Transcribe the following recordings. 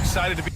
excited to be.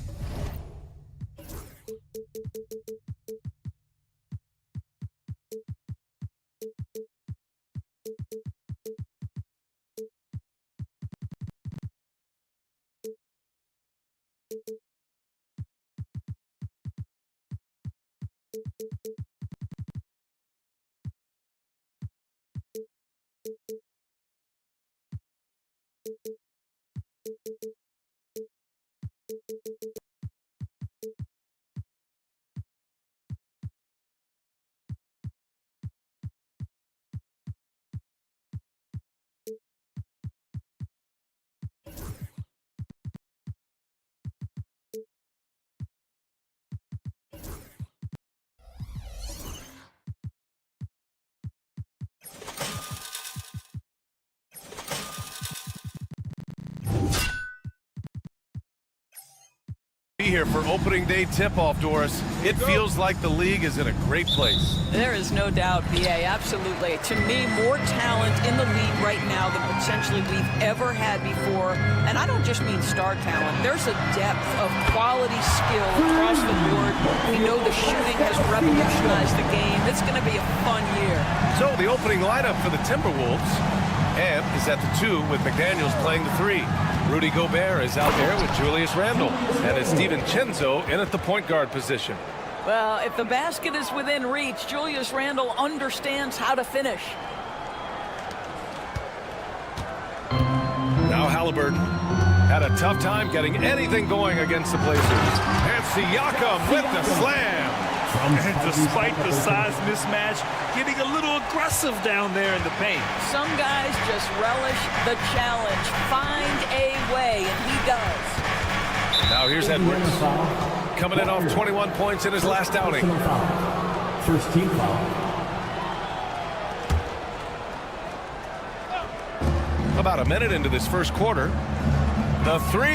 Here for opening day tip-off, Doris. It feels like the league is in a great place. There is no doubt, BA, absolutely. To me, more talent in the league right now than potentially we've ever had before. And I don't just mean star talent. There's a depth of quality skill across the board. We know the shooting has revolutionized the game. It's going to be a fun year. So the opening lineup for the Timberwolves, Amp is at the 2 with McDaniels playing the 3. Rudy Gobert is out there with Julius Randle, and it's DiVincenzo in at the point guard position. Well, if the basket is within reach, Julius Randle understands how to finish. Now Halliburton had a tough time getting anything going against the Blazers. And Siakam with the slam. And despite the size mismatch, getting a little aggressive down there in the paint. Some guys just relish the challenge. Find a way, and he does. Now here's Edwards. Coming in off 21 points in his last outing. First team foul. About a minute into this first quarter. The 3.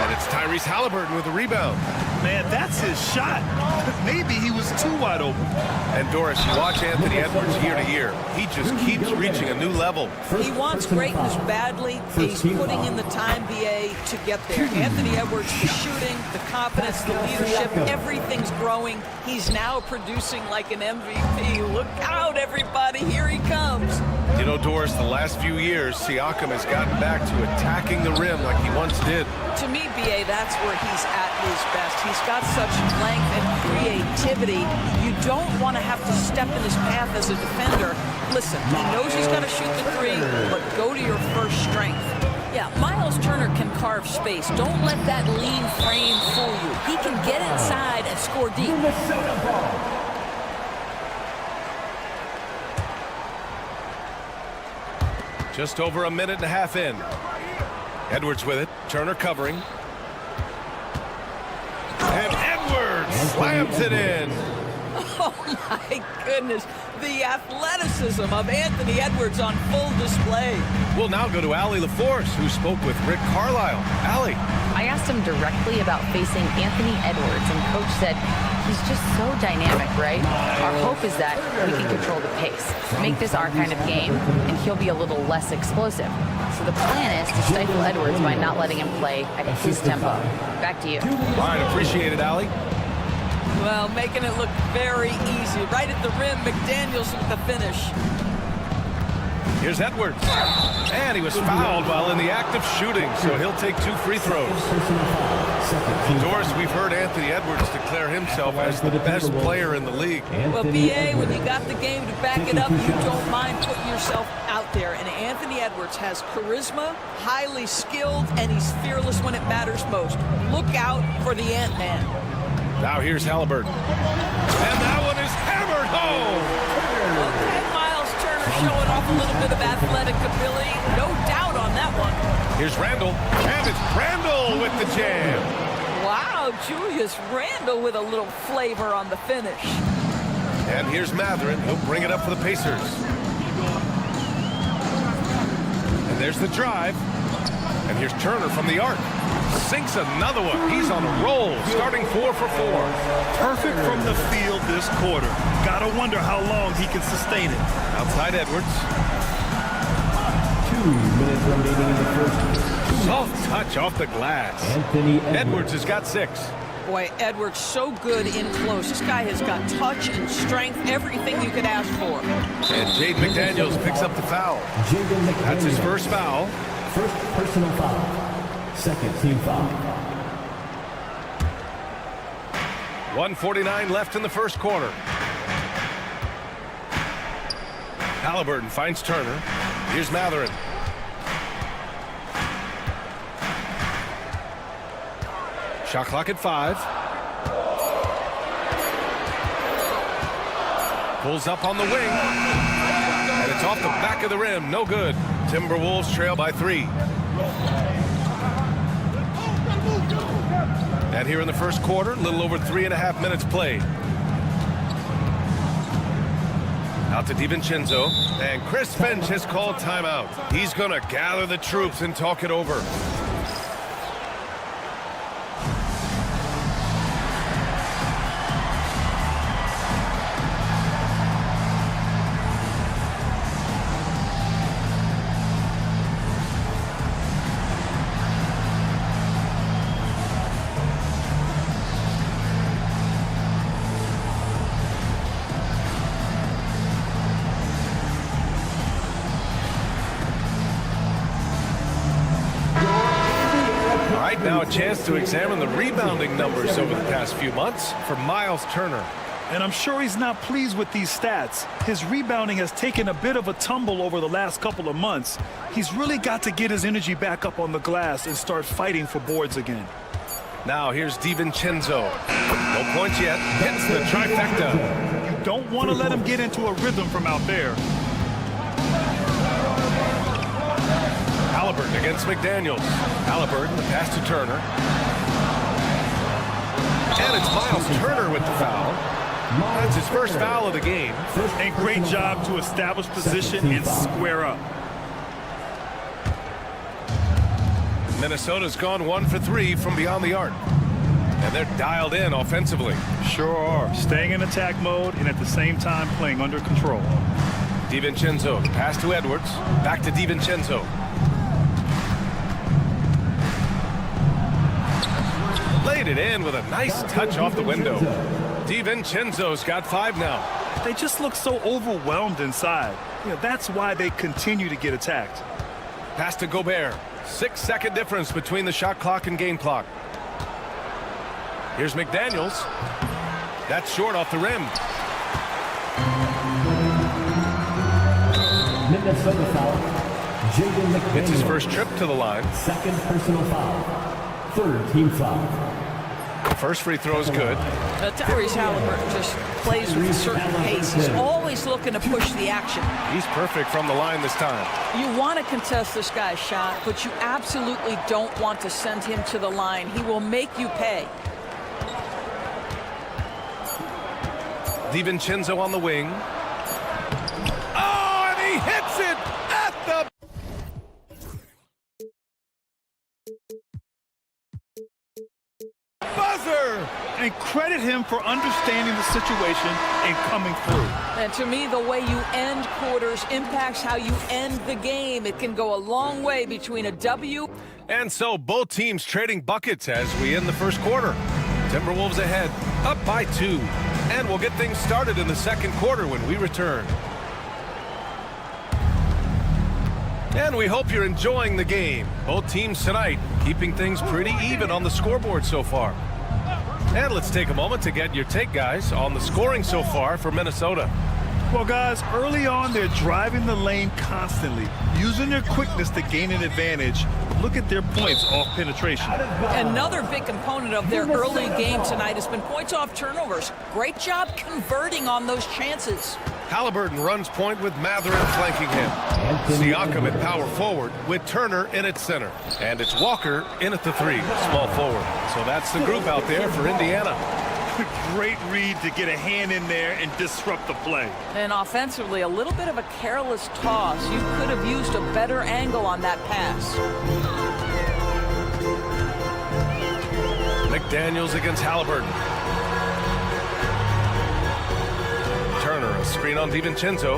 And it's Tyrese Halliburton with the rebound. Man, that's his shot. Maybe he was too wide open. And Doris, you watch Anthony Edwards year to year. He just keeps reaching a new level. He wants greatness badly. He's putting in the time, BA, to get there. Anthony Edwards, the shooting, the confidence, the leadership, everything's growing. He's now producing like an MVP. Look out, everybody. Here he comes. You know, Doris, the last few years, Siakam has gotten back to attacking the rim like he once did. To me, BA, that's where he's at his best. He's got such length and creativity. You don't want to have to step in his path as a defender. Listen, he knows he's got to shoot the 3, but go to your first strength. Yeah, Miles Turner can carve space. Don't let that lean frame fool you. He can get inside and score deep. Just over a minute and a half in. Edwards with it. Turner covering. And Edwards slams it in. Oh, my goodness. The athleticism of Anthony Edwards on full display. We'll now go to Allie LaForce, who spoke with Rick Carlisle. Allie. I asked him directly about facing Anthony Edwards, and Coach said he's just so dynamic, right? Our hope is that we can control the pace, make this our kind of game, and he'll be a little less explosive. So the plan is to stifle Edwards by not letting him play at his tempo. Back to you. All right, appreciate it, Allie. Well, making it look very easy. Right at the rim, McDaniels with the finish. Here's Edwards. And he was fouled while in the act of shooting, so he'll take 2 free throws. Well, Doris, we've heard Anthony Edwards declare himself as the best player in the league. Well, BA, when you got the game to back it up, you don't mind putting yourself out there. And Anthony Edwards has charisma, highly skilled, and he's fearless when it matters most. Look out for the Ant-Man. Now here's Halliburton. And that one is hammered home. Okay, Miles Turner showing off a little bit of athletic ability. No doubt on that one. Here's Randle. And it's Randle with the jam. Wow, Julius Randle with a little flavor on the finish. And here's Mathurin. He'll bring it up for the Pacers. And there's the drive. And here's Turner from the arc. Sinks another one. He's on a roll, starting 4 for 4. Perfect from the field this quarter. Gotta wonder how long he can sustain it. Outside Edwards. 2 minutes remaining in the first. Soft touch off the glass. Anthony Edwards has got 6. Boy, Edwards so good in close. This guy has got touch and strength, everything you could ask for. And Jaden McDaniels picks up the foul. Jaden McDaniels. That's his first foul. First personal foul. Second team foul. 1:49 left in the first quarter. Halliburton finds Turner. Here's Matherin. Shot clock at 5. Pulls up on the wing. And it's off the back of the rim. No good. Timberwolves trail by 3. And here in the first quarter, a little over 3.5 minutes played. Out to DiVincenzo. And Chris Finch has called timeout. He's going to gather the troops and talk it over. Now a chance to examine the rebounding numbers over the past few months for Miles Turner. And I'm sure he's not pleased with these stats. His rebounding has taken a bit of a tumble over the last couple of months. He's really got to get his energy back up on the glass and start fighting for boards again. Now here's DiVincenzo. No points yet. Hits the trifecta. You don't want to let him get into a rhythm from out there. Halliburton against McDaniels. Halliburton, the pass to Turner. And it's Miles Turner with the foul. That's his first foul of the game. And great job to establish position and square up. Minnesota's gone 1 for 3 from beyond the arc. And they're dialed in offensively. Sure are. Staying in attack mode and at the same time playing under control. DiVincenzo, pass to Edwards. Back to DiVincenzo. Laid it in with a nice touch off the window. DiVincenzo's got 5 now. They just look so overwhelmed inside. That's why they continue to get attacked. Pass to Gobert. 6-second difference between the shot clock and game clock. Here's McDaniels. That's short off the rim. Minnesota foul. Jaden McDaniels. It's his first trip to the line. Second personal foul. Third team foul. First free throw is good. Tyrese Halliburton just plays with a certain pace. He's always looking to push the action. He's perfect from the line this time. You want to contest this guy's shot, but you absolutely don't want to send him to the line. He will make you pay. DiVincenzo on the wing. Oh, and he hits it at the buzzer. And credit him for understanding the situation and coming through. And to me, the way you end quarters impacts how you end the game. It can go a long way between a W. And so both teams trading buckets as we end the first quarter. Timberwolves ahead, up by 2. And we'll get things started in the second quarter when we return. And we hope you're enjoying the game. Both teams tonight keeping things pretty even on the scoreboard so far. And let's take a moment to get your take, guys, on the scoring so far for Minnesota. Well, guys, early on, they're driving the lane constantly, using their quickness to gain an advantage. Look at their points off penetration. Another big component of their early game tonight has been points off turnovers. Great job converting on those chances. Halliburton runs point with Matherin flanking him. Siakam at power forward with Turner in at center. And it's Walker in at the 3, small forward. So that's the group out there for Indiana. Great read to get a hand in there and disrupt the play. And offensively, a little bit of a careless toss. You could have used a better angle on that pass. McDaniels against Halliburton. Turner, a screen on DiVincenzo.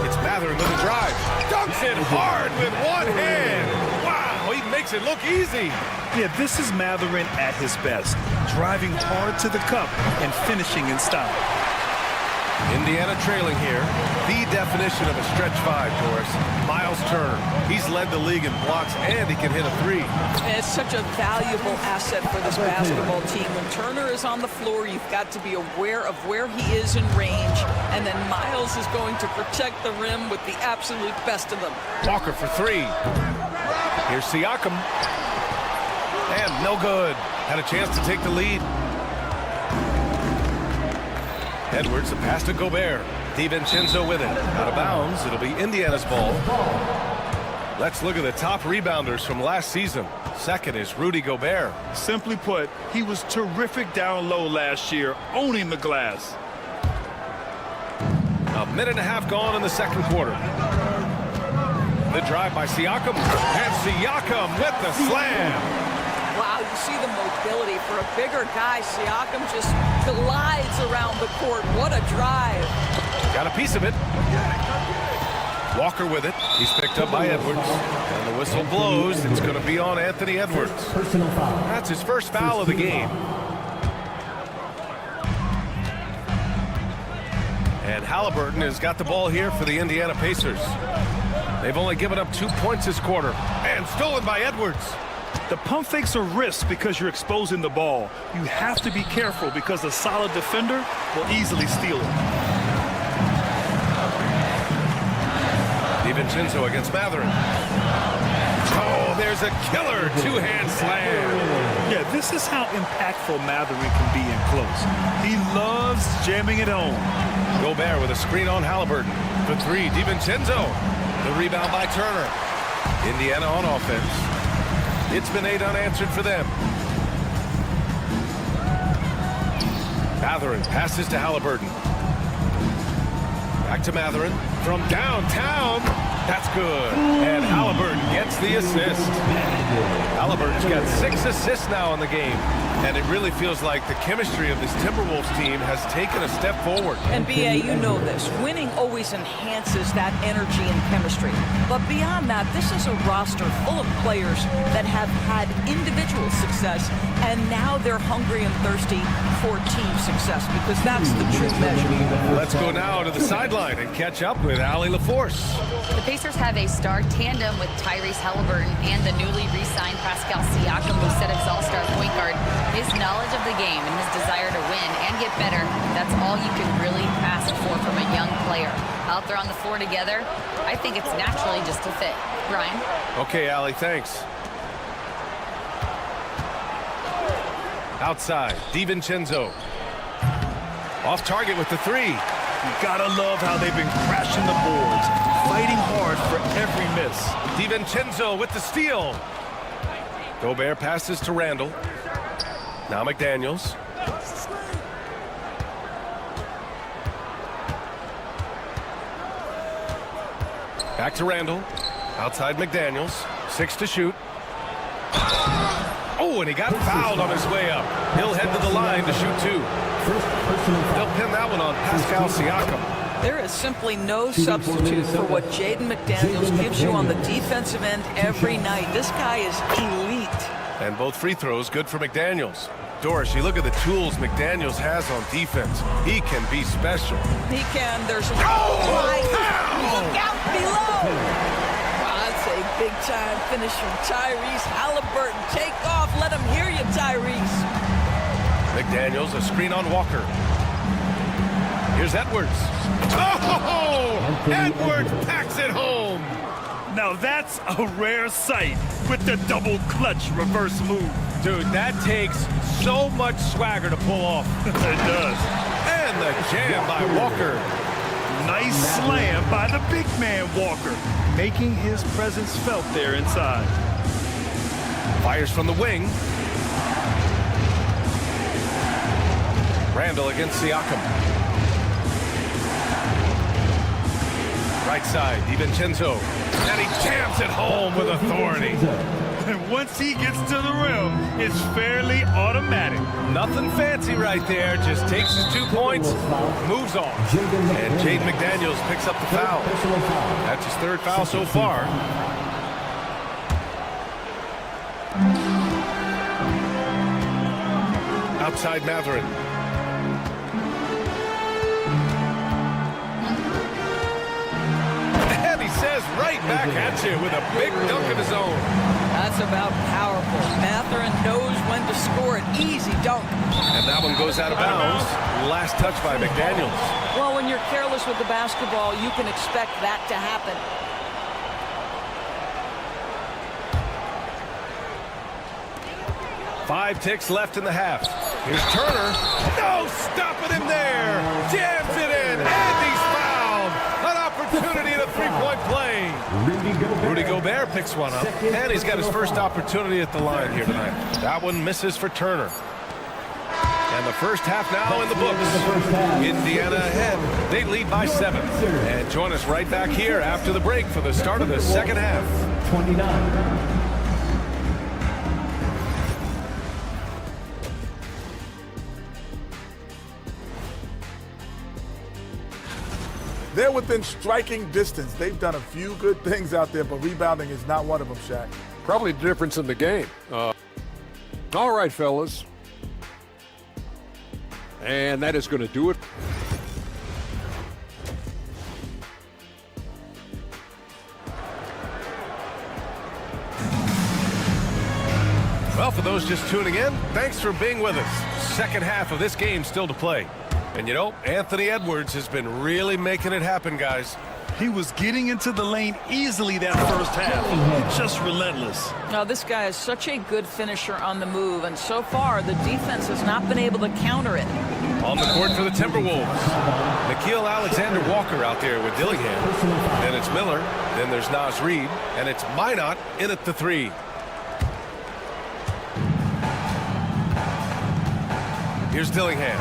It's Matherin with a drive. Dunks it hard with one hand. Wow, he makes makes it look easy. Yeah, this is Mathurin at his best, driving hard to the cup and finishing in style. Indiana trailing here. The definition of a stretch five, Doris. Miles Turner. He's led the league in blocks, and he can hit a three. And it's such a valuable asset for this basketball team. When Turner is on the floor, you've got to be aware of where he is in range, and then Miles is going to protect the rim with the absolute best of them. Walker for three. Here's Siakam. And no good. Had a chance to take the lead. Edwards, the pass to Gobert. DiVincenzo with it. Out of bounds. It'll be Indiana's ball. Let's look at the top rebounders from last season. Second is Rudy Gobert. Simply put, he was terrific down low last year, owning the glass. A minute and a half gone in the second quarter. The drive by Siakam. And Siakam with the slam. Wow, you see the mobility for a bigger guy. Siakam just glides around the court. What a drive. Got a piece of it. Walker with it. He's picked up by Edwards. And the whistle blows. It's going to be on Anthony Edwards. Personal foul. That's his first foul of the game. And Halliburton has got the ball here for the Indiana Pacers. They've only given up 2 points this quarter. And stolen by Edwards. The pump fakes are risks because you're exposing the ball. You have to be careful because a solid defender will easily steal it. DiVincenzo against Mathurin. Oh, there's a killer two-hand slam. Yeah, this is how impactful Mathurin can be in close. He loves jamming it home. Gobert with a screen on Halliburton. For three, DiVincenzo. The rebound by Turner. Indiana on offense. It's been 8 unanswered for them. Mathurin passes to Halliburton. Back to Mathurin from downtown. That's good. And Halliburton gets the assist. Halliburton's got 6 assists now in the game. And it really feels like the chemistry of this Timberwolves team has taken a step forward. And BA, you know this. Winning always enhances that energy and chemistry. But beyond that, this is a roster full of players that have had individual success, and now they're hungry and thirsty for team success, because that's the true measure. Let's go now to the sideline and catch up with Allie LaForce. The Pacers have a star tandem with Tyrese Halliburton and the newly re-signed Pascal Siakam, who set his all-star point guard. His knowledge of the game and his desire to win and get better, that's all you can really ask for from a young player. Out there on the floor together, I think it's naturally just a fit. Brian? Okay, Allie, thanks. Outside, DiVincenzo. Off target with the three. You gotta love how they've been crashing the boards, fighting hard for every miss. DiVincenzo with the steal. Gobert passes to Randall. Now McDaniels. Back to Randall. Outside McDaniels. 6 to shoot. Oh, and he got fouled on his way up. He'll head to the line to shoot 2. They'll pin that one on Pascal Siakam. There is simply no substitute for what Jaden McDaniels gives you on the defensive end every night. This guy is elite. And both free throws good for McDaniels. Doris, you look at the tools McDaniels has on defense. He can be special. He can. There's a... Oh, my God. Look out below. Wow, that's a big-time finish from Tyrese Halliburton. Take off. Let him hear you, Tyrese. McDaniels, a screen on Walker. Here's Edwards. Oh! Edwards packs it home. Now that's a rare sight with the double clutch reverse move. Dude, that takes so much swagger to pull off. It does. And the jam by Walker. Nice slam by the big man Walker, making his presence felt there inside. Fires from the wing. Randall against Siakam. Right side, DiVincenzo. And he jams it home with authority. And once he gets to the rim, it's fairly automatic. Nothing fancy right there. Just takes his 2 points, moves on. And Jaden McDaniels picks up the foul. Outside Matherin. And he says right back at you with a big dunk of his own. That's about powerful. Matherin knows when to score an easy dunk. And that one goes out of bounds. Last touch by McDaniels. Well, when you're careless with the basketball, you can expect that to happen. Five ticks left in the half. Here's Turner. No, stopping him there. Jams it in, and he's fouled. An opportunity at a three-point play. Rudy Gobert picks one up, and he's got his first opportunity at the line here tonight. That one misses for Turner. And the first half now in the books. Indiana ahead. They lead by 7. And join us right back here after the break for the start of the second half. 29. They're within striking distance. They've done a few good things out there, but rebounding is not one of them, Shaq. Probably the difference in the game. All right, fellas. And that is going to do it. Well, for those just tuning in, thanks for being with us. Second half of this game still to play. And you know, Anthony Edwards has been really making it happen, guys. He was getting into the lane easily that first half. Just relentless. Now, this guy is such a good finisher on the move, and so far the defense has not been able to counter it. On the court for the Timberwolves, Nickeil Alexander-Walker out there with Dillingham. Then it's Miller, then there's Naz Reid, and it's Minot in at the 3. Here's Dillingham.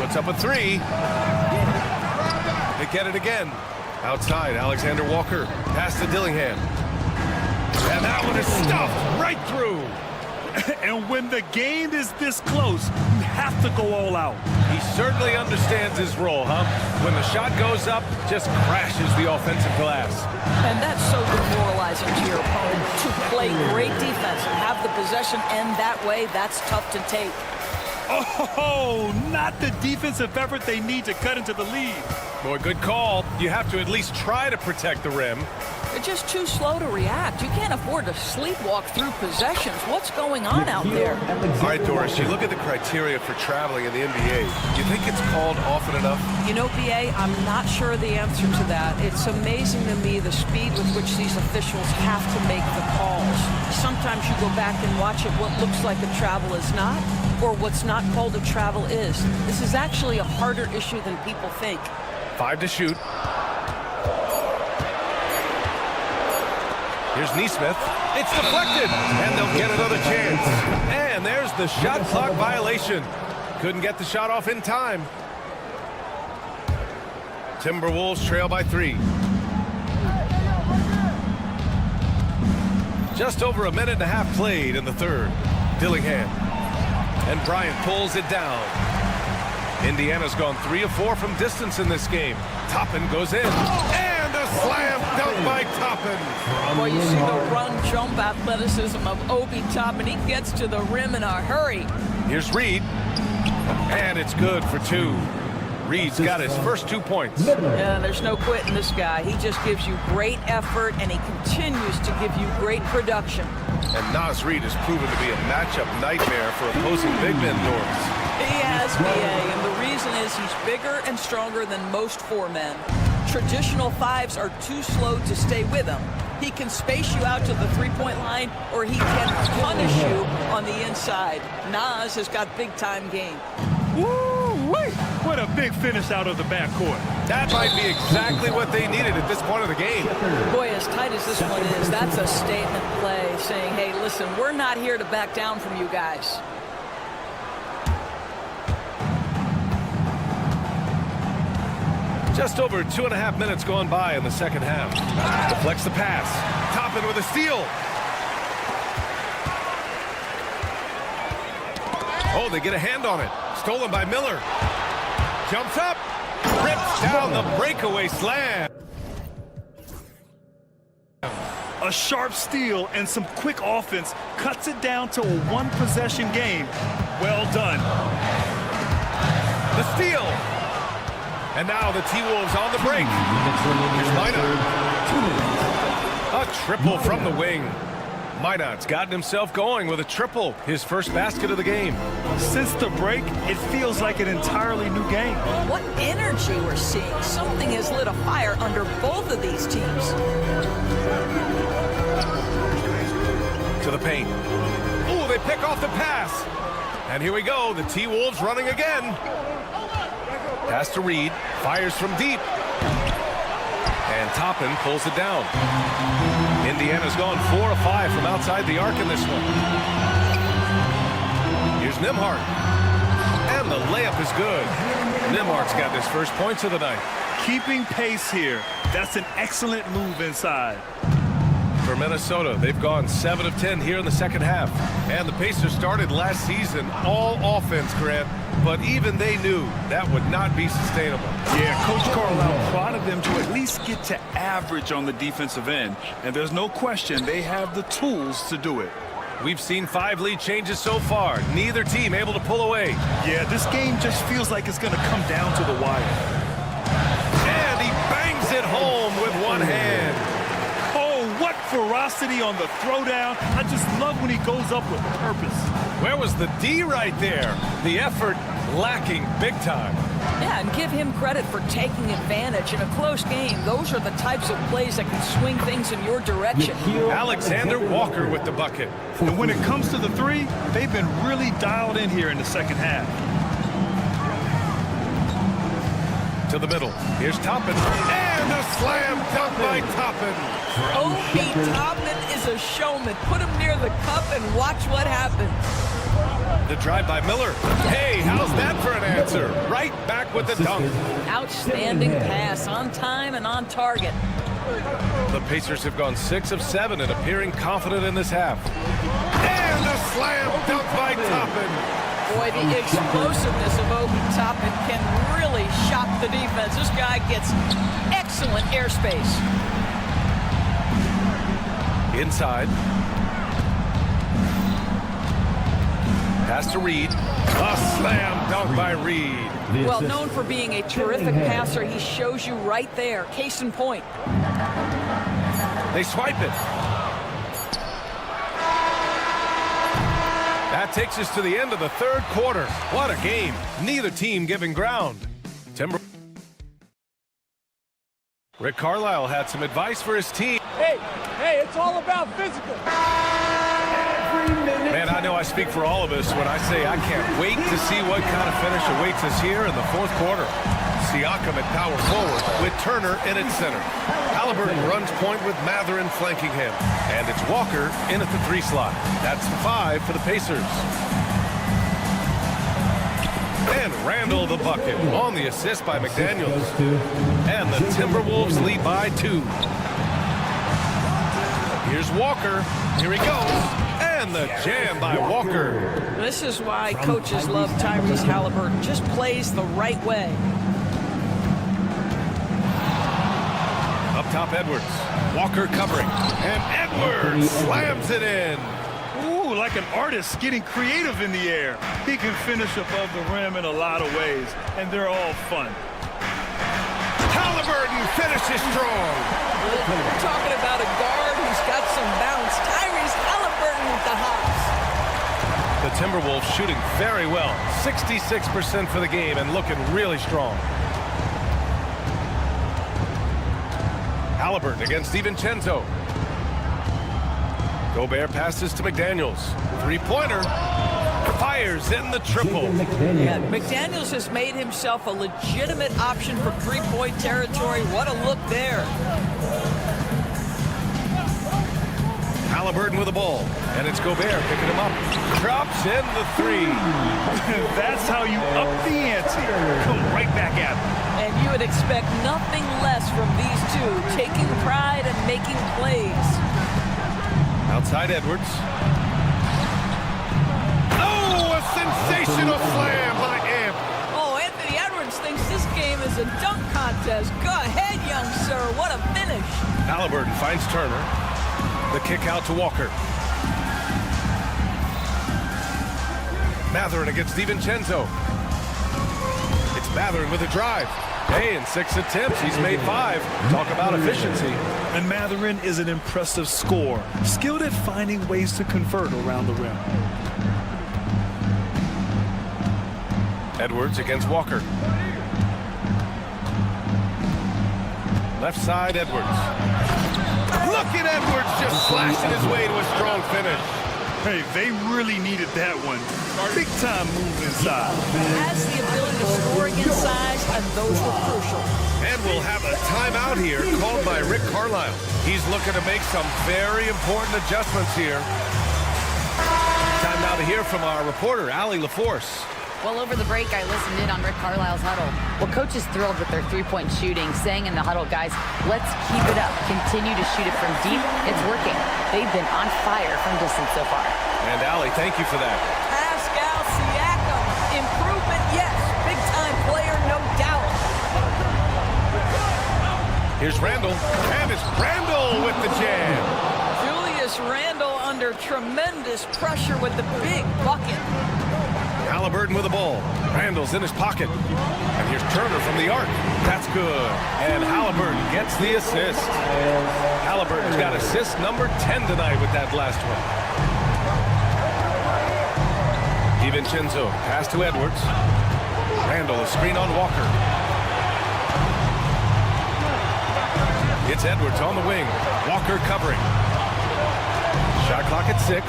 Puts up a 3. They get it again. Outside, Alexander Walker. Pass to Dillingham. And that one is stuffed right through. And when the game is this close, you have to go all out. He certainly understands his role, huh? When the shot goes up, just crashes the offensive glass. And that's so demoralizing to your opponent. To play great defense and have the possession end that way, that's tough to take. Oh, not the defensive effort they need to cut into the lead. Boy, good call. You have to at least try to protect the rim. They're just too slow to react. You can't afford to sleepwalk through possessions. What's going on out there? All right, Doris, you look at the criteria for traveling in the NBA. You think it's called often enough? You know, BA, I'm not sure the answer to that. It's amazing to me the speed with which these officials have to make the calls. Sometimes you go back and watch it, what looks like a travel is not, or what's not called a travel is. This is actually a harder issue than people think. 5 to shoot. Here's Nesmith. It's deflected, and they'll get another chance. And there's the shot clock violation. Couldn't get the shot off in time. Timberwolves trail by 3. Just over a minute and a half played in the third. Dillingham. And Bryant pulls it down. Indiana's gone 3 of 4 from distance in this game. Toppin goes in. And a slam dunk by Toppin. Boy, you see the run, jump athleticism of Obi Toppin. He gets to the rim in a hurry. Here's Reid. And it's good for 2. Reid's got his first 2 points. Yeah, there's no quitting this guy. He just gives you great effort, and he continues to give you great production. And Naz Reid has proven to be a matchup nightmare for opposing big men, Doris. He has, BA, and the reason is he's bigger and stronger than most 4 men. Traditional 5s are too slow to stay with him. He can space you out to the three-point line, or he can punish you on the inside. Naz has got big-time game. Woo-wee! What a big finish out of the backcourt. That might be exactly what they needed at this point of the game. Boy, as tight as this one is, that's a statement play saying, hey, listen, we're not here to back down from you guys. Just over 2.5 minutes gone by in the second half. Deflects the pass. Toppin with a steal. Oh, they get a hand on it. Stolen by Miller. Jumps up. Rips down the breakaway slam. A sharp steal and some quick offense cuts it down to a one-possession game. Well done. The steal. And now the T-Wolves on the break. Here's Minot. A triple from the wing. Minot's gotten himself going with a triple, his first basket of the game. Since the break, it feels like an entirely new game. What energy we're seeing. Something has lit a fire under both of these teams. To the paint. Ooh, they pick off the pass. And here we go, the T-Wolves running again. Pass to Reed, fires from deep. And Toppin pulls it down. Indiana's gone 4 of 5 from outside the arc in this one. Here's Nembhard. And the layup is good. Nembhard's got his first points of the night. Keeping pace here. That's an excellent move inside. For Minnesota, they've gone 7 of 10 here in the second half. And the Pacers started last season all offense, Grant, but even they knew that would not be sustainable. Yeah, Coach Carlisle prodded them to at least get to average on the defensive end. And there's no question they have the tools to do it. We've seen 5 lead changes so far. Neither team able to pull away. Yeah, this game just feels like it's going to come down to the wire. And he bangs it home with one hand. What ferocity on the throwdown. I just love when he goes up with purpose. Where was the D right there? The effort lacking big time. Yeah, and give him credit for taking advantage in a close game. Those are the types of plays that can swing things in your direction. Alexander Walker with the bucket. And when it comes to the three, they've been really dialed in here in the second half. To the middle. Here's Toppin. And a slam dunk by Toppin. Obi Toppin is a showman. Put him near the cup and watch what happens. The drive by Miller. Hey, how's that for an answer? Right back with the dunk. Outstanding pass, on time and on target. The Pacers have gone 6 of 7 and appearing confident in this half. And a slam dunk by Toppin. Boy, the explosiveness of Obi Toppin can really shock the defense. This guy gets excellent airspace. Inside. Pass to Reed. A slam dunk by Reed. Well, known for being a terrific passer, he shows you right there. Case in point. They swipe it. That takes us to the end of the third quarter. What a game. Neither team giving ground. Rick Carlisle had some advice for his team. Hey, it's all about physical. Man, I know I speak for all of us when I say I can't wait to see what kind of finish awaits us here in the fourth quarter. Siakam at power forward with Turner in its center. Halliburton runs point with Mathurin flanking him. And it's Walker in at the 3 slot. That's 5 for the Pacers. And Randall the bucket on the assist by McDaniels. And the Timberwolves lead by 2. Here's Walker. Here he goes. And the jam by Walker. This is why coaches love Tyrese Halliburton. Just plays the right way. Up top, Edwards. Walker covering. And Edwards slams it in. Ooh, like an artist getting creative in the air. He can finish above the rim in a lot of ways, and they're all fun. Halliburton finishes strong. We're talking about a guard who's got some bounce. Tyrese Halliburton with the hops. The Timberwolves shooting very well. 66% for the game and looking really strong. Halliburton against DiVincenzo. Gobert passes to McDaniels. 3-pointer. Fires in the triple. Yeah, McDaniels has made himself a legitimate option for three-point territory. What a look there. Halliburton with the ball. And it's Gobert picking him up. Drops in the 3. That's how you up the ante. Come right back at him. And you would expect nothing less from these two, taking pride and making plays. Outside Edwards. Oh, a sensational slam by Amp. Oh, Anthony Edwards thinks this game is a dunk contest. Go ahead, young sir. What a finish. Halliburton finds Turner. The kick out to Walker. Matherin against DiVincenzo. It's Matherin with a drive. Hey, in 6 attempts, he's made 5. Talk about efficiency. And Matherin is an impressive scorer, skilled at finding ways to convert around the rim. Edwards against Walker. Left side, Edwards. Look at Edwards just slashing his way to a strong finish. Hey, they really needed that one. Big time move inside. Has the ability to score against size, and those were crucial. And we'll have a timeout here called by Rick Carlisle. He's looking to make some very important adjustments here. Time now to hear from our reporter, Allie LaForce. Well, over the break, I listened in on Rick Carlisle's huddle. Well, coach is thrilled with their three-point shooting, saying in the huddle, guys, let's keep it up. Continue to shoot it from deep. It's working. They've been on fire from distance so far. And Allie, thank you for that. Pascal Siakam, improvement, yes. Big-time player, no doubt. Here's Randall, and it's Randall with the jam. Julius Randle under tremendous pressure with the big bucket. Halliburton with the ball. Randall's in his pocket. And here's Turner from the arc. That's good. And Halliburton gets the assist. Halliburton's got assist number 10 tonight with that last one. DiVincenzo, pass to Edwards. Randall, a screen on Walker. It's Edwards on the wing. Walker covering. Shot clock at 6.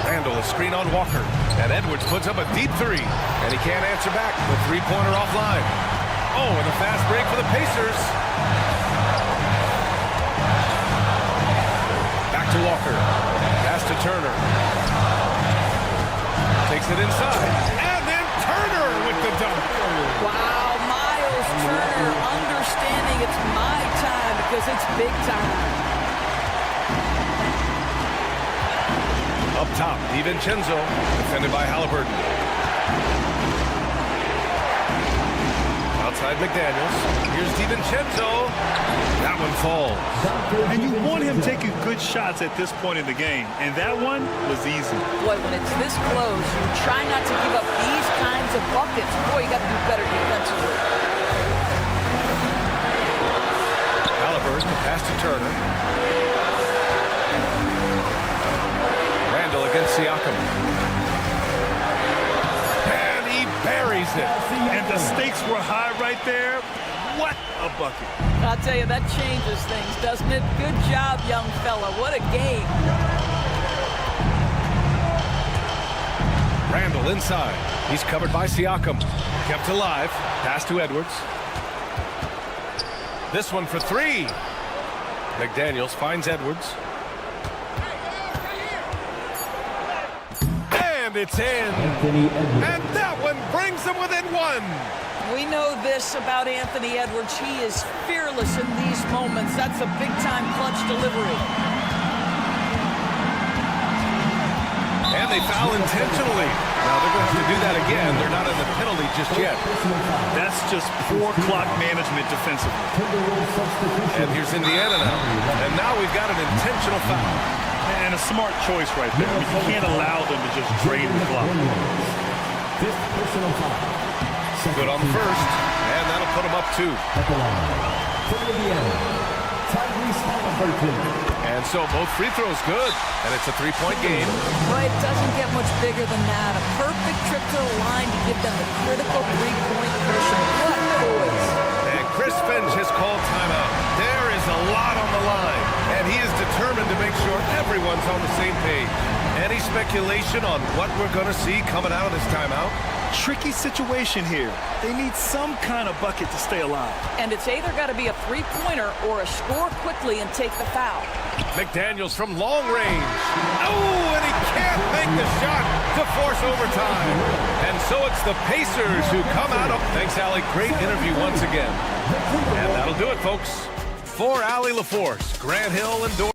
Randall, a screen on Walker. And Edwards puts up a deep 3. And he can't answer back. The three-pointer offline. Oh, and a fast break for the Pacers. Back to Walker. Pass to Turner. Takes it inside. And then Turner with the dunk. Wow, Miles Turner understanding it's my time because it's big time. Up top, DiVincenzo, defended by Halliburton. Outside McDaniels. Here's DiVincenzo. That one falls. And you want him taking good shots at this point in the game. And that one was easy. Boy, when it's this close, you try not to give up these kinds of buckets. Boy, you got to do better defensively. Halliburton, pass to Turner. Randall against Siakam. And he buries it. And the stakes were high right there. What a bucket. I'll tell you, that changes things, doesn't it? Good job, young fella. What a game. Randall inside. He's covered by Siakam. Kept alive. Pass to Edwards. This one for 3. McDaniels finds Edwards. And it's in. And that one brings them within 1. We know this about Anthony Edwards. He is fearless in these moments. That's a big-time clutch delivery. And they foul intentionally. Now they're going to have to do that again. They're not in the penalty just yet. That's just poor clock management defensively. And here's Indiana now. And now we've got an intentional foul. And a smart choice right there. I mean, you can't allow them to just drain the clock. Good on the first. And that'll put them up 2. And so both free throws good. And it's a 3-point game. Boy, it doesn't get much bigger than that. A perfect trip to the line to give them the critical 3-point cushion. What poise. And Chris Finch has called timeout. There is a lot on the line. And he is determined to make sure everyone's on the same page. Any speculation on what we're going to see coming out of this timeout? Tricky situation here. They need some kind of bucket to stay alive. And it's either got to be a three-pointer or a score quickly and take the foul. McDaniels from long range. Oh, and he can't make the shot to force overtime. And so it's the Pacers who come out of... Thanks, Allie. Great interview once again. And that'll do it, folks. For Allie LaForce, Grant Hill, and Dor...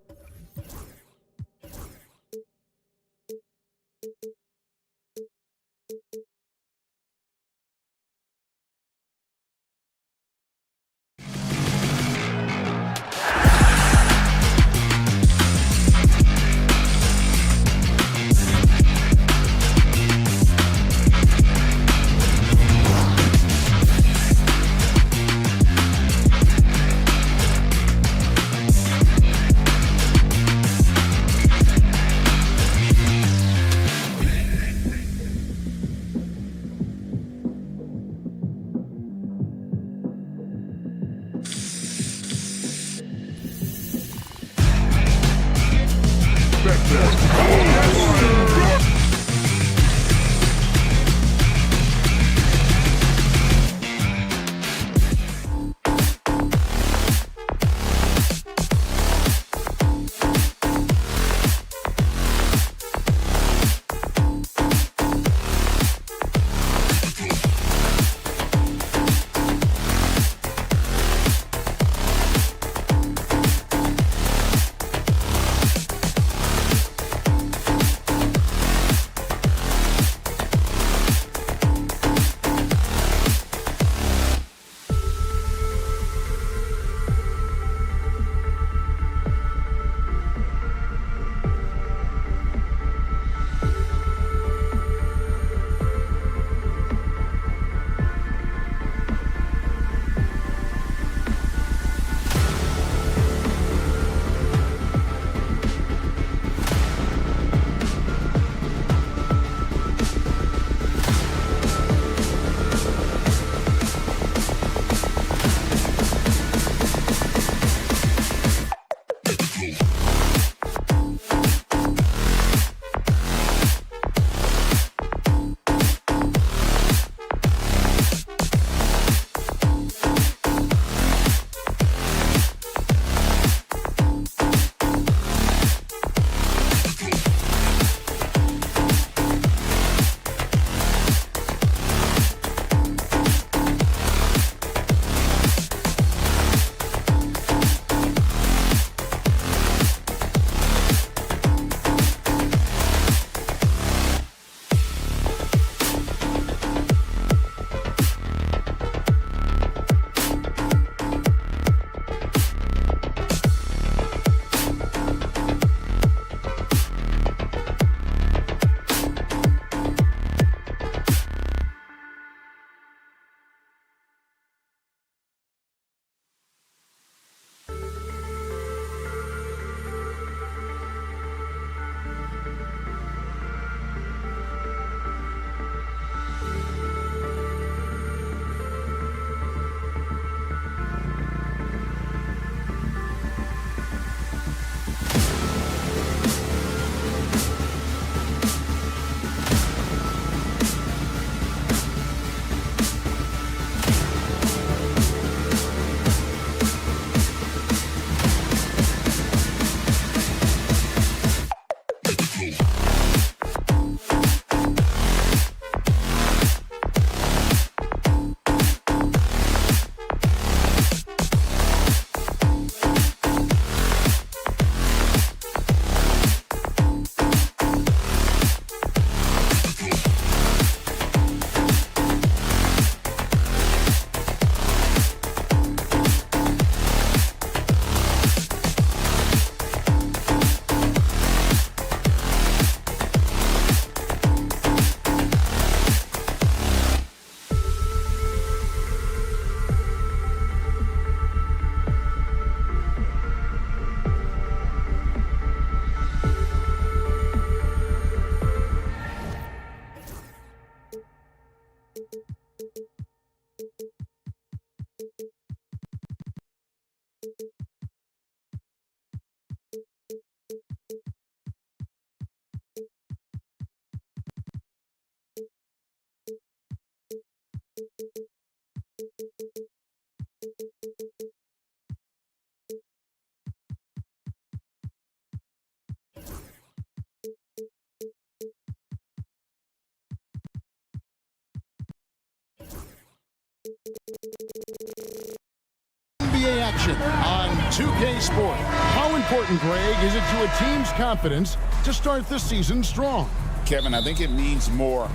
NBA action on 2K Sport. How important, Greg, is it to a team's confidence to start the season strong? Kevin, I think it means more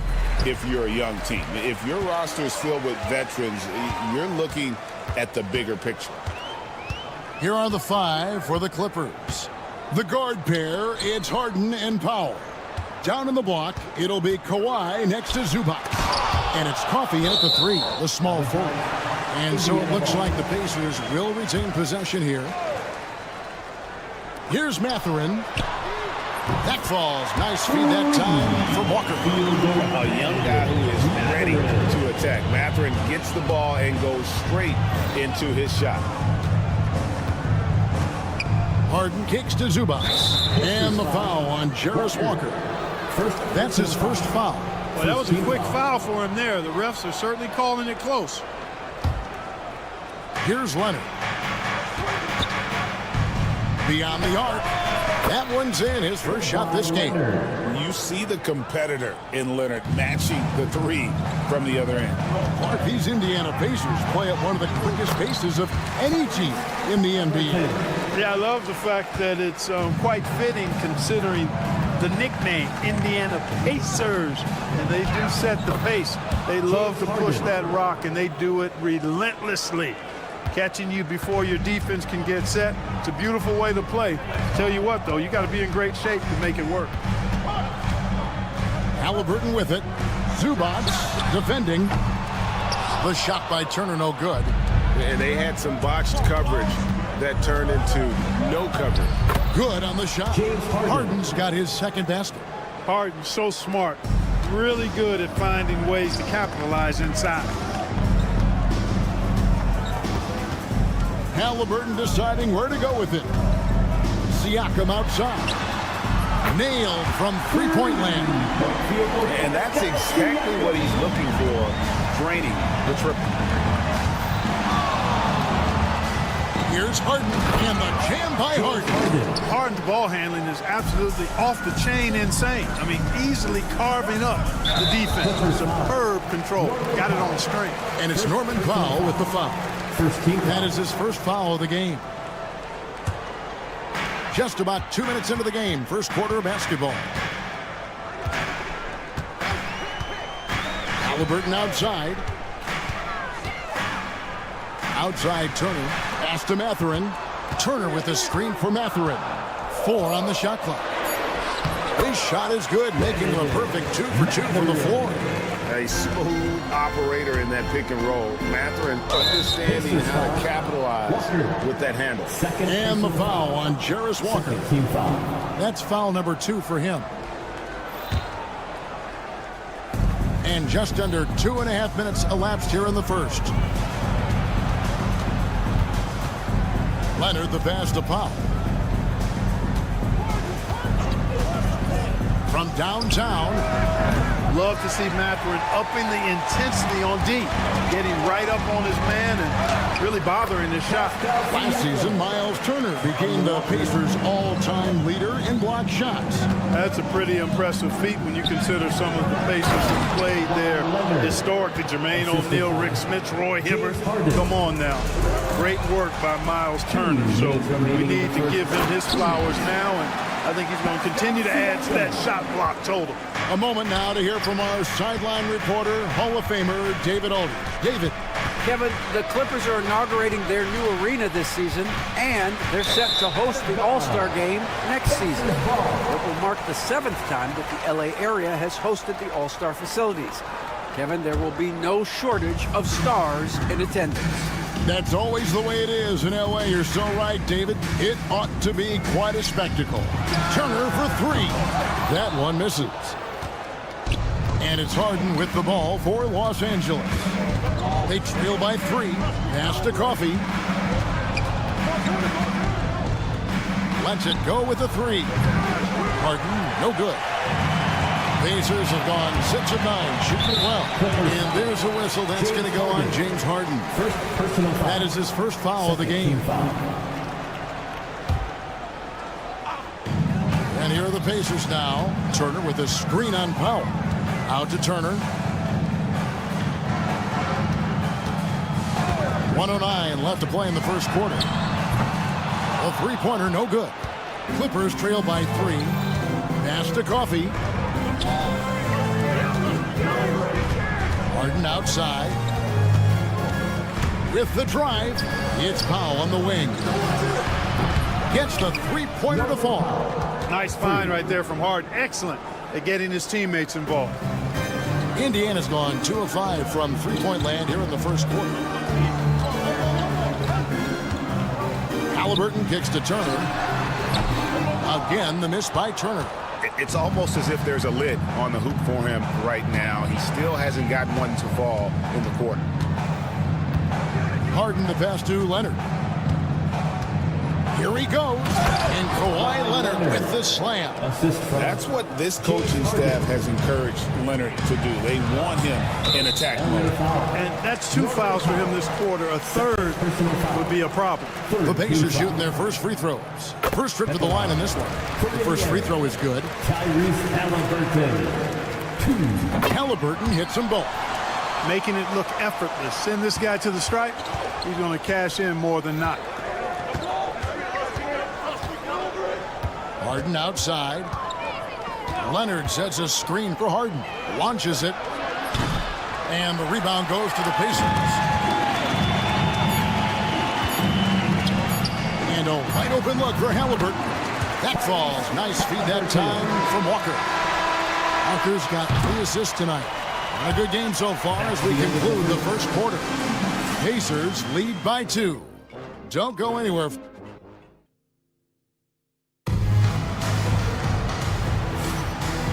if you're a young team. If your roster is filled with veterans, you're looking at the bigger picture. Here are the five for the Clippers. The guard pair, it's Harden and Powell. Down in the block, it'll be Kawhi next to Zubac. And it's Coffee in at the three, the small forward. And so it looks like the Pacers will retain possession here. Here's Mathurin. That falls. Nice feed that time for Walker. A young guy who is ready to attack. Mathurin gets the ball and goes straight into his shot. Harden kicks to Zubac. And the foul on Jarris Walker. That's his first foul. Well, that was a quick foul for him there. The refs are certainly calling it close. Here's Leonard. Beyond the arc. That one's in, his first shot this game. You see the competitor in Leonard matching the three from the other end. Clark, these Indiana Pacers play at one of the quickest paces of any team in the NBA. Yeah, I love the fact that it's quite fitting considering the nickname, Indiana Pacers. And they do set the pace. They love to push that rock, and they do it relentlessly. Catching you before your defense can get set. It's a beautiful way to play. Tell you what, though, you got to be in great shape to make it work. Halliburton with it. Zubac defending. The shot by Turner, no good. And they had some botched coverage that turned into no coverage. Good on the shot. Harden's got his second basket. Harden, so smart. Really good at finding ways to capitalize inside. Halliburton deciding where to go with it. Siakam outside. Nailed from three-point land. And that's exactly what he's looking for, draining the triple. Here's Harden, and the jam by Harden. Harden's ball handling is absolutely off the chain insane. I mean, easily carving up the defense. Superb control. Got it on the string. And it's Norman Powell with the foul. That is his first foul of the game. Just about 2 minutes into the game, first quarter of basketball. Halliburton outside. Outside Turner. Pass to Mathurin. Turner with a screen for Mathurin. 4 on the shot clock. His shot is good, making him a perfect 2 for 2 from the floor. A smooth operator in that pick and roll. Mathurin understanding how to capitalize with that handle. And the foul on Jarris Walker. That's foul number 2 for him. And just under 2.5 minutes elapsed here in the first. Leonard the pass to Powell. From downtown. Love to see Mathurin upping the intensity on D. Getting right up on his man and really bothering his shot. Last season, Miles Turner became the Pacers' all-time leader in block shots. That's a pretty impressive feat when you consider some of the Pacers who played there historically. Jermaine O'Neal, Rick Smith, Roy Hibbert. Come on now. Great work by Miles Turner. So we need to give him his flowers now, and I think he's going to continue to add to that shot block total. A moment now to hear from our sideline reporter, Hall of Famer David Aldridge. David. Kevin, the Clippers are inaugurating their new arena this season, and they're set to host the All-Star Game next season. It will mark the 7th time that the LA area has hosted the All-Star facilities. Kevin, there will be no shortage of stars in attendance. That's always the way it is in LA. You're so right, David. It ought to be quite a spectacle. Turner for 3. That one misses. And it's Harden with the ball for Los Angeles. They trail by 3. Pass to Coffey. Lets it go with the 3. Harden, no good. Pacers have gone 6 of 9, shooting well. And there's a whistle that's going to go on James Harden. That is his first foul of the game. And here are the Pacers now. Turner with a screen on Powell. Out to Turner. 1:09 left to play in the first quarter. A three-pointer, no good. Clippers trail by 3. Pass to Coffey. Harden outside. With the drive, it's Powell on the wing. Gets the three-pointer to fall. Nice find right there from Harden. Excellent at getting his teammates involved. Indiana's gone 2 of 5 from three-point land here in the first quarter. Halliburton kicks to Turner. Again, the miss by Turner. It's almost as if there's a lid on the hoop for him right now. He still hasn't gotten one to fall in the quarter. Harden the pass to Leonard. Here he goes. And Kawhi Leonard with the slam. That's what this coaching staff has encouraged Leonard to do. They want him in attack mode. And that's 2 fouls for him this quarter. A third would be a problem. The Pacers shooting their first free throws. First trip to the line in this one. The first free throw is good. Tyrese Halliburton. 2. Halliburton hits them both. Making it look effortless. Send this guy to the stripe. He's going to cash in more than not. Harden outside. Leonard sets a screen for Harden. Launches it. And the rebound goes to the Pacers. And a wide open look for Halliburton. That falls. Nice feed that time from Walker. Walker's got 3 assists tonight. And a good game so far as we conclude the first quarter. Pacers lead by 2. Don't go anywhere.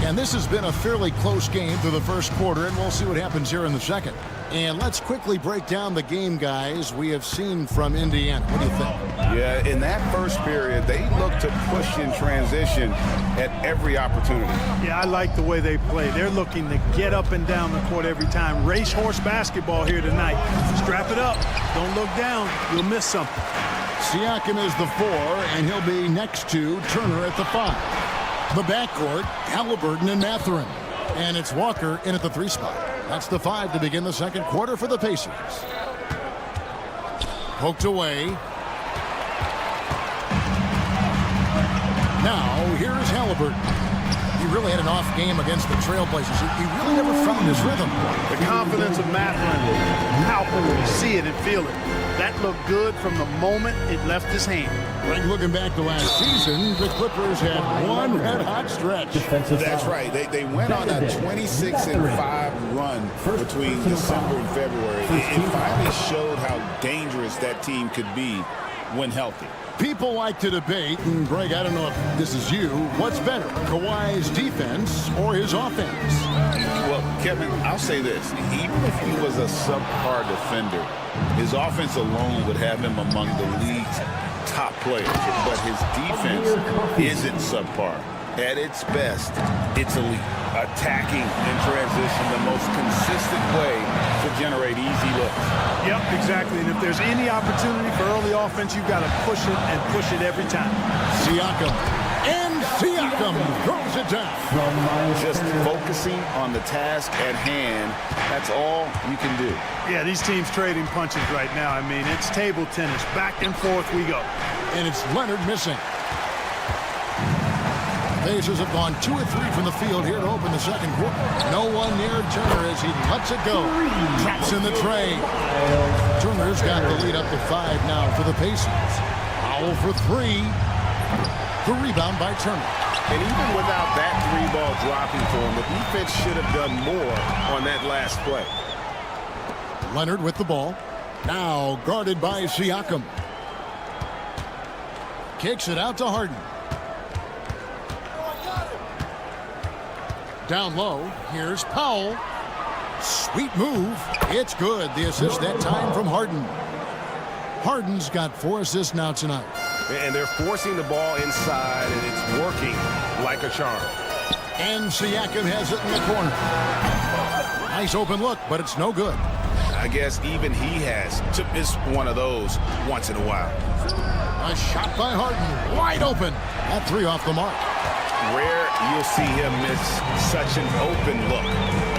And this has been a fairly close game through the first quarter, and we'll see what happens here in the second. And let's quickly break down the game, guys, we have seen from Indiana. What do you think? Yeah, in that first period, they looked to push in transition at every opportunity. Yeah, I like the way they play. They're looking to get up and down the court every time. Racehorse basketball here tonight. Strap it up. Don't look down. You'll miss something. Siakam is the 4, and he'll be next to Turner at the 5. The backcourt, Halliburton and Mathurin. And it's Walker in at the 3 spot. That's the 5 to begin the second quarter for the Pacers. Poked away. Now, here's Halliburton. He really had an off game against the Trailblazers. He really never found his rhythm. The confidence of Mathurin. Palpable. You see it and feel it. That looked good from the moment it left his hand. Right, looking back to last season, the Clippers had one red-hot stretch. That's right. They went on a 26-5 run between December and February. It finally showed how dangerous that team could be when healthy. People like to debate, and Greg, I don't know if this is you, what's better, Kawhi's defense or his offense? Well, Kevin, I'll say this. Even if he was a subpar defender, his offense alone would have him among the league's top players. But his defense isn't subpar. At its best, it's elite. Attacking in transition, the most consistent way to generate easy looks. Yep, exactly. And if there's any opportunity for early offense, you've got to push it and push it every time. Siakam. And Siakam throws it down. Just focusing on the task at hand, that's all you can do. Yeah, these teams trading punches right now. I mean, it's table tennis. Back and forth we go. And it's Leonard missing. Pacers have gone 2 or 3 from the field here to open the second quarter. No one near Turner as he lets it go. Traps in the tray. Turner's got the lead up to 5 now for the Pacers. Foul for 3. The rebound by Turner. And even without that 3-ball dropping for him, the defense should have done more on that last play. Leonard with the ball. Now guarded by Siakam. Kicks it out to Harden. Down low, here's Powell. Sweet move. It's good. The assist that time from Harden. Harden's got 4 assists now tonight. And they're forcing the ball inside, and it's working like a charm. And Siakam has it in the corner. Nice open look, but it's no good. I guess even he has to miss one of those once in a while. A shot by Harden. Wide open. That 3 off the mark. Rare you'll see him miss such an open look.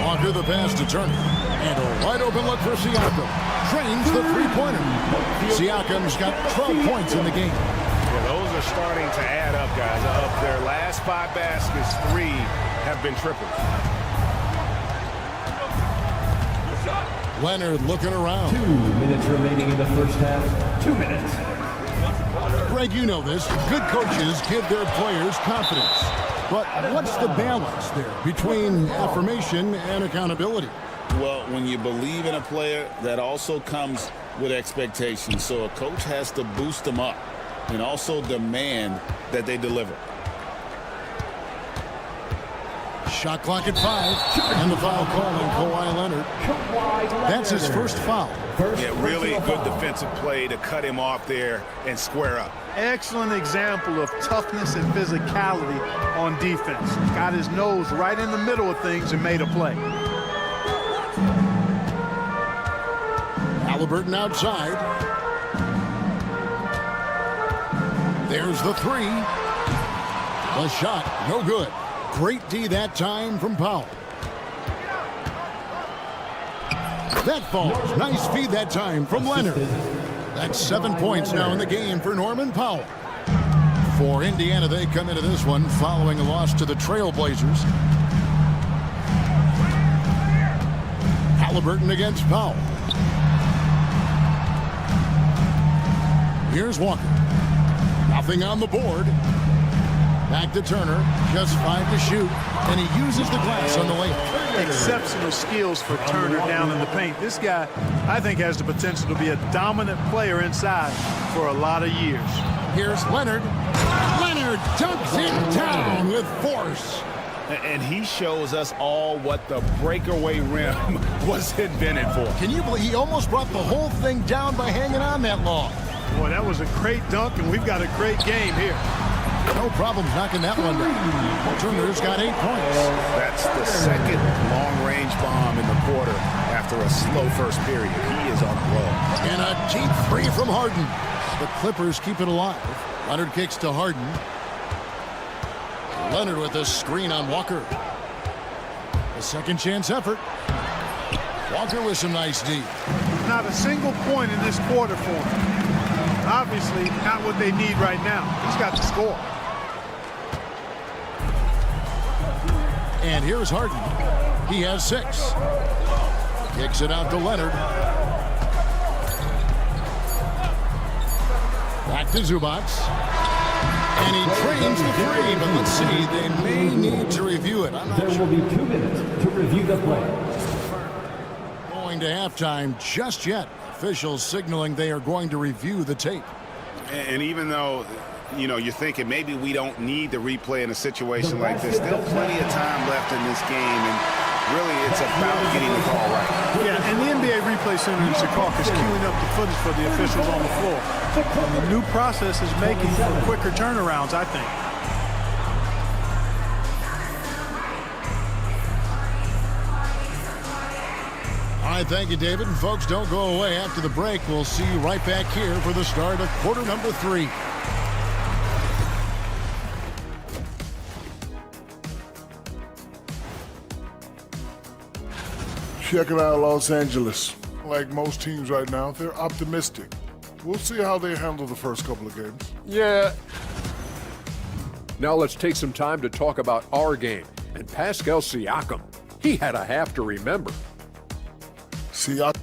Walker the pass to Turner. And a wide open look for Siakam. Trains the 3-pointer. Siakam's got 12 points in the game. Yeah, those are starting to add up, guys. Of their last 5 baskets, 3 have been triples. Leonard looking around. 2 minutes remaining in the first half. 2 minutes. Greg, you know this. Good coaches give their players confidence. But what's the balance there between affirmation and accountability? Well, when you believe in a player, that also comes with expectations. So a coach has to boost them up and also demand that they deliver. Shot clock at 5, and the foul call on Kawhi Leonard. That's his first foul. Yeah, really good defensive play to cut him off there and square up. Excellent example of toughness and physicality on defense. Got his nose right in the middle of things and made a play. Halliburton outside. There's the 3. The shot, no good. Great D that time from Powell. That falls. Nice feed that time from Leonard. That's 7 points now in the game for Norman Powell. For Indiana, they come into this one following a loss to the Trailblazers. Halliburton against Powell. Here's Walker. Nothing on the board. Back to Turner. Just 5 to shoot. And he uses the glass on the layup. Exceptional skills for Turner down in the paint. This guy, I think, has the potential to be a dominant player inside for a lot of years. Here's Leonard. Leonard dunks it down with force. And he shows us all what the breakaway rim was invented for. Can you believe he almost brought the whole thing down by hanging on that long? Boy, that was a great dunk, and we've got a great game here. No problems knocking that one down. Turner's got 8 points. That's the second long-range bomb in the quarter after a slow first period. He is on a roll. And a deep 3 from Harden. The Clippers keep it alive. Leonard kicks to Harden. Leonard with a screen on Walker. A second chance effort. Walker with some nice D. Not a single point in this quarter for him. Obviously, not what they need right now. He's got to score. And here's Harden. He has 6. Kicks it out to Leonard. Back to Zubac. And he trains the 3, but let's see, they may need to review it. I'm not There sure. will be 2 minutes to review the play. Going to halftime just yet. Officials signaling they are going to review the tape. And even though, you know, you're thinking maybe we don't need the replay in a situation like this, still plenty of time left in this game, and really it's about getting the call right. Yeah, and the NBA Replay Center in Secaucus is queuing up the footage for the officials on the floor. And the new process is making for quicker turnarounds, I think. All right, thank you, David. And folks, don't go away after the break. We'll see you right back here for the start of quarter number 3. Check it out, Los Angeles. Like most teams right now, they're optimistic. We'll see how they handle the first couple of games. Yeah. Now let's take some time to talk about our game. And Pascal Siakam, he had a half to remember. Siakam.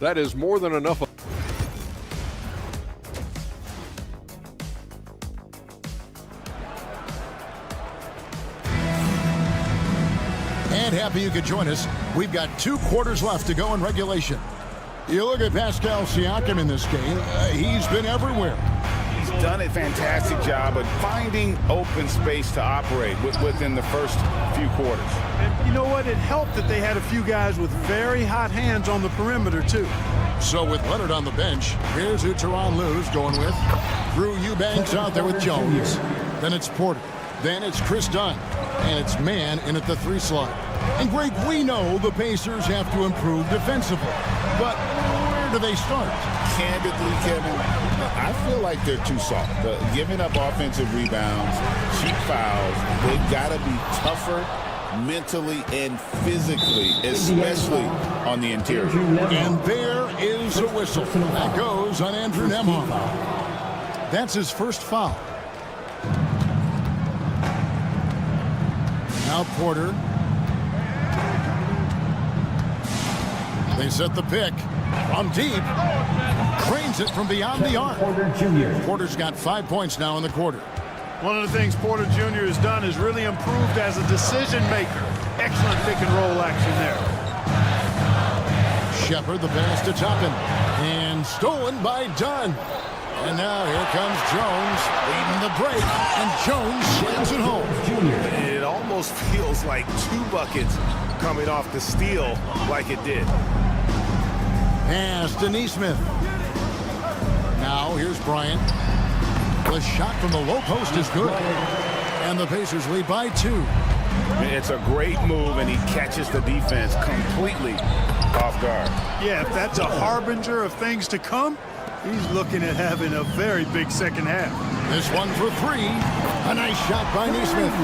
That is more than enough. And happy you could join us. We've got 2 quarters left to go in regulation. You look at Pascal Siakam in this game, he's been everywhere. He's done a fantastic job of finding open space to operate within the first few quarters. And you know what? It helped that they had a few guys with very hot hands on the perimeter, too. So with Leonard on the bench, here's who Tyronn Lue's going with. Drew Eubanks out there with Jones. Then it's Porter. Then it's Chris Dunn. And it's Mann in at the 3 slot. And Greg, we know the Pacers have to improve defensively. But where do they start? Candidly, Kevin, I feel like they're too soft. Giving up offensive rebounds, cheap fouls, they've got to be tougher mentally and physically, especially on the interior. And there is a whistle. That goes on Andrew Nembhard. That's his first foul. Now Porter. They set the pick. From deep. Cranes it from beyond the arc. Porter's got 5 points now in the quarter. One of the things Porter Jr. has done is really improved as a decision maker. Excellent pick and roll action there. Shepard, the pass to Toppin. And stolen by Dunn. And now here comes Jones leading the break, and Jones slams it home. It almost feels like 2 buckets coming off the steal like it did. Pass to Neesmith. Now here's Bryant. The shot from the low post is good. And the Pacers lead by 2. It's a great move, and he catches the defense completely off guard. Yeah, if that's a harbinger of things to come, he's looking at having a very big second half. This one for 3. A nice shot by Neesmith.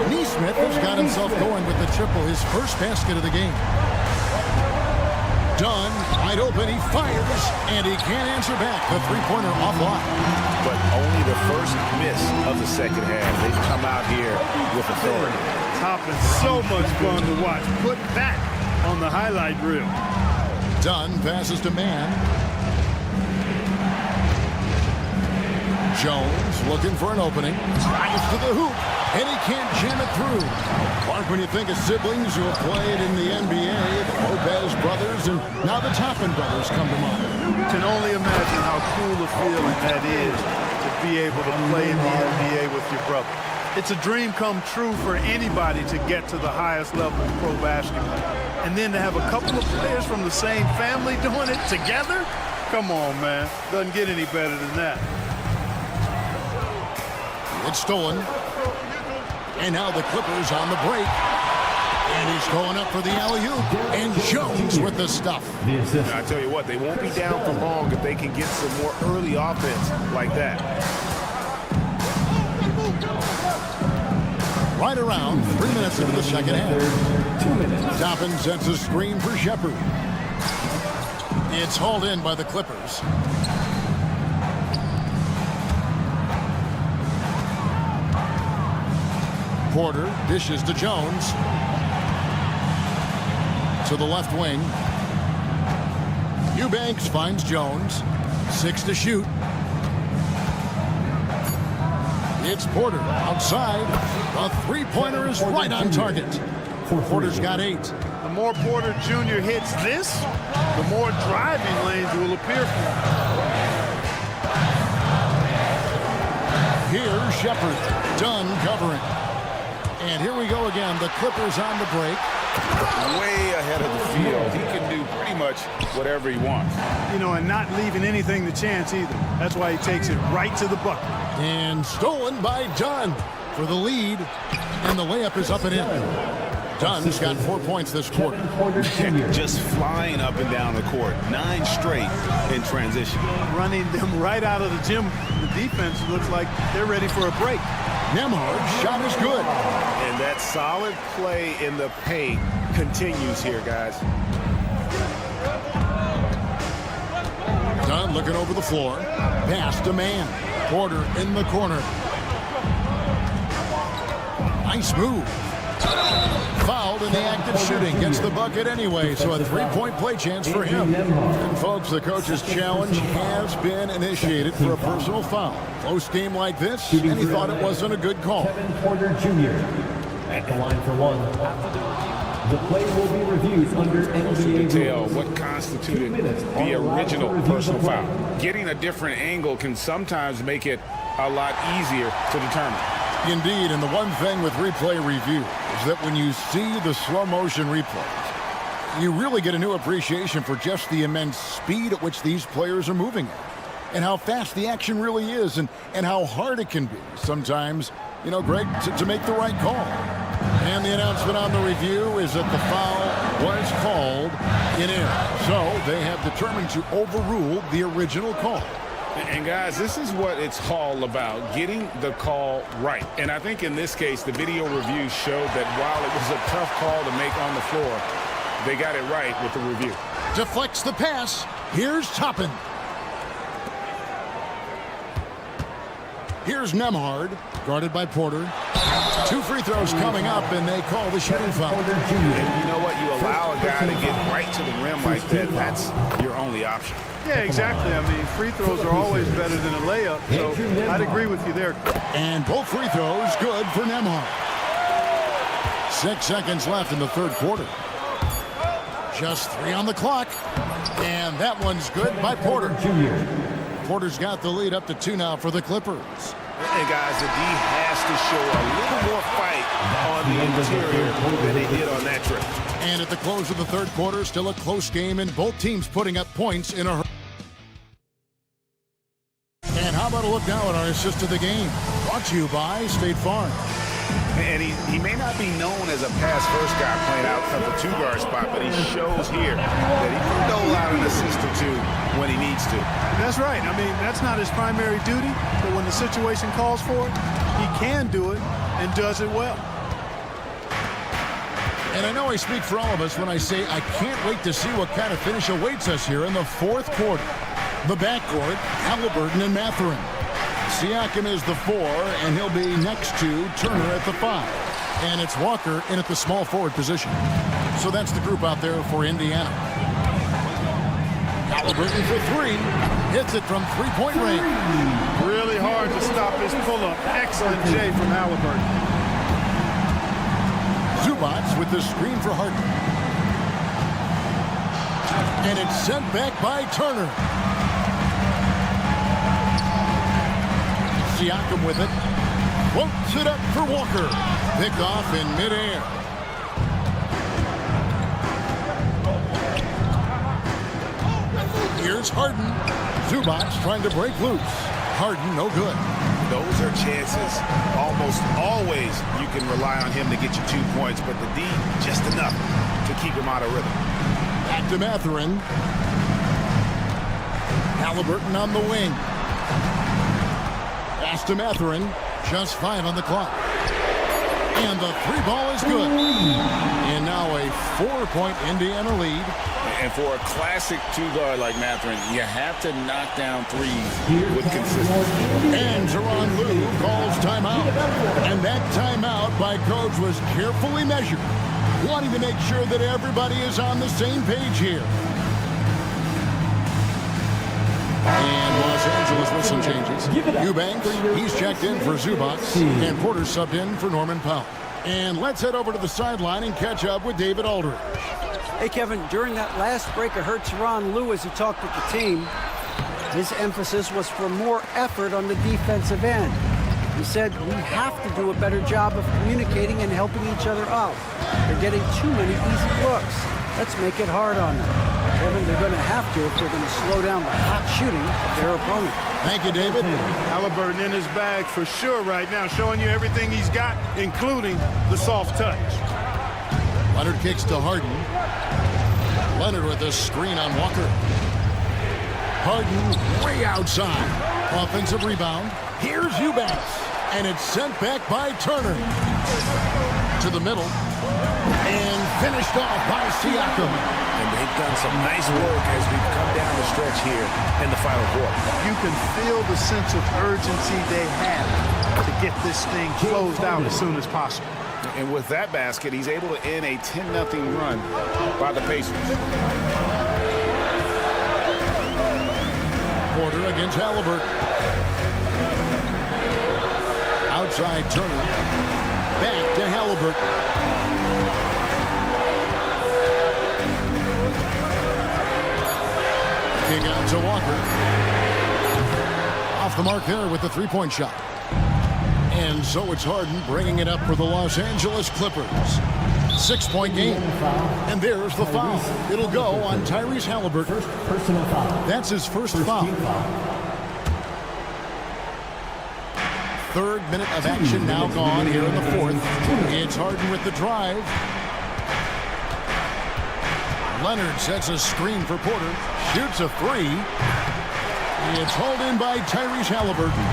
Neesmith has got himself going with the triple, his first basket of the game. Dunn, wide open, he fires, and he can't answer back. The three-pointer offline. But only the first miss of the second half. They've come out here with authority. Toppin's so much fun to watch. Put that on the highlight reel. Dunn passes to Mann. Jones looking for an opening. Drives to the hoop, and he can't jam it through. Clark, when you think of siblings who have played in the NBA, the Lopez brothers, and now the Toppin brothers come to mind. Can only imagine how cool a feeling that is to be able to play in the NBA with your brother. It's a dream come true for anybody to get to the highest level of pro basketball. And then to have a couple of players from the same family doing it together? Come on, man. Doesn't get any better than that. It's stolen. And now the Clippers on the break. And he's going up for the alley-oop. And Jones with the stuff. I tell you what, they won't be down for long if they can get some more early offense like that. Right around 3 minutes into the second half. Toppin sets a screen for Shepherd. It's hauled in by the Clippers. Porter dishes to Jones. To the left wing. Eubanks finds Jones. 6 to shoot. It's Porter outside. A three-pointer is right on target. Porter's got 8. The more Porter Jr. hits this, the more driving lanes will appear for him. Here's Shepherd. Dunn covering. And here we go again. The Clippers on the break. Way ahead of the field. He can do pretty much whatever he wants. You know, and not leaving anything to chance either. That's why he takes it right to the bucket. And stolen by Dunn for the lead. And the layup is up and in. Dunn's got 4 points this quarter. Just flying up and down the court. 9 straight in transition. Running them right out of the gym. The defense looks like they're ready for a break. Nembhard's shot is good. And that solid play in the paint continues here, guys. Dunn looking over the floor. Pass to Mann. Porter in the corner. Nice move. Fouled in the act of shooting. Gets the bucket anyway, so a 3-point play chance for him. And folks, the coach's challenge has been initiated for a personal foul. Close game like this, and he thought it wasn't a good call. Kevin Porter Jr. at the line for 1. The play will be reviewed under NBA tell rules. what constituted the original personal foul. Getting a different angle can sometimes make it a lot easier to determine. Indeed, and the one thing with replay review is that when you see the slow motion replays, you really get a new appreciation for just the immense speed at which these players are moving at, and how fast the action really is, and how hard it can be sometimes, you know, Greg, to make the right call. And the announcement on the review is that the foul was called in error. So they have determined to overrule the original call. And guys, this is what it's all about, getting the call right. And I think in this case, the video review showed that while it was a tough call to make on the floor, they got it right with the review. Deflects the pass. Here's Toppin. Here's Nembhard, guarded by Porter. 2 free throws coming up, and they call the shooting foul. And you know what? You allow a guy to get right to the rim like that, that's your only option. Yeah, exactly. I mean, free throws are always better than a layup, so I'd agree with you there. And both free throws good for Nembhard. 6 seconds left in the third quarter. Just 3 on the clock. And that one's good by Porter. Porter's got the lead up to 2 now for the Clippers. And guys, the D has to show a little more fight on the interior than they did on that trip. And at the close of the third quarter, still a close game, and both teams putting up points in a hurry. And how about a look now at our assist of the game? Brought to you by State Farm. And he may not be known as a pass-first guy playing out of the two-guard spot, but he shows here that he can dole out an assist or two when he needs to. That's right. I mean, that's not his primary duty, but when the situation calls for it, he can do it and does it well. And I know I speak for all of us when I say I can't wait to see what kind of finish awaits us here in the fourth quarter. The backcourt, Halliburton and Mathurin. Siakam is the 4, and he'll be next to Turner at the 5. And it's Walker in at the small forward position. So that's the group out there for Indiana. Halliburton for 3. Hits it from three-point range. Really hard to stop his pull-up. Excellent J from Halliburton. Zubac with the screen for Harden. And it's sent back by Turner. Siakam with it. Floats it up for Walker. Pick off in midair. Here's Harden. Zubac trying to break loose. Harden, no good. Those are chances. Almost always you can rely on him to get you 2 points, but the D, just enough to keep him out of rhythm. Back to Mathurin. Halliburton on the wing. Pass to Mathurin. Just 5 on the clock. And the 3 ball is good. And now a 4-point Indiana lead. And for a classic two-guard like Mathurin, you have to knock down threes with consistency. And Tyronn Lue calls timeout. And that timeout by Coach was carefully measured, wanting to make sure that everybody is on the same page here. And Los Angeles with some changes. Eubanks, he's checked in for Zubac. And Porter subbed in for Norman Powell. And let's head over to the sideline and catch up with David Aldridge. Hey, Kevin, during that last break, I heard Tyronn Lue as he talked with the team. His emphasis was for more effort on the defensive end. He said, we have to do a better job of communicating and helping each other out. They're getting too many easy looks. Let's make it hard on them. Kevin, they're going to have to if they're going to slow down the hot shooting of their opponent. Thank you, David. Halliburton in his bag for sure right now, showing you everything he's got, including the soft touch. Leonard kicks to Harden. Leonard with a screen on Walker. Harden way outside. Offensive rebound. Here's Eubanks. And it's sent back by Turner. To the middle. And finished off by Siakam. And they've done some nice work as we've come down the stretch here in the final quarter. You can feel the sense of urgency they have to get this thing closed out as soon as possible. And with that basket, he's able to end a 10-0 run by the Pacers. Porter against Halliburton. Outside Turner. Back to Halliburton. Kick out to Walker. Off the mark there with the three-point shot. And so it's Harden bringing it up for the Los Angeles Clippers. 6-point game. And there's the foul. It'll go on Tyrese Halliburton. Personal foul. That's his first foul. Third minute of action now gone here in the fourth. It's Harden with the drive. Leonard sets a screen for Porter. Shoots a 3. It's hauled in by Tyrese Halliburton.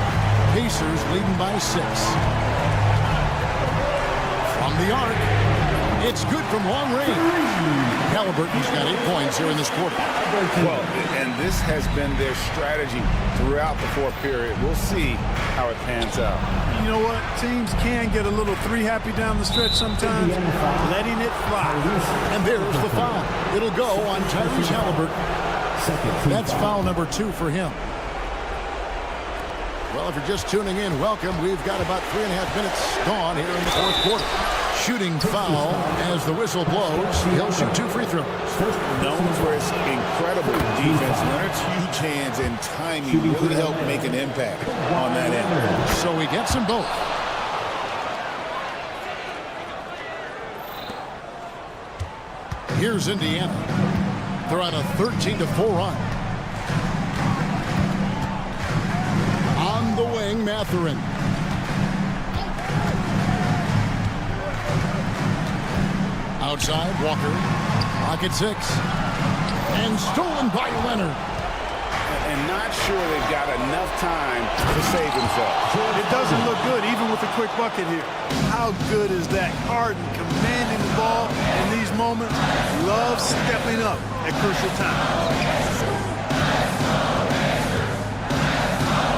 Pacers leading by 6. From the arc, it's good from long range. Halliburton's got 8 points here in this quarter. Well, and this has been their strategy throughout the fourth period. We'll see how it pans out. You know what? Teams can get a little three-happy down the stretch sometimes, letting it fly. And there's the foul. It'll go on Tyrese Halliburton. That's foul number 2 for him. Well, if you're just tuning in, welcome. We've got about 3.5 minutes gone here in the fourth quarter. Shooting foul as the whistle blows. He'll shoot 2 free throws. Known for his incredible defense, Leonard's huge hands and timing really help make an impact on that end. So he gets them both. Here's Indiana. They're on a 13-4 run. On the wing, Mathurin. Outside, Walker. Pocket 6. And stolen by Leonard. And not sure they've got enough time to save themselves. It doesn't look good, even with the quick bucket here. How good is that? Harden commanding the ball in these moments. Loves stepping up at crucial times.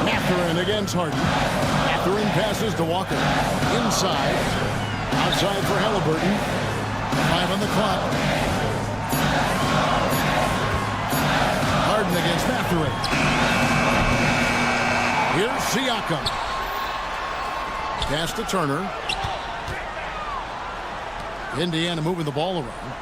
Mathurin against Harden. Mathurin passes to Walker. Inside. Outside for Halliburton. 5 on the clock. Harden against Mathurin. Here's Siakam. Pass to Turner. Indiana moving the ball around.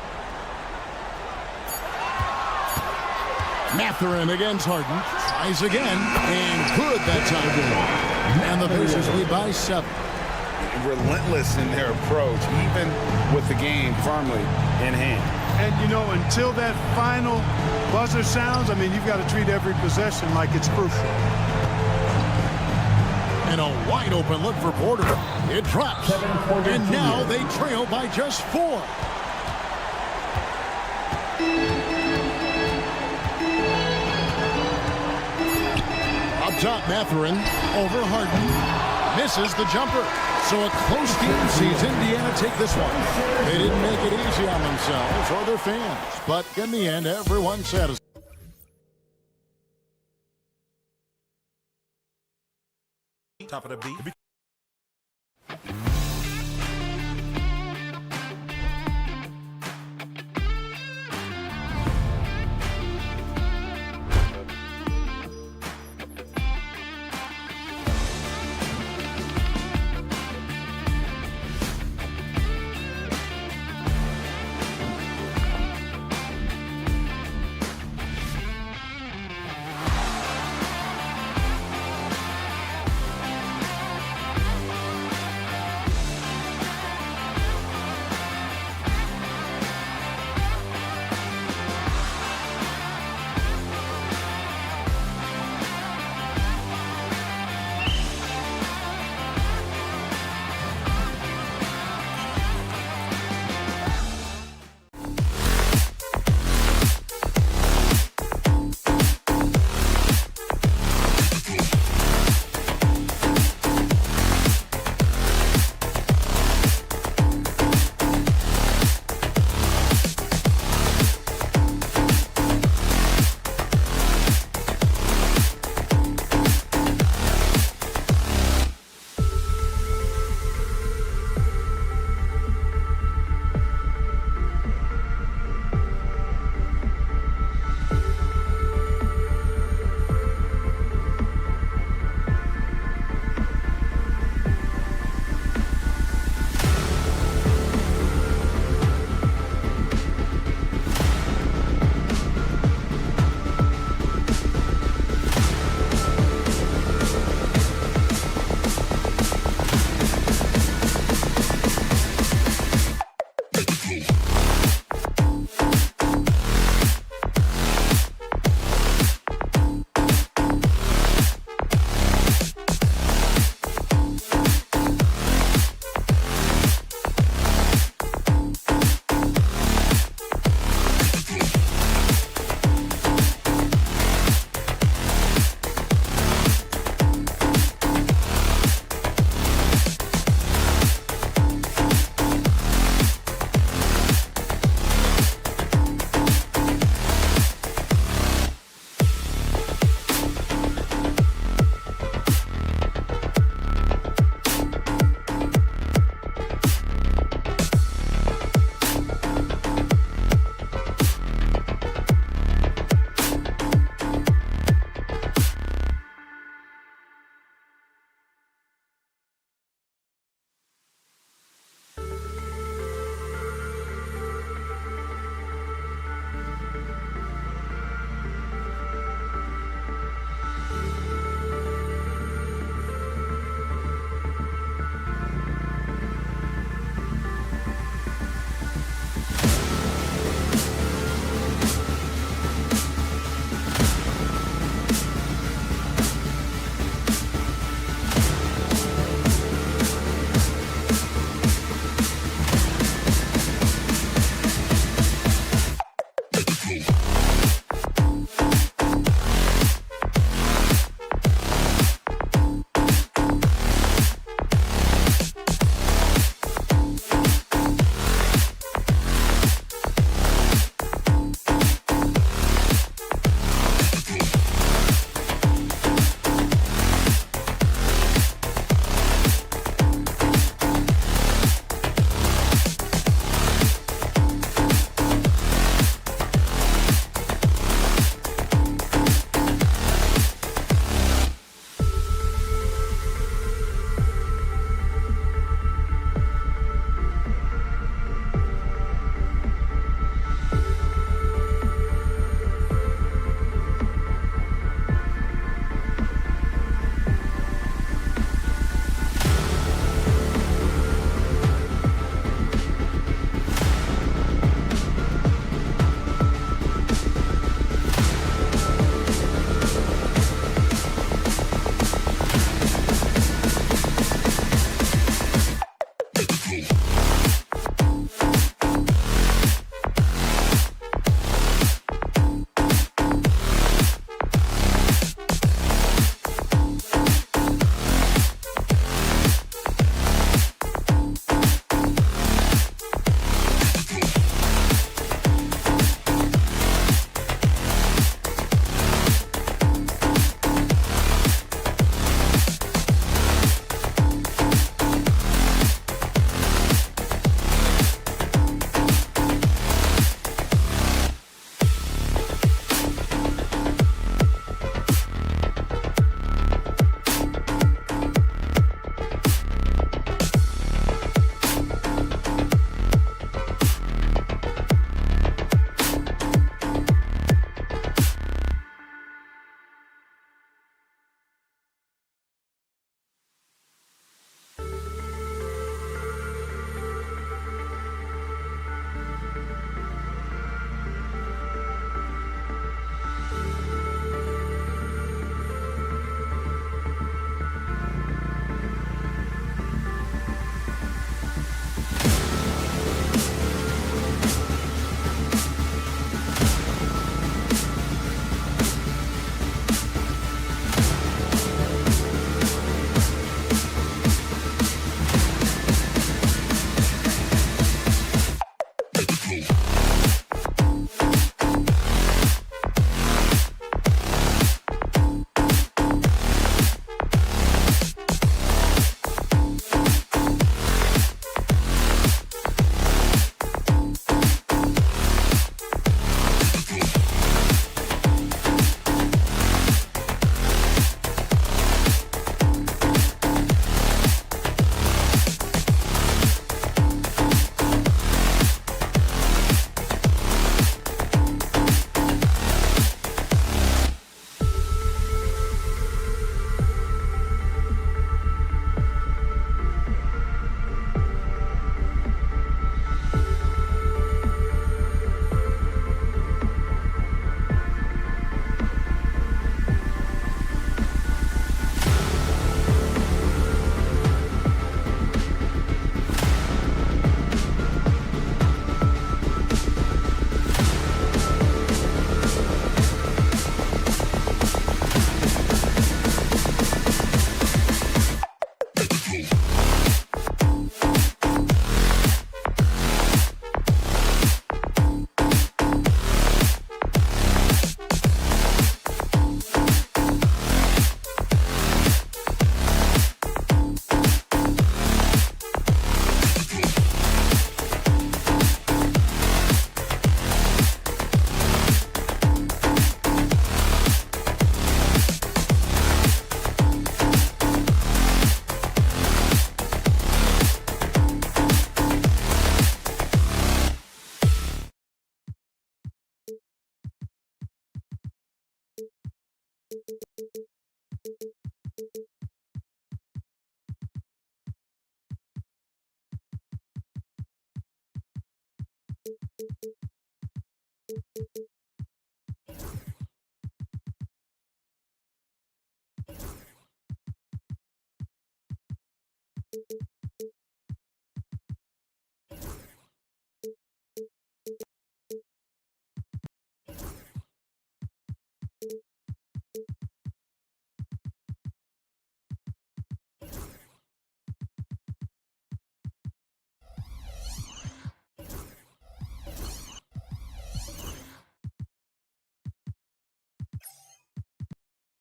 Mathurin against Harden. Tries again. And good that time. And the Pacers lead by 7. Relentless in their approach, even with the game firmly in hand. And, you know, until that final buzzer sounds, I mean, you've got to treat every possession like it's crucial. And a wide open look for Porter. It drops. And now they trail by just 4. Up top, Mathurin over Harden. Misses the jumper. So a close game sees Indiana take this one. They didn't make it easy on themselves or their fans. But in the end, everyone's satisfied. Top of the beat.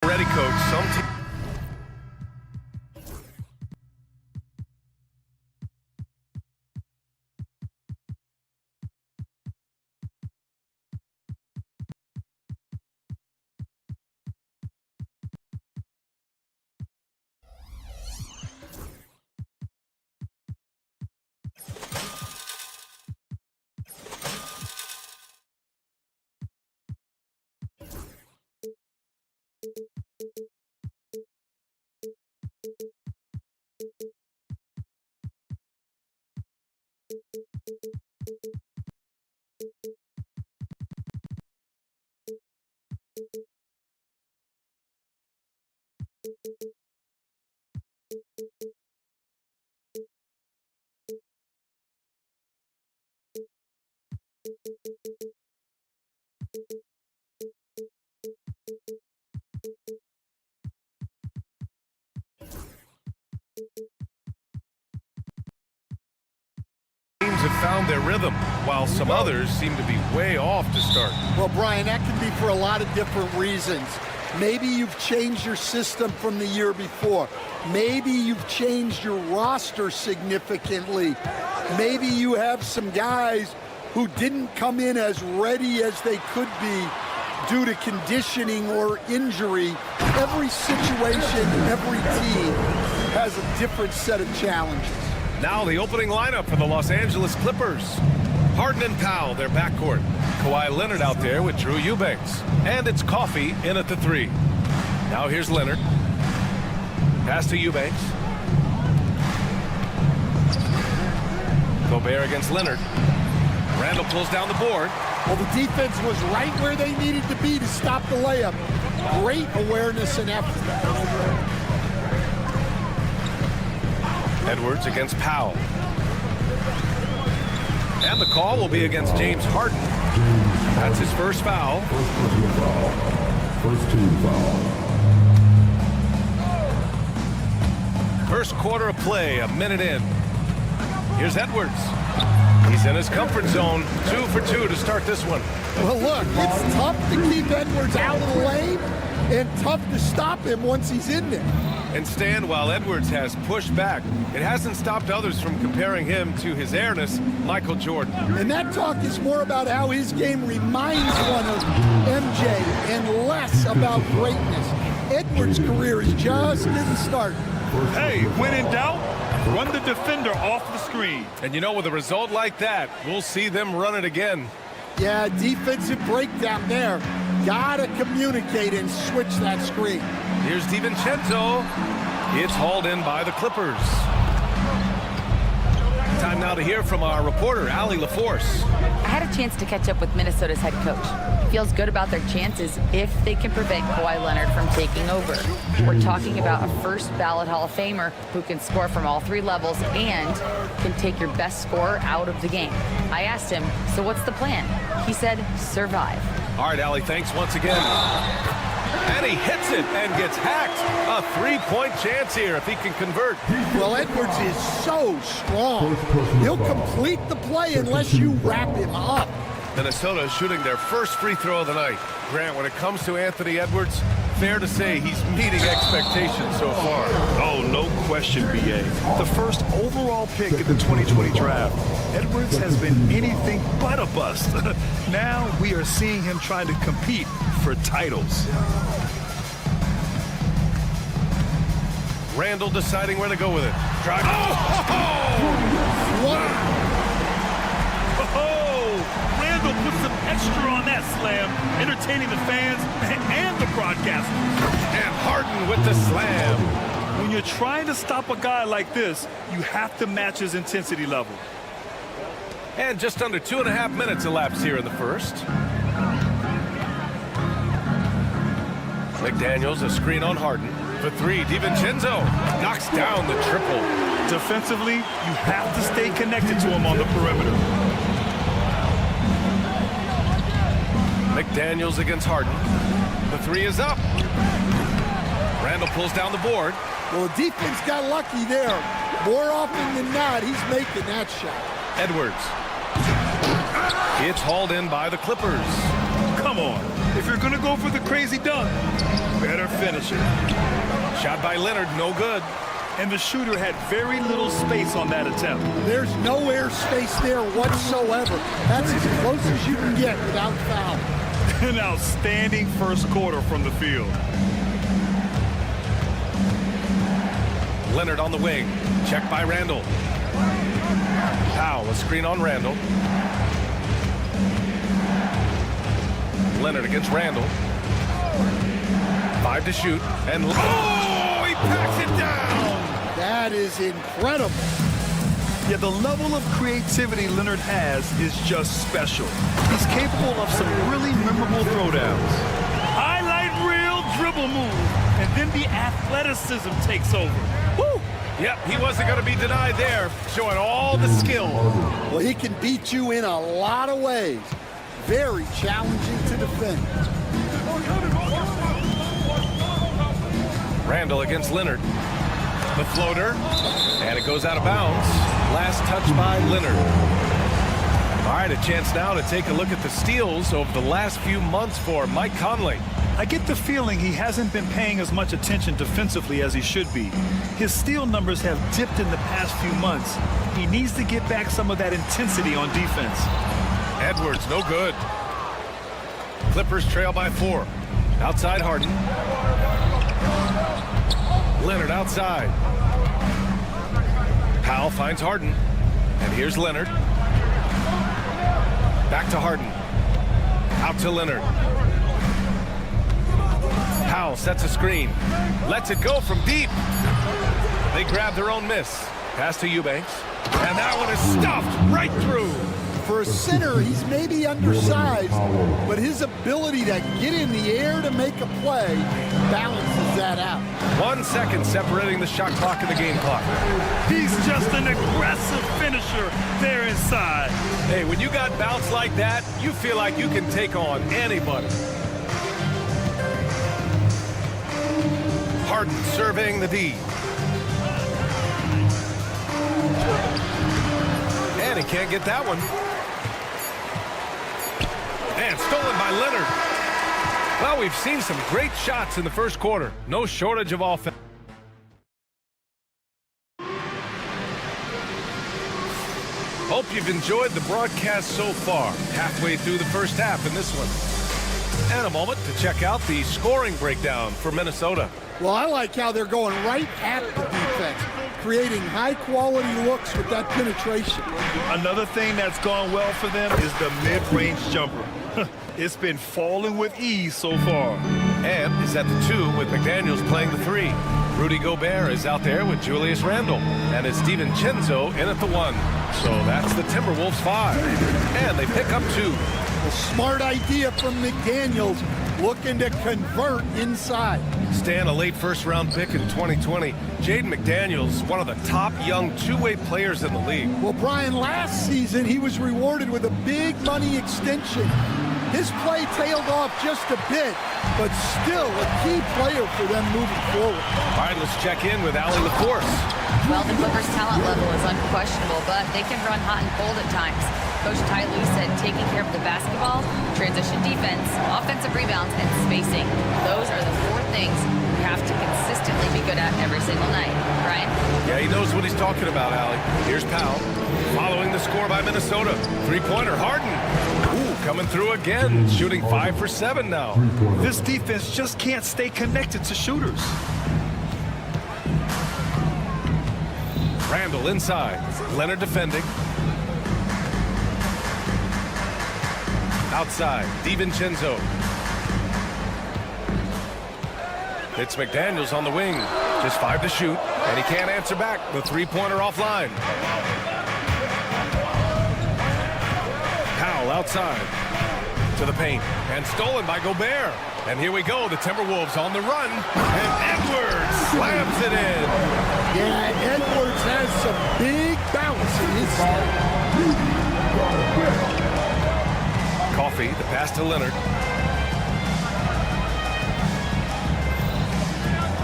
Ready, coach. Some team. Teams have found their rhythm, while some others seem to be way off to start. Well, Brian, that can be for a lot of different reasons. Maybe you've changed your system from the year before. Maybe you've changed your roster significantly. Maybe you have some guys who didn't come in as ready as they could be due to conditioning or injury. Every situation, every team has a different set of challenges. Now the opening lineup for the Los Angeles Clippers. Harden and Powell, their backcourt. Kawhi Leonard out there with Drew Eubanks. And it's Coffey in at the 3. Now here's Leonard. Pass to Eubanks. Gobert against Leonard. Randall pulls down the board. Well, the defense was right where they needed to be to stop the layup. Great awareness and effort. Edwards against Powell. And the call will be against James Harden. That's his first foul. First team foul. First quarter of play, a minute in. Here's Edwards. He's in his comfort zone. 2 for 2 to start this one. Well, look, it's tough to keep Edwards out of the lane and tough to stop him once he's in there. And Stan, while Edwards has pushed back, it hasn't stopped others from comparing him to his airness, Michael Jordan. And that talk is more about how his game reminds one of MJ and less about greatness. Edwards' career is just getting started. Hey, when in doubt, run the defender off the screen. And you know, with a result like that, we'll see them run it again. Yeah, defensive breakdown there. Gotta communicate and switch that screen. Here's DiVincenzo. It's hauled in by the Clippers. Time now to hear from our reporter, Allie LaForce. I had a chance to catch up with Minnesota's head coach. Feels good about their chances if they can prevent Kawhi Leonard from taking over. We're talking about a first ballot Hall of Famer who can score from all 3 levels and can take your best scorer out of the game. I asked him, so what's the plan? He said, survive. All right, Allie, thanks once again. And he hits it and gets hacked. A 3-point chance here if he can convert. Well, Edwards is so strong. He'll complete the play unless you wrap him up. Minnesota is shooting their first free throw of the night. Grant, when it comes to Anthony Edwards, fair to say he's meeting expectations so far. Oh, no question, B.A. The first overall pick in the 2020 draft. Edwards has been anything but a bust. Now we are seeing him trying to compete for titles. Randall deciding where to go with it. Drive. Wow. Randall put some extra on that slam, entertaining the fans and the broadcasters. And Harden with the slam. When you're trying to stop a guy like this, you have to match his intensity level. And just under 2.5 minutes elapsed here in the first. McDaniels, a screen on Harden. For three, DiVincenzo knocks down the triple. Defensively, you have to stay connected to him on the perimeter. McDaniels against Harden. The three is up. Randall pulls down the board. Well, the defense got lucky there. More often than not, he's making that shot. Edwards. It's hauled in by the Clippers. Come on. If you're going to go for the crazy dunk, better finish it. Shot by Leonard, no good. And the shooter had very little space on that attempt. There's no air space there whatsoever. That's as close as you can get without foul. An outstanding first quarter from the field. Leonard on the wing. Check by Randall. Powell, a screen on Randall. Leonard against Randall. 5 to shoot. And oh, he packs it down. That is incredible. Yeah, the level of creativity Leonard has is just special. He's capable of some really memorable throwdowns. Highlight reel dribble move. And then the athleticism takes over. Woo! Yep, he wasn't going to be denied there, showing all the skill. Well, he can beat you in a lot of ways. Very challenging to defend. Randall against Leonard. The floater, and it goes out of bounds. Last touch by Leonard. All right, a chance now to take a look at the steals over the last few months for Mike Conley. I get the feeling he hasn't been paying as much attention defensively as he should be. His steal numbers have dipped in the past few months. He needs to get back some of that intensity on defense. Edwards, no good. Clippers trail by 4. Outside Harden. Leonard outside. Powell finds Harden. And here's Leonard. Back to Harden. Out to Leonard. Powell sets a screen. Lets it go from deep. They grab their own miss. Pass to Eubanks. And that one is stuffed right through. For a center, he's maybe undersized, but his ability to get in the air to make a play balances that out. 1 second separating the shot clock and the game clock. He's just an aggressive finisher there inside. Hey, when you got bounce like that, you feel like you can take on anybody. Harden serving the D. And he can't get that one. And stolen by Leonard. Well, we've seen some great shots in the first quarter. No shortage of offense. Hope you've enjoyed the broadcast so far. Halfway through the first half in this one. And a moment to check out the scoring breakdown for Minnesota. Well, I like how they're going right at the defense, creating high-quality looks with that penetration. Another thing that's gone well for them is the mid-range jumper. It's been falling with ease so far. And is at the 2 with McDaniels playing the 3. Rudy Gobert is out there with Julius Randle. And it's DiVincenzo in at the 1. So that's the Timberwolves 5. And they pick up 2. A smart idea from McDaniels, looking to convert inside. Stan, a late first-round pick in 2020. Jaden McDaniels, one of the top young two-way players in the league. Well, Brian, last season he was rewarded with a big money extension. His play tailed off just a bit, but still a key player for them moving forward. All right, let's check in with Allie LaForce. Well, the Clippers' talent level is unquestionable, but they can run hot and cold at times. Coach Ty Lue said taking care of the basketball, transition defense, offensive rebounds, and spacing. Those are the 4 things we have to consistently be good at every single night. Brian? Yeah, he knows what he's talking about, Allie. Here's Powell. Following the score by Minnesota. 3-pointer, Harden. Ooh, coming through again. Shooting 5 for 7 now. This defense just can't stay connected to shooters. Randall inside. Leonard defending. Outside, DiVincenzo. It's McDaniels on the wing. Just 5 to shoot, and he can't answer back. The 3-pointer offline. Outside to the paint and stolen by Gobert. And here we go, the Timberwolves on the run, and Edwards slams it in. Yeah, Edwards has some big bounce in his step. Coffee, the pass to Leonard.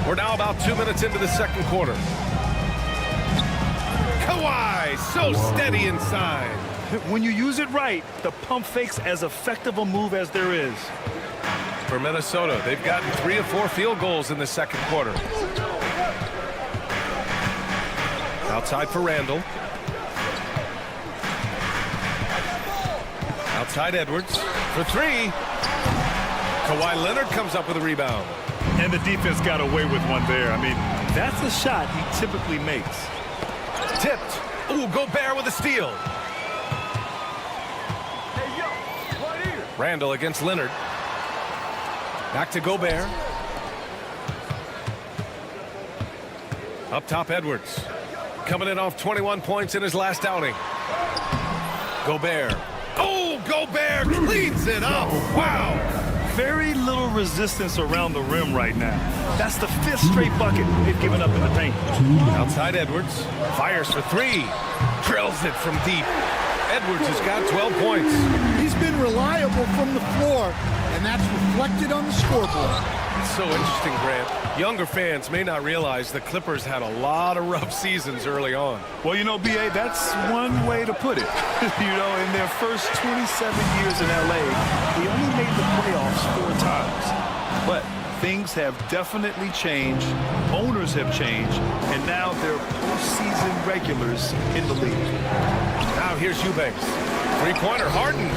We're now about 2 minutes into the second quarter. Kawhi, so steady inside. When you use it right, the pump fake's as effective a move as there is. For Minnesota, they've gotten 3 of 4 field goals in the second quarter. Outside for Randall. Outside Edwards for 3. Kawhi Leonard comes up with a rebound. And the defense got away with one there. I mean, that's a shot he typically makes. Tipped. Ooh, Gobert with a steal. Randall against Leonard. Back to Gobert. Up top, Edwards. Coming in off 21 points in his last outing. Gobert. Oh, Gobert cleans it up. Wow. Very little resistance around the rim right now. That's the 5th straight bucket they've given up in the paint. Outside Edwards. Fires for 3. Drills it from deep. Edwards has got 12 points. He's been reliable from the floor, and that's reflected on the scoreboard. It's so interesting, Grant. Younger fans may not realize the Clippers had a lot of rough seasons early on. Well, you know, B.A., that's one way to put it. You know, in their first 27 years in L.A., they only made the playoffs 4 times. But things have definitely changed. Owners have changed. And now they're postseason regulars in the league. Now here's Eubanks. 3-pointer, Harden.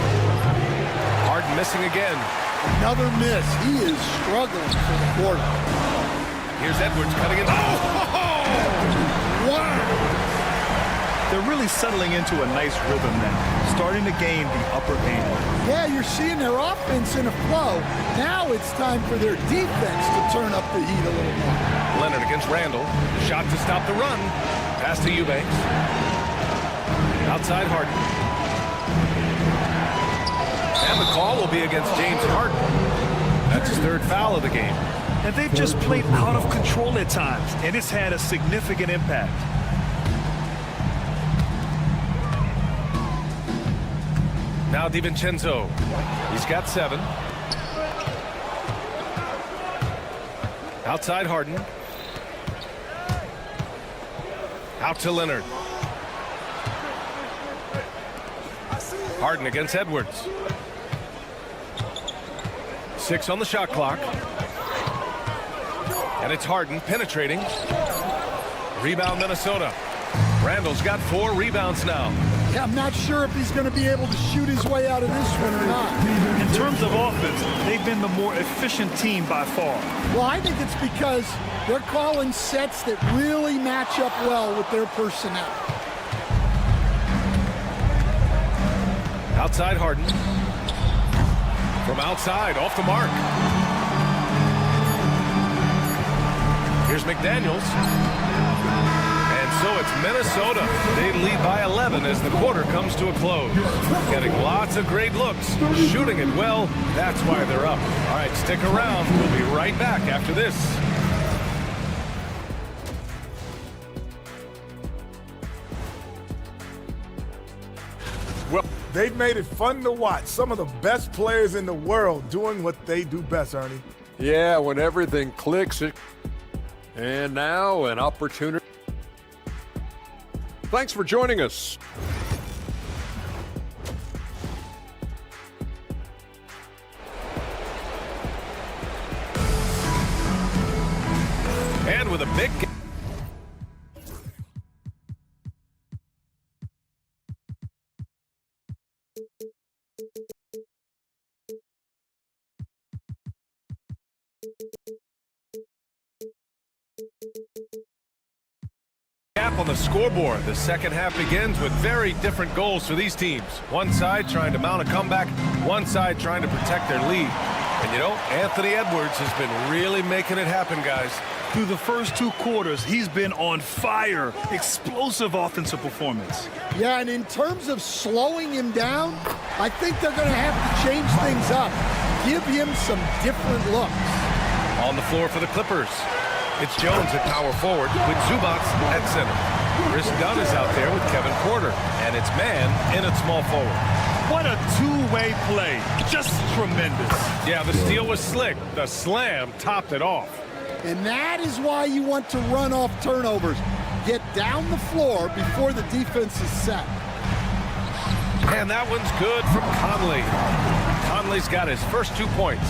Harden missing again. Another miss. He is struggling for the quarter. Here's Edwards cutting it. Oh! Wow! They're really settling into a nice rhythm now, starting to gain the upper hand. Yeah, you're seeing their offense in a flow. Now it's time for their defense to turn up the heat a little more. Leonard against Randall. Shot to stop the run. Pass to Eubanks. Outside Harden. And the call will be against James Harden. That's his 3rd foul of the game. And they've just played out of control at times, and it's had a significant impact. Now DiVincenzo. He's got 7. Outside Harden. Out to Leonard. Harden against Edwards. 6 on the shot clock. And it's Harden penetrating. Rebound Minnesota. Randall's got 4 rebounds now. Yeah, I'm not sure if he's going to be able to shoot his way out of this one or not. In terms of offense, they've been the more efficient team by far. Well, I think it's because they're calling sets that really match up well with their personnel. Outside Harden. From outside, off the mark. Here's McDaniels. And so it's Minnesota. They lead by 11 as the quarter comes to a close. Getting lots of great looks, shooting it well. That's why they're up. All right, stick around. We'll be right back after this. Well, they've made it fun to watch. Some of the best players in the world doing what they do best, Ernie. Yeah, when everything clicks. And now an opportunity. Thanks for joining us. And with a big... on the scoreboard. The second half begins with very different goals for these teams. One side trying to mount a comeback, one side trying to protect their lead. And you know, Anthony Edwards has been really making it happen, guys. Through the first 2 quarters, he's been on fire. Explosive offensive performance. Yeah, and in terms of slowing him down, I think they're going to have to change things up. Give him some different looks. On the floor for the Clippers, it's Jones at power forward with Zubac at center. Chris Dunn is out there with Kevin Porter, and it's man in at small forward. What a two-way play. Just tremendous. Yeah, the steal was slick. The slam topped it off. And that is why you want to run off turnovers. Get down the floor before the defense is set. And that one's good from Conley. Conley's got his first 2 points.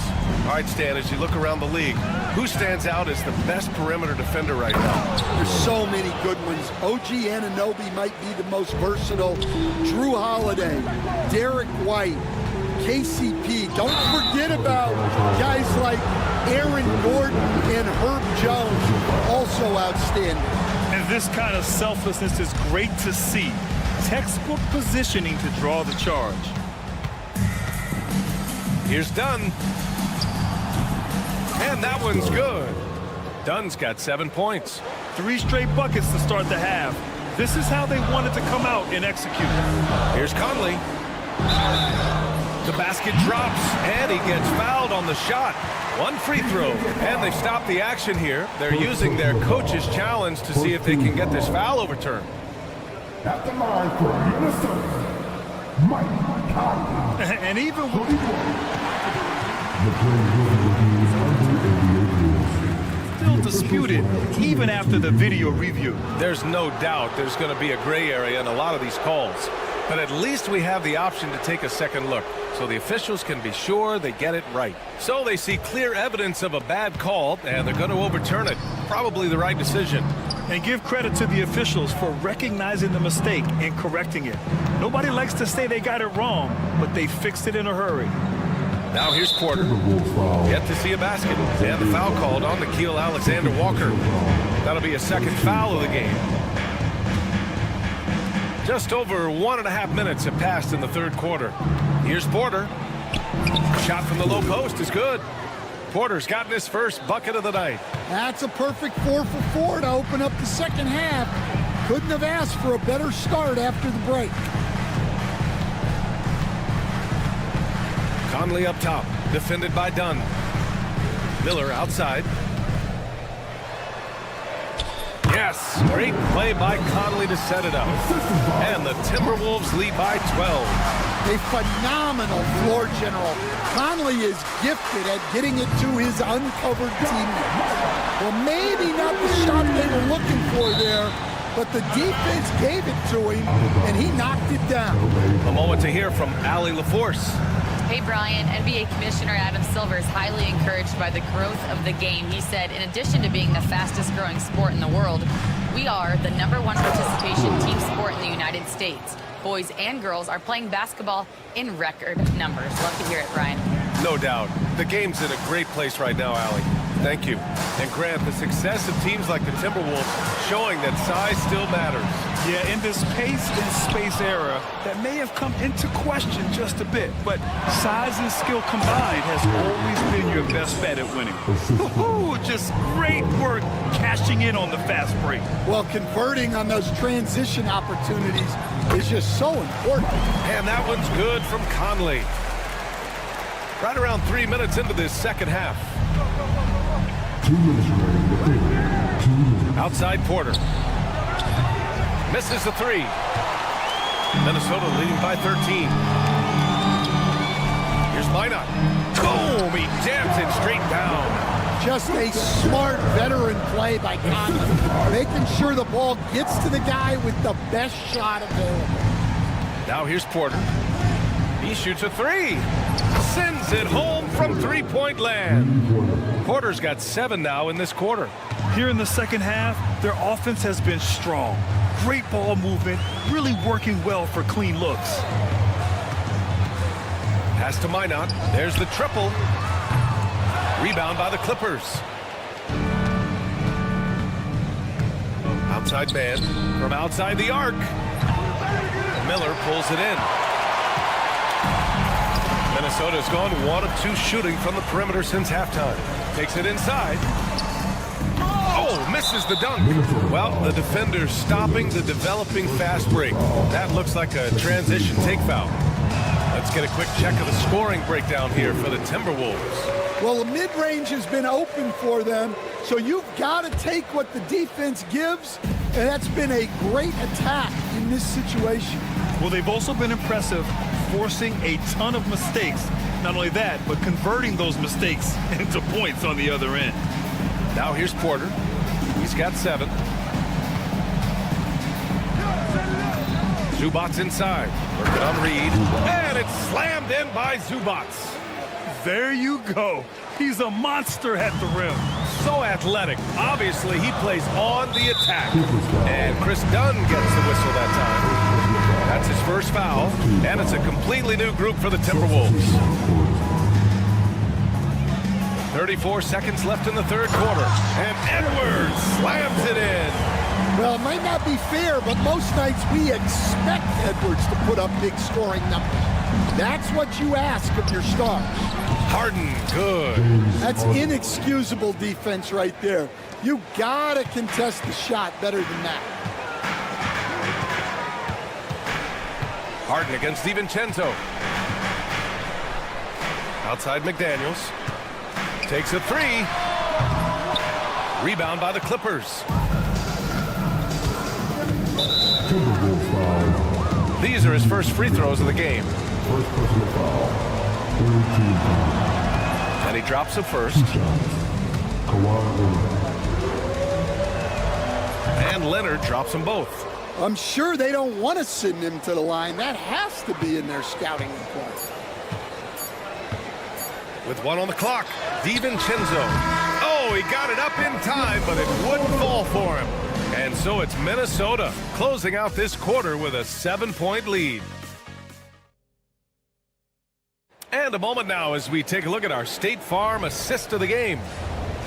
All right, Stan, as you look around the league, who stands out as the best perimeter defender right now? There's so many good ones. OG Anunoby might be the most versatile. Drew Holiday, Derek White, KCP. Don't forget about guys like Aaron Gordon and Herb Jones, also outstanding. And this kind of selflessness is great to see. Textbook positioning to draw the charge. Here's Dunn. And that one's good. Dunn's got 7 points. 3 straight buckets to start the half. This is how they wanted to come out and execute. Here's Conley. The basket drops, and he gets fouled on the shot. 1 free throw, and they've stopped the action here. They're using their coach's challenge to see if they can get this foul overturned. At the line for Minnesota, Mike Conley. And even the play will be still disputed, even after the video review. There's no doubt there's going to be a gray area in a lot of these calls. But at least we have the option to take a second look, so the officials can be sure they get it right. So they see clear evidence of a bad call, and they're going to overturn it. Probably the right decision. And give credit to the officials for recognizing the mistake and correcting it. Nobody likes to say they got it wrong, but they fixed it in a hurry. Now here's Porter. Yet to see a basket. And the foul called on Nickeil Alexander-Walker. That'll be a second foul of the game. Just over 1.5 minutes have passed in the third quarter. Here's Porter. Shot from the low post is good. Porter's gotten his first bucket of the night. That's a perfect 4 for 4 to open up the second half. Couldn't have asked for a better start after the break. Conley up top, defended by Dunn. Miller outside. Yes, great play by Conley to set it up. And the Timberwolves lead by 12. A phenomenal floor general. Conley is gifted at getting it to his uncovered teammates. Well, maybe not the shot they were looking for there, but the defense gave it to him, and he knocked it down. A moment to hear from Allie LaForce. Hey, Brian, NBA Commissioner Adam Silver is highly encouraged by the growth of the game. He said, in addition to being the fastest growing sport in the world, we are the #1 participation team sport in the United States. Boys and girls are playing basketball in record numbers. Love to hear it, Brian. No doubt. The game's in a great place right now, Allie. Thank you. And Grant, the success of teams like the Timberwolves showing that size still matters. Yeah, in this pace and space era, that may have come into question just a bit, but size and skill combined has always been your best bet at winning. Just great work cashing in on the fast break. Well, converting on those transition opportunities is just so important. And that one's good from Conley. Right around 3 minutes into this second half. Outside Porter. Misses the 3. Minnesota leading by 13. Here's Minot. Boom! He jams it straight down. Just a smart veteran play by Conley. Making sure the ball gets to the guy with the best shot available. Now here's Porter. He shoots a 3. Sends it home from three-point land. Porter's got 7 now in this quarter. Here in the second half, their offense has been strong. Great ball movement, really working well for clean looks. Pass to Minot. There's the triple. Rebound by the Clippers. Outside man from outside the arc. Miller pulls it in. Minnesota's gone 1 of 2 shooting from the perimeter since halftime. Takes it inside. Oh, misses the dunk. Well, the defender's stopping the developing fast break. That looks like a transition take foul. A Let's get a quick check of the scoring breakdown here for the Timberwolves. Well, the mid-range has been open for them, so you've got to take what the defense gives, and that's been a great attack in this situation. Well, they've also been impressive, forcing a ton of mistakes. Not only that, but converting those mistakes into points on the other end. Now here's Porter. He's got 7. Zubac's inside. Working on Reed. And it's slammed in by Zubac. There you go. He's a monster at the rim. So athletic. Obviously, he plays on the attack. And Chris Dunn gets the whistle that time. That's his first foul. And it's a completely new group for the Timberwolves. 34 seconds left in the third quarter. And Edwards slams it in. Well, it might not be fair, but most nights we expect Edwards to put up big scoring numbers. That's what you ask of your stars. Harden, good. That's inexcusable defense right there. You gotta contest the shot better than that. Harden against DiVincenzo. Outside McDaniels. Takes a 3. Rebound by the Clippers. These are his first free throws of the game. First personal foul. And he drops it first. And Leonard drops them both. I'm sure they don't want to send him to the line. That has to be in their scouting report. With 1 on the clock, DiVincenzo. Oh, he got it up in time, but it wouldn't fall for him. And so it's Minnesota closing out this quarter with a 7-point lead. And a moment now as we take a look at our State Farm assist of the game.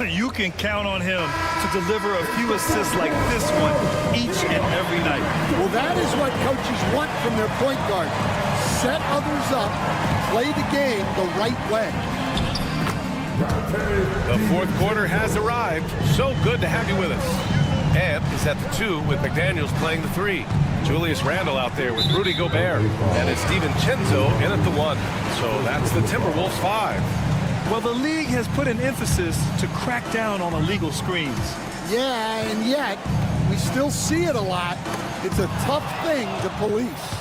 You can count on him to deliver a few assists like this one each and every night. Well, that is what coaches want from their point guard. Set others up, play the game the right way. The fourth quarter has arrived. So good to have you with us. Ebb is at the 2 with McDaniels playing the 3. Julius Randle out there with Rudy Gobert. And it's DiVincenzo in at the 1. So that's the Timberwolves 5. Well, the league has put an emphasis to crack down on illegal screens. Yeah, and yet we still see it a lot. It's a tough thing to police.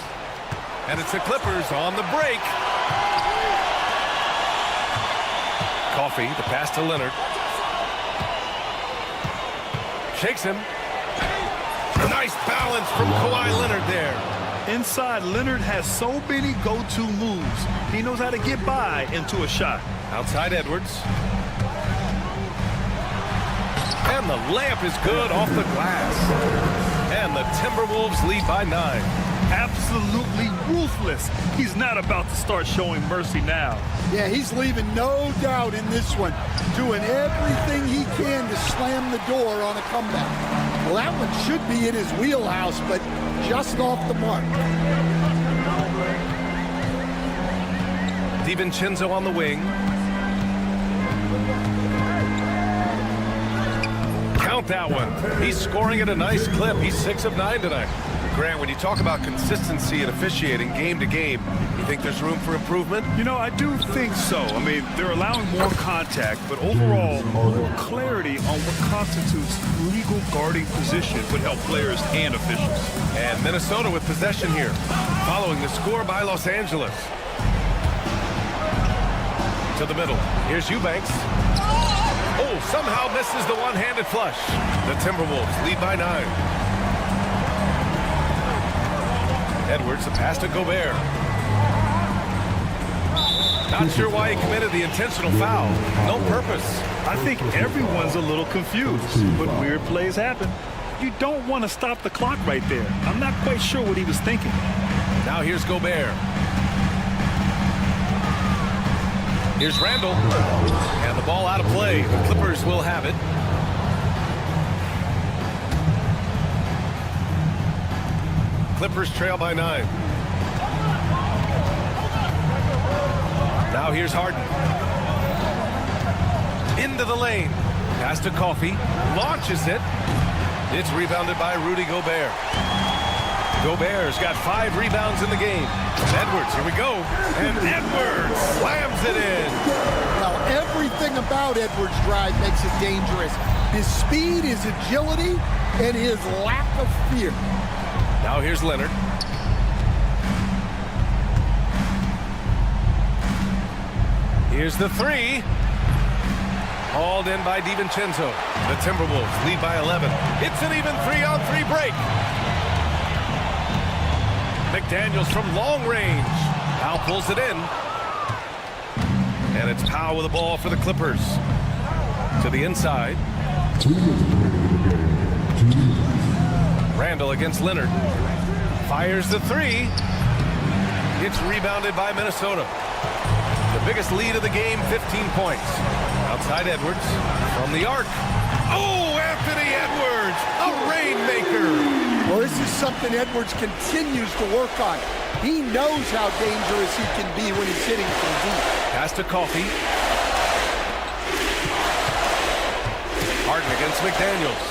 And it's the Clippers on the break. Coffee, the pass to Leonard. Shakes him. Nice balance from Kawhi Leonard there. Inside, Leonard has so many go-to moves. He knows how to get by into a shot. Outside Edwards. And the layup is good off the glass. And the Timberwolves lead by 9. Absolutely ruthless. He's not about to start showing mercy now. Yeah, he's leaving no doubt in this one. Doing everything he can to slam the door on a comeback. Well, that one should be in his wheelhouse, but just off the mark. DiVincenzo on the wing. Count that one. He's scoring at a nice clip. He's 6 of 9 tonight. Grant, when you talk about consistency and officiating game to game, you think there's room for improvement? You know, I do think so. I mean, they're allowing more contact, but overall, more clarity on what constitutes legal guarding position would help players and officials. And Minnesota with possession here, following the score by Los Angeles. To the middle. Here's Eubanks. Oh, somehow misses the one-handed flush. The Timberwolves lead by 9. Edwards, the pass to Gobert. Not sure why he committed the intentional foul. No purpose. I think everyone's a little confused, but weird plays happen. You don't want to stop the clock right there. I'm not quite sure what he was thinking. Now here's Gobert. Here's Randle. And the ball out of play. The Clippers will have it. Clippers trail by 9. Now here's Harden. Into the lane. Pass to Coffee. Launches it. It's rebounded by Rudy Gobert. Gobert's got 5 rebounds in the game. And Edwards, here we go. And Edwards slams it in. Well, everything about Edwards' drive makes it dangerous. His speed, his agility, and his lack of fear. Now here's Leonard. Here's the 3. Hauled in by DiVincenzo. The Timberwolves lead by 11. It's an even 3-on-3 break. McDaniels from long range. Powell pulls it in. And it's Powell with the ball for the Clippers. To the inside. Randall against Leonard. Fires the 3. It's rebounded by Minnesota. The biggest lead of the game, 15 points. Outside Edwards from the arc. Oh, Anthony Edwards, a rainmaker. Well, this is something Edwards continues to work on. He knows how dangerous he can be when he's hitting from deep. Pass to Coffey. Harden against McDaniels.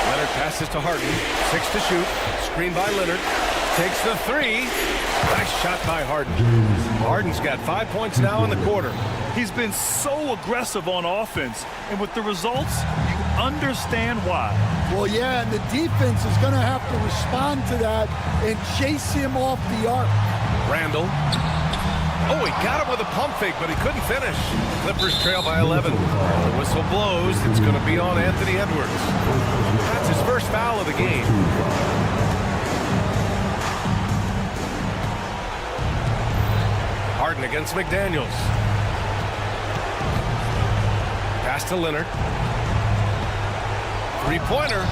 Leonard passes to Harden. 6 to shoot. Screen by Leonard. Takes the 3. Nice shot by Harden. Harden's got 5 points now in the quarter. He's been so aggressive on offense, and with the results, you understand why. Well, yeah, and the defense is going to have to respond to that and chase him off the arc. Randall. Oh, he got him with a pump fake, but he couldn't finish. Clippers trail by 11. The whistle blows. It's going to be on Anthony Edwards. That's his first foul of the game. Harden against McDaniels. Pass to Leonard. 3-pointer.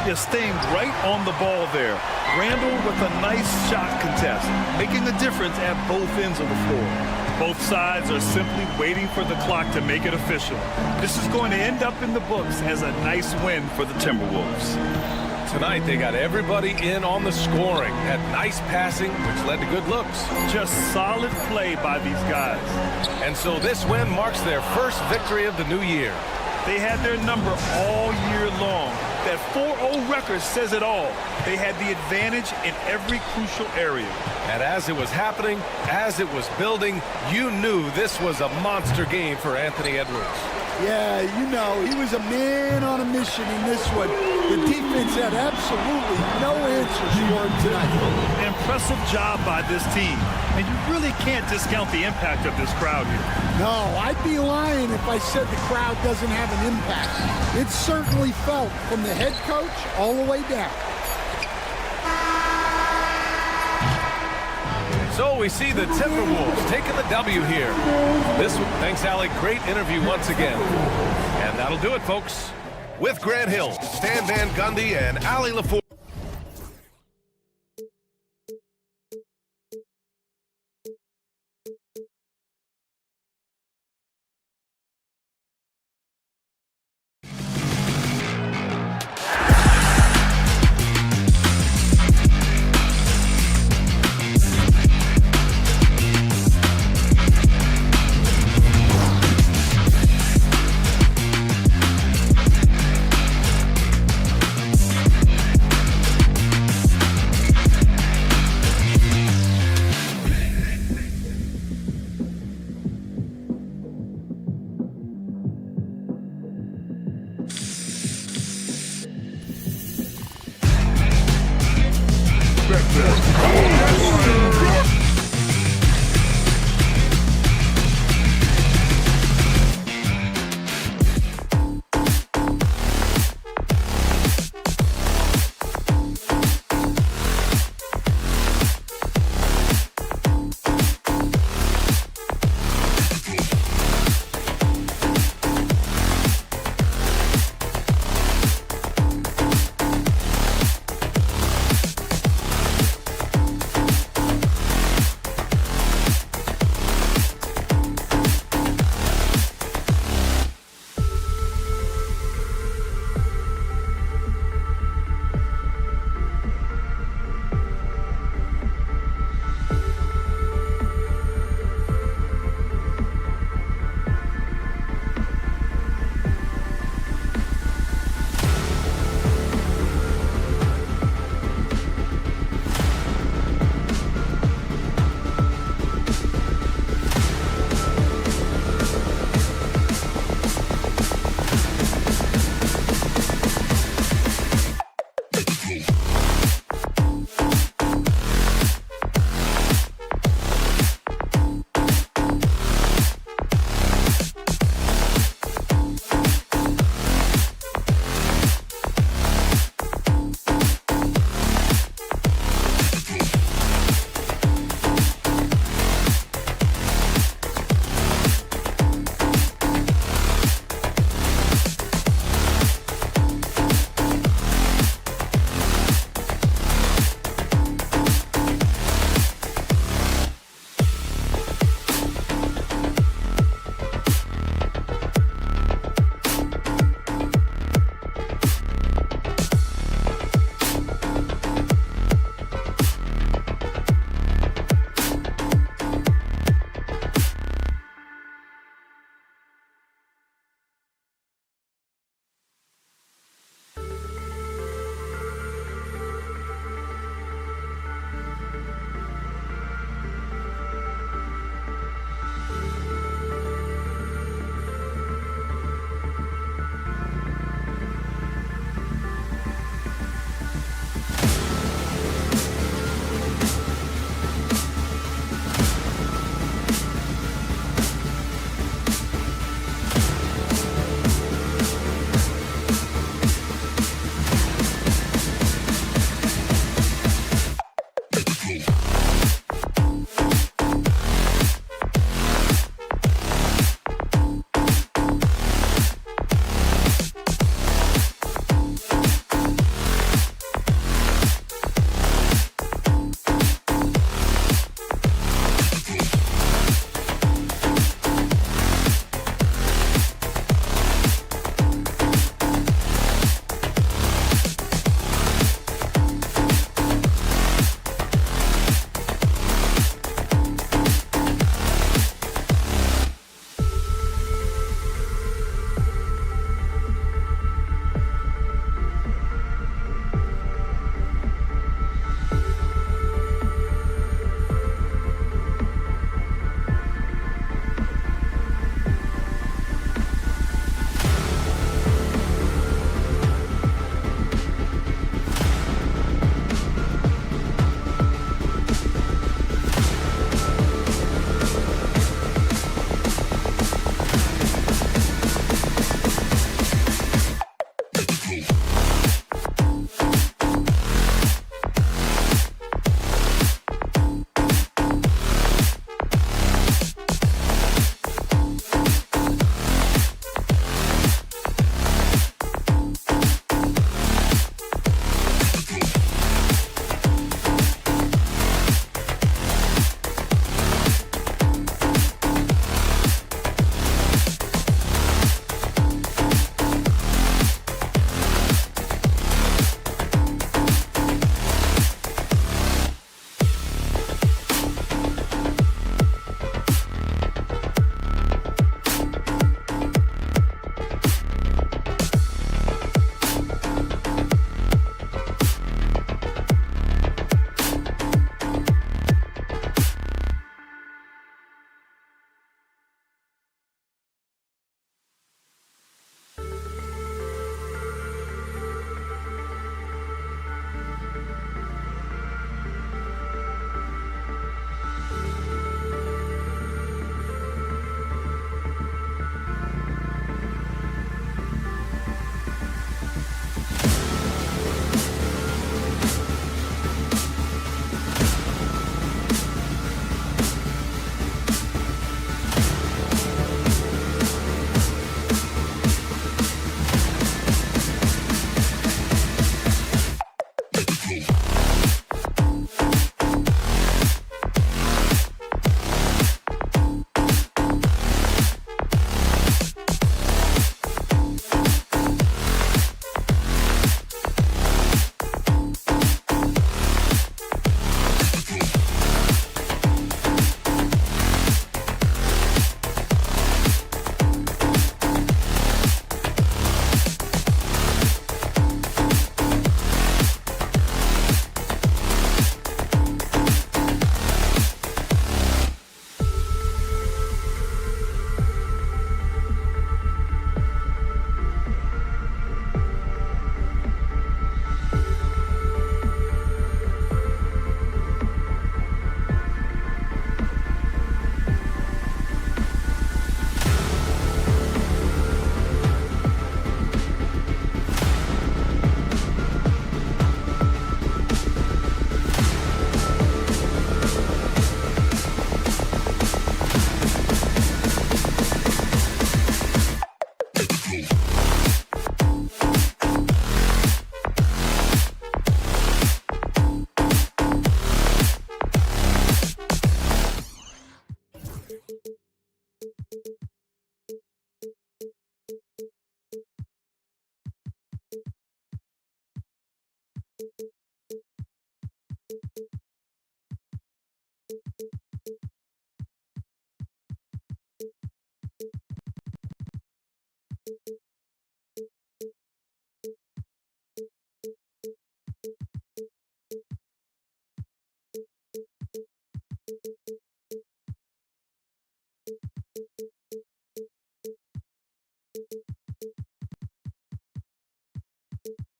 You're staying right on the ball there. Randall with a nice shot contest, making a difference at both ends of the floor. Both sides are simply waiting for the clock to make it official. This is going to end up in the books as a nice win for the Timberwolves. Tonight, they got everybody in on the scoring. Had nice passing, which led to good looks. Just solid play by these guys. And so this win marks their first victory of the new year. They had their number all year long. That 4-0 record says it all. They had the advantage in every crucial area. And as it was happening, as it was building, you knew this was a monster game for Anthony Edwards. Yeah, you know, he was a man on a mission in this one. The defense had absolutely no answers for him tonight. Impressive job by this team. And you really can't discount the impact of this crowd here. No, I'd be lying if I said the crowd doesn't have an impact. It certainly felt from the head coach all the way down. So we see the Timberwolves taking the W here. Thanks, Alec. Great interview once again. And that'll do it, folks. With Grant Hill, Stan Van Gundy, and Ali LaFour.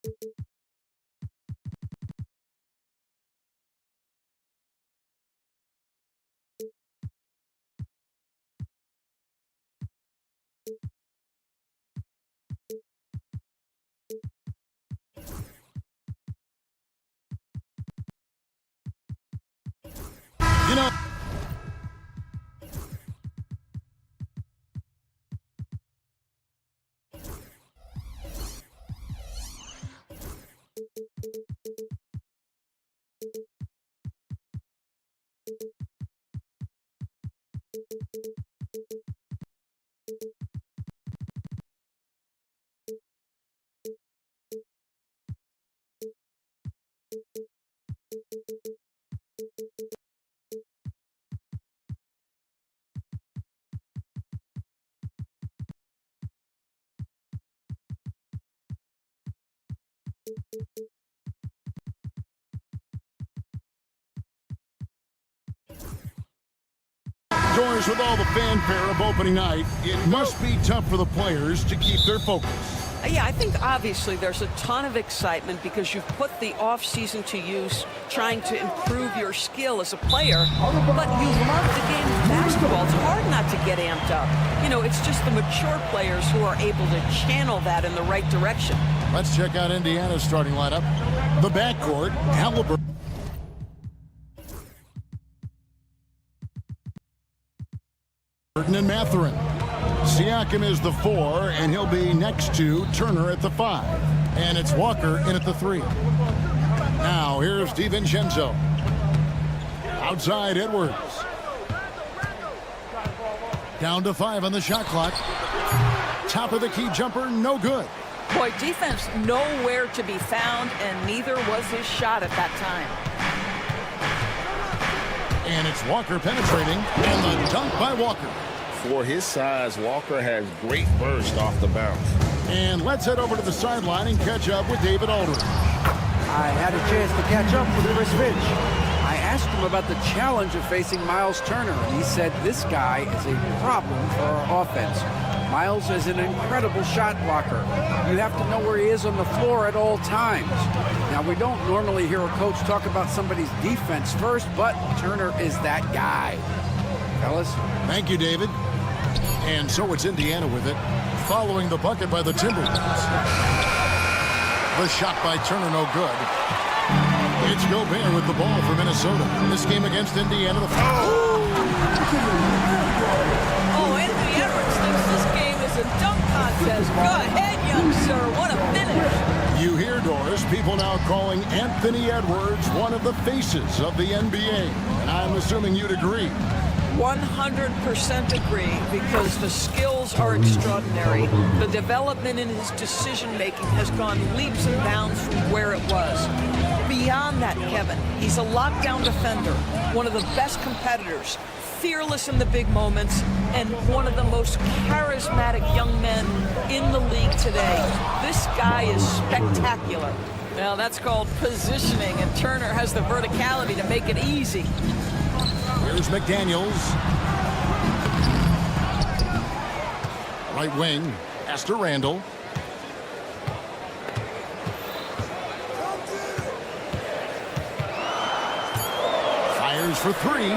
You know, doors with all the fanfare of opening night, it must be tough for the players to keep their focus. Yeah, I think obviously there's a ton of excitement because you've put the offseason to use trying to improve your skill as a player, but you love the game of basketball. It's hard not to get amped up. You know, it's just the mature players who are able to channel that in the right direction. Let's check out Indiana's starting lineup. The backcourt, Halliburton and Mathurin. Siakam is the 4, and he'll be next to Turner at the 5. And it's Walker in at the 3. Now, here's DiVincenzo. Outside, Edwards. Down to 5 on the shot clock. Top of the key jumper, no good. Boy, defense nowhere to be found, and neither was his shot at that time. And it's Walker penetrating, and the dunk by Walker. For his size, Walker has great burst off the bounce. And let's head over to the sideline and catch up with David Aldridge. I had a chance to catch up with Chris Finch. I asked him about the challenge of facing Miles Turner, and he said this guy is a problem for our offense. Miles is an incredible shot blocker. You have to know where he is on the floor at all times. Now, we don't normally hear a coach talk about somebody's defense first, but Turner is that guy. Fellas? Thank you, David. And so it's Indiana with it, following the bucket by the Timberwolves. The shot by Turner, no good. It's Gobert with the ball for Minnesota. This game against Indiana. Oh, Anthony Edwards thinks this game is a dunk contest. Go ahead, young sir. What a finish. You hear, Doris, people now calling Anthony Edwards one of the faces of the NBA. And I'm assuming you'd agree. 100% agree, because the skills are extraordinary. The development in his decision-making has gone leaps and bounds from where it was. Beyond that, Kevin, he's a lockdown defender, one of the best competitors, fearless in the big moments, and one of the most charismatic young men in the league today. This guy is spectacular. Now, that's called positioning, and Turner has the verticality to make it easy. Here's McDaniels. Right wing, Esther Randall. Fires for 3.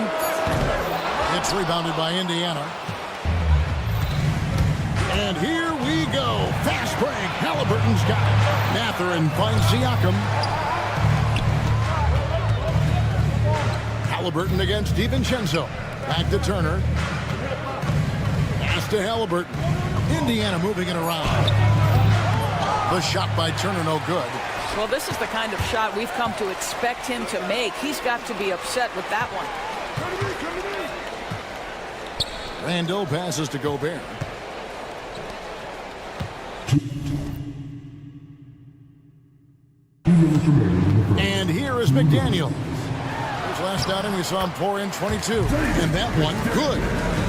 It's rebounded by Indiana. And here we go. Fast break. Halliburton's got it. Mathurin finds Siakam. Halliburton against DiVincenzo. Back to Turner. Pass to Halliburton. Indiana moving it around. The shot by Turner, no good. Well, this is the kind of shot we've come to expect him to make. He's got to be upset with that one. Randall passes to Gobert. And here is McDaniel. His last outing, we saw him pour in 22. And that one, good.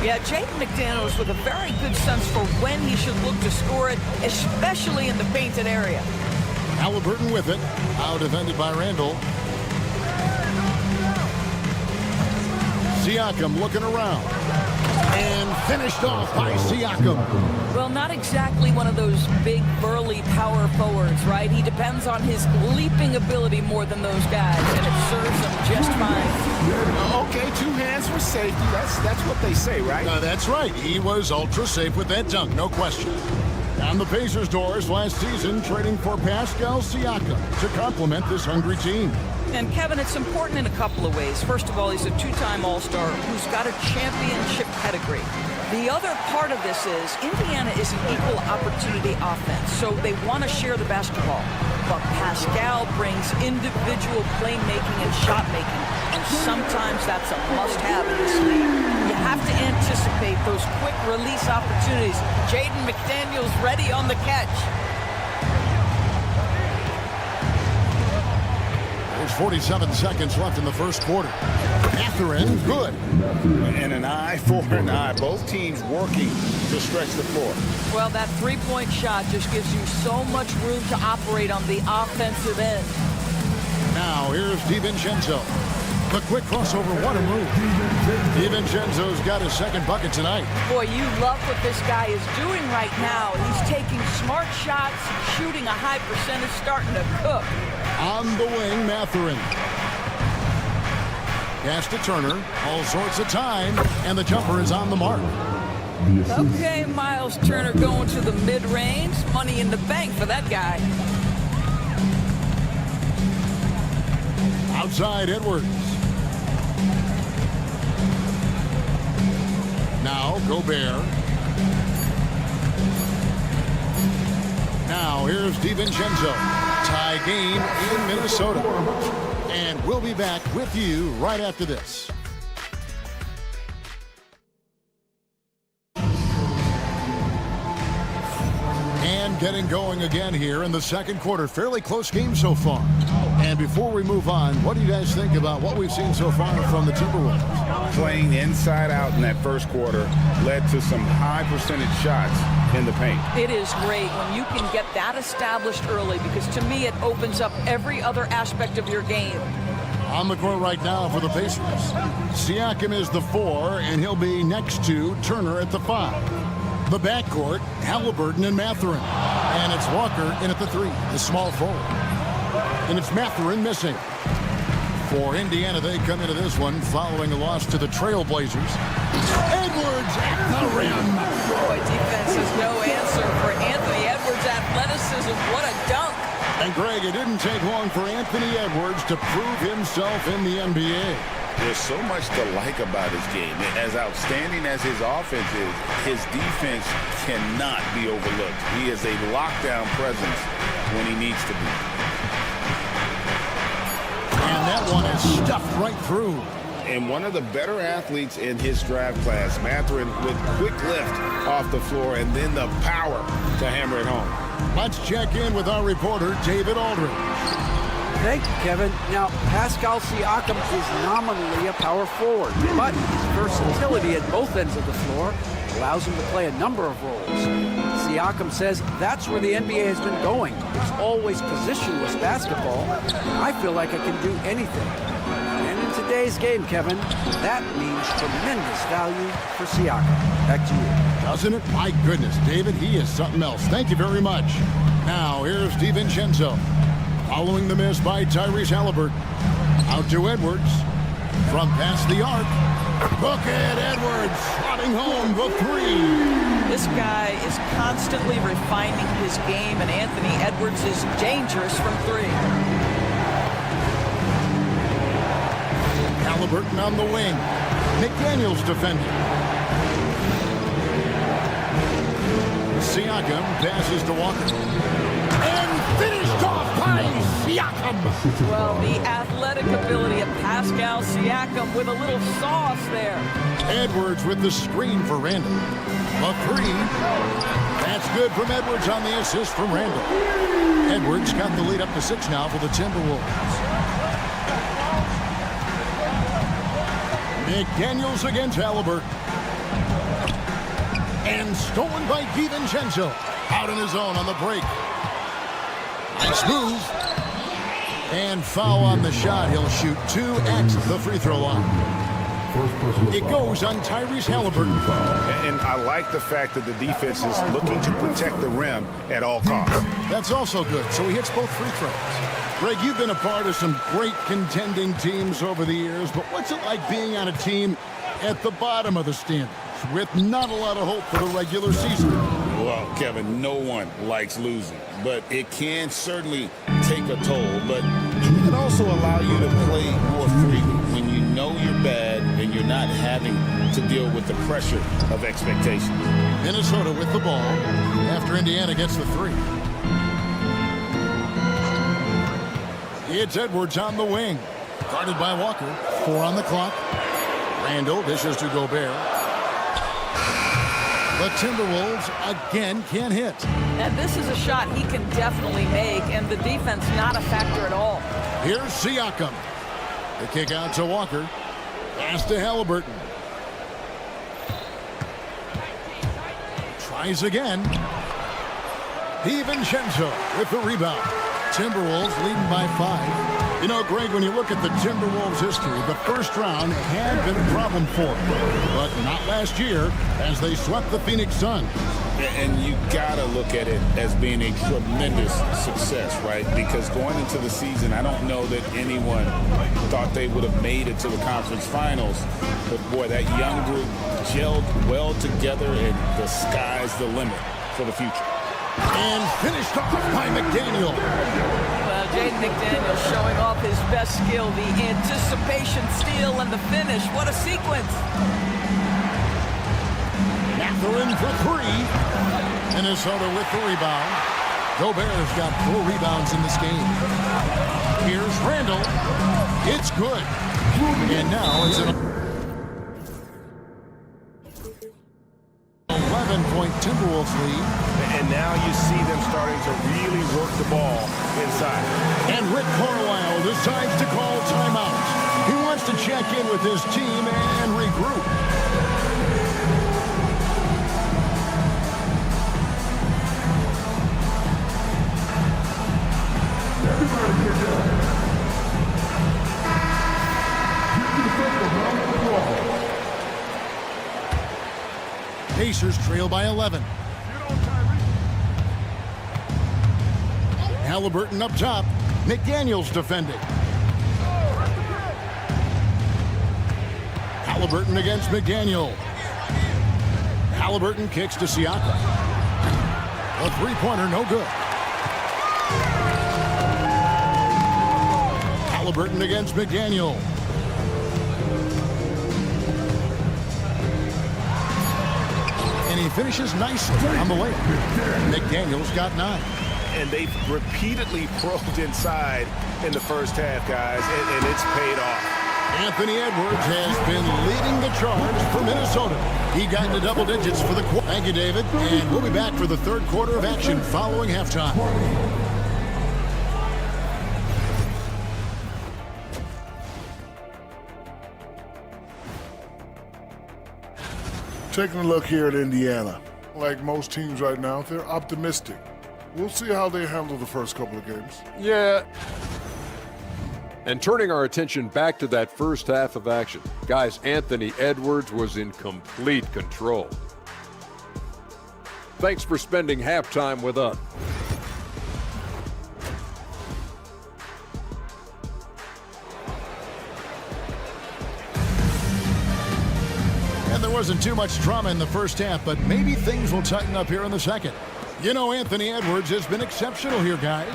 Yeah, Jaden McDaniels with a very good sense for when he should look to score it, especially in the painted area. Halliburton with it. Out defended by Randall. Siakam looking around. And finished off by Siakam. Well, not exactly one of those big, burly power forwards, right? He depends on his leaping ability more than those guys, and it serves him just fine. Okay, 2 hands for safety. That's what they say, right? That's right. He was ultra safe with that dunk, no question. On the Pacers' doors last season, trading for Pascal Siakam to complement this hungry team. And Kevin, it's important in a couple of ways. First of all, he's a 2-time All-Star who's got a championship pedigree. The other part of this is Indiana is an equal opportunity offense, so they want to share the basketball. But Pascal brings individual playmaking and shot making, and sometimes that's a must-have in this league. You have to anticipate those quick release opportunities. Jaden McDaniels ready on the catch. There's 47 seconds left in the first quarter. Mathurin, good. And an eye for an eye. Both teams working to stretch the floor. Well, that three-point shot just gives you so much room to operate on the offensive end. Now, here's DiVincenzo. The quick crossover, what a move. DiVincenzo's got his second bucket tonight. Boy, you love what this guy is doing right now. He's taking smart shots, shooting a high percentage, starting to cook. On the wing, Mathurin. Pass to Turner, all sorts of time, and the jumper is on the mark. Okay, Miles Turner going to the mid-range. Money in the bank for that guy. Outside Edwards. Now Gobert. Now here's DiVincenzo. Tie game in Minnesota. And we'll be back with you right after this. And getting going again here in the second quarter. Fairly close game so far. And before we move on, what do you guys think about what we've seen so far from the Timberwolves? Playing inside out in that first quarter led to some high percentage shots in the paint. It is great when you can get that established early, because to me it opens up every other aspect of your game. On the court right now for the Pacers. Siakam is the 4, and he'll be next to Turner at the 5. The backcourt, Halliburton and Mathurin. And it's Walker in at the 3, the small forward. And it's Mathurin missing. For Indiana, they come into this one following a loss to the Trailblazers. Edwards at the rim. Boy, defense is no answer for Anthony Edwards' athleticism. What a dunk. And Greg, it didn't take long for Anthony Edwards to prove himself in the NBA. There's so much to like about his game. As outstanding as his offense is, his defense cannot be overlooked. He is a lockdown presence when he needs to be. And that one is stuffed right through. And one of the better athletes in his draft class, Mathurin, with quick lift off the floor and then the power to hammer it home. Let's check in with our reporter, David Aldridge. Thank you, Kevin. Now, Pascal Siakam is nominally a power forward, but his versatility at both ends of the floor allows him to play a number of roles. Siakam says that's where the NBA has been going. It's always positionless basketball. I feel like I can do anything. And in today's game, Kevin, that means tremendous value for Siakam. Back to you. Doesn't it? My goodness, David, he is something else. Thank you very much. Now, here's DiVincenzo. Following the miss by Tyrese Halliburton. Out to Edwards. From past the arc. Bucket Edwards slotting home the 3. This guy is constantly refining his game, and Anthony Edwards is dangerous from 3. Halliburton on the wing. McDaniels defending. Siakam passes to Walker. And finished off by Siakam. Well, the athletic ability of Pascal Siakam with a little sauce there. Edwards with the screen for Randall. A 3. That's good from Edwards on the assist from Randall. Edwards got the lead up to 6 now for the Timberwolves. McDaniels against Halliburton. And stolen by DiVincenzo. Out in his own on the break. Nice move. And foul on the shot. He'll shoot 2 at the free throw line. It goes on Tyrese Halliburton. And I like the fact that the defense is looking to protect the rim at all costs. That's also good. So he hits both free throws. Greg, you've been a part of some great contending teams over the years, but what's it like being on a team at the bottom of the standings with not a lot of hope for the regular season? Well, Kevin, no one likes losing, but it can certainly take a toll. But it can also allow you to play more freely when you know you're bad and you're not having to deal with the pressure of expectations. Minnesota with the ball after Indiana gets the three. It's Edwards on the wing. Guarded by Walker. 4 on the clock. Randall dishes to Gobert. The Timberwolves again can't hit. And this is a shot he can definitely make, and the defense not a factor at all. Here's Siakam. The kick out to Walker. Pass to Halliburton. Tries again. DiVincenzo with the rebound. Timberwolves leading by 5. You know, Greg, when you look at the Timberwolves' history, the first round had been a problem for them, but not last year as they swept the Phoenix Suns. And you got to look at it as being a tremendous success, right? Because going into the season, I don't know that anyone thought they would have made it to the conference finals. But, boy, that young group gelled well together, and the sky's the limit for the future. And finished off by McDaniel. Well, Jaden McDaniel showing off his best skill, the anticipation steal and the finish. What a sequence. Mathurin for 3. Minnesota with the rebound. Gobert's got 4 rebounds in this game. Here's Randall. It's good. And now it's an 11-point Timberwolves lead. And now you see them starting to really work the ball inside. And Rick Carlisle decides to call timeout. He wants to check in with his team and regroup. Pacers trail by 11. Halliburton up top. McDaniel's defending. Halliburton against McDaniel. Halliburton kicks to Siakam. A three-pointer, no good. Halliburton against McDaniel. And he finishes nicely on the layup. McDaniel's got 9. And they've repeatedly probed inside in the first half, guys, and it's paid off. Anthony Edwards has been leading the charge for Minnesota. He got into double digits for the quarter. Thank you, David. And we'll be back for the third quarter of action following halftime. Taking a look here at Indiana. Like most teams right now, they're optimistic. We'll see how they handle the first couple of games. Yeah. And turning our attention back to that first half of action, guys, Anthony Edwards was in complete control. Thanks for spending halftime with us. And there wasn't too much drama in the first half, but maybe things will tighten up here in the second. You know, Anthony Edwards has been exceptional here, guys.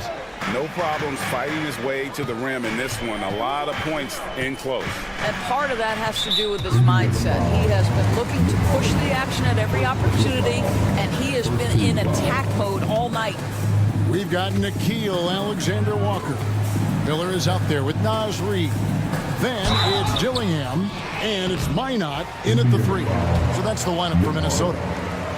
No problems fighting his way to the rim in this one. A lot of points in close. And part of that has to do with his mindset. He has been looking to push the action at every opportunity, and he has been in attack mode all night. We've got Nickeil Alexander-Walker. Miller is out there with Naz Reid. Then it's Dillingham, and it's Minot in at the 3. So that's the lineup for Minnesota.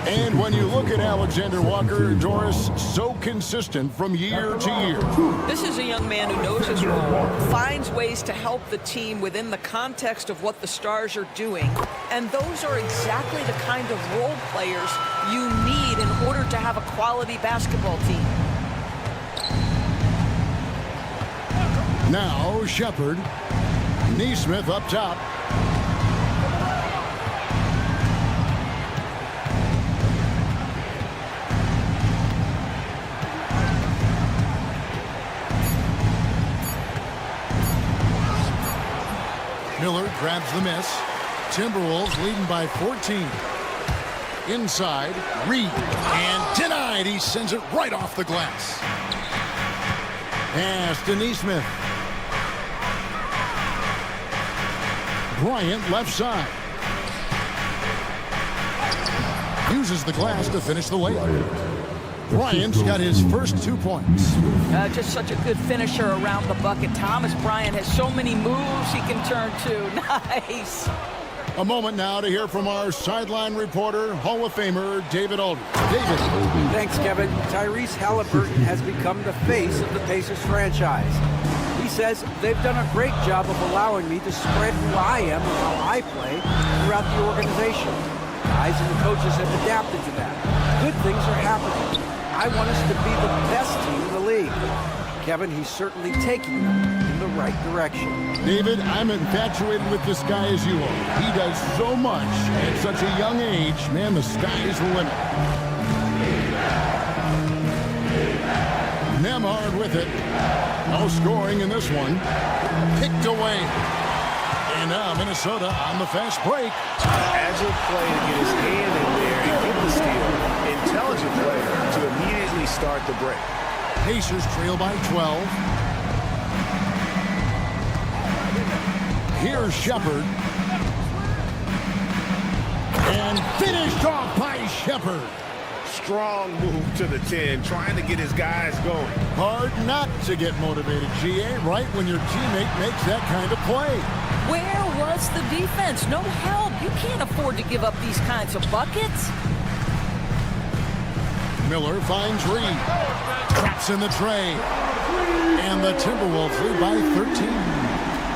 And when you look at Alexander Walker, Doris, so consistent from year to year. This is a young man who knows his role, finds ways to help the team within the context of what the Stars are doing. And those are exactly the kind of role players you need in order to have a quality basketball team. Now, Shepard. Neesmith up top. Miller grabs the miss. Timberwolves leading by 14. Inside, Reed, and denied. He sends it right off the glass. Pass to Neesmith. Bryant left side. Uses the glass to finish the layup. Bryant's got his first 2 points. Just such a good finisher around the bucket. Thomas Bryant has so many moves he can turn to. Nice. A moment now to hear from our sideline reporter, Hall of Famer David Aldridge. David. Thanks, Kevin. Tyrese Halliburton has become the face of the Pacers franchise. He says they've done a great job of allowing me to spread who I am and how I play throughout the organization. Guys and the coaches have adapted to that. Good things are happening. I want us to be the best team in the league. Kevin, he's certainly taking them in the right direction. David, I'm infatuated with this guy as you are. He does so much at such a young age. Man, the sky is the limit. Nembhard with it. No scoring in this one. Picked away. And now Minnesota on the fast break. Agile play to get his hand in there and get the steal. Intelligent play to immediately start the break. Pacers trail by 12. Here's Shepard. And finished off by Shepard. Strong move to the 10, trying to get his guys going. Hard not to get motivated, GA, right when your teammate makes that kind of play. Where was the defense? No help. You can't afford to give up these kinds of buckets. Miller finds Reed. Traps in the tray. And the Timberwolves lead by 13.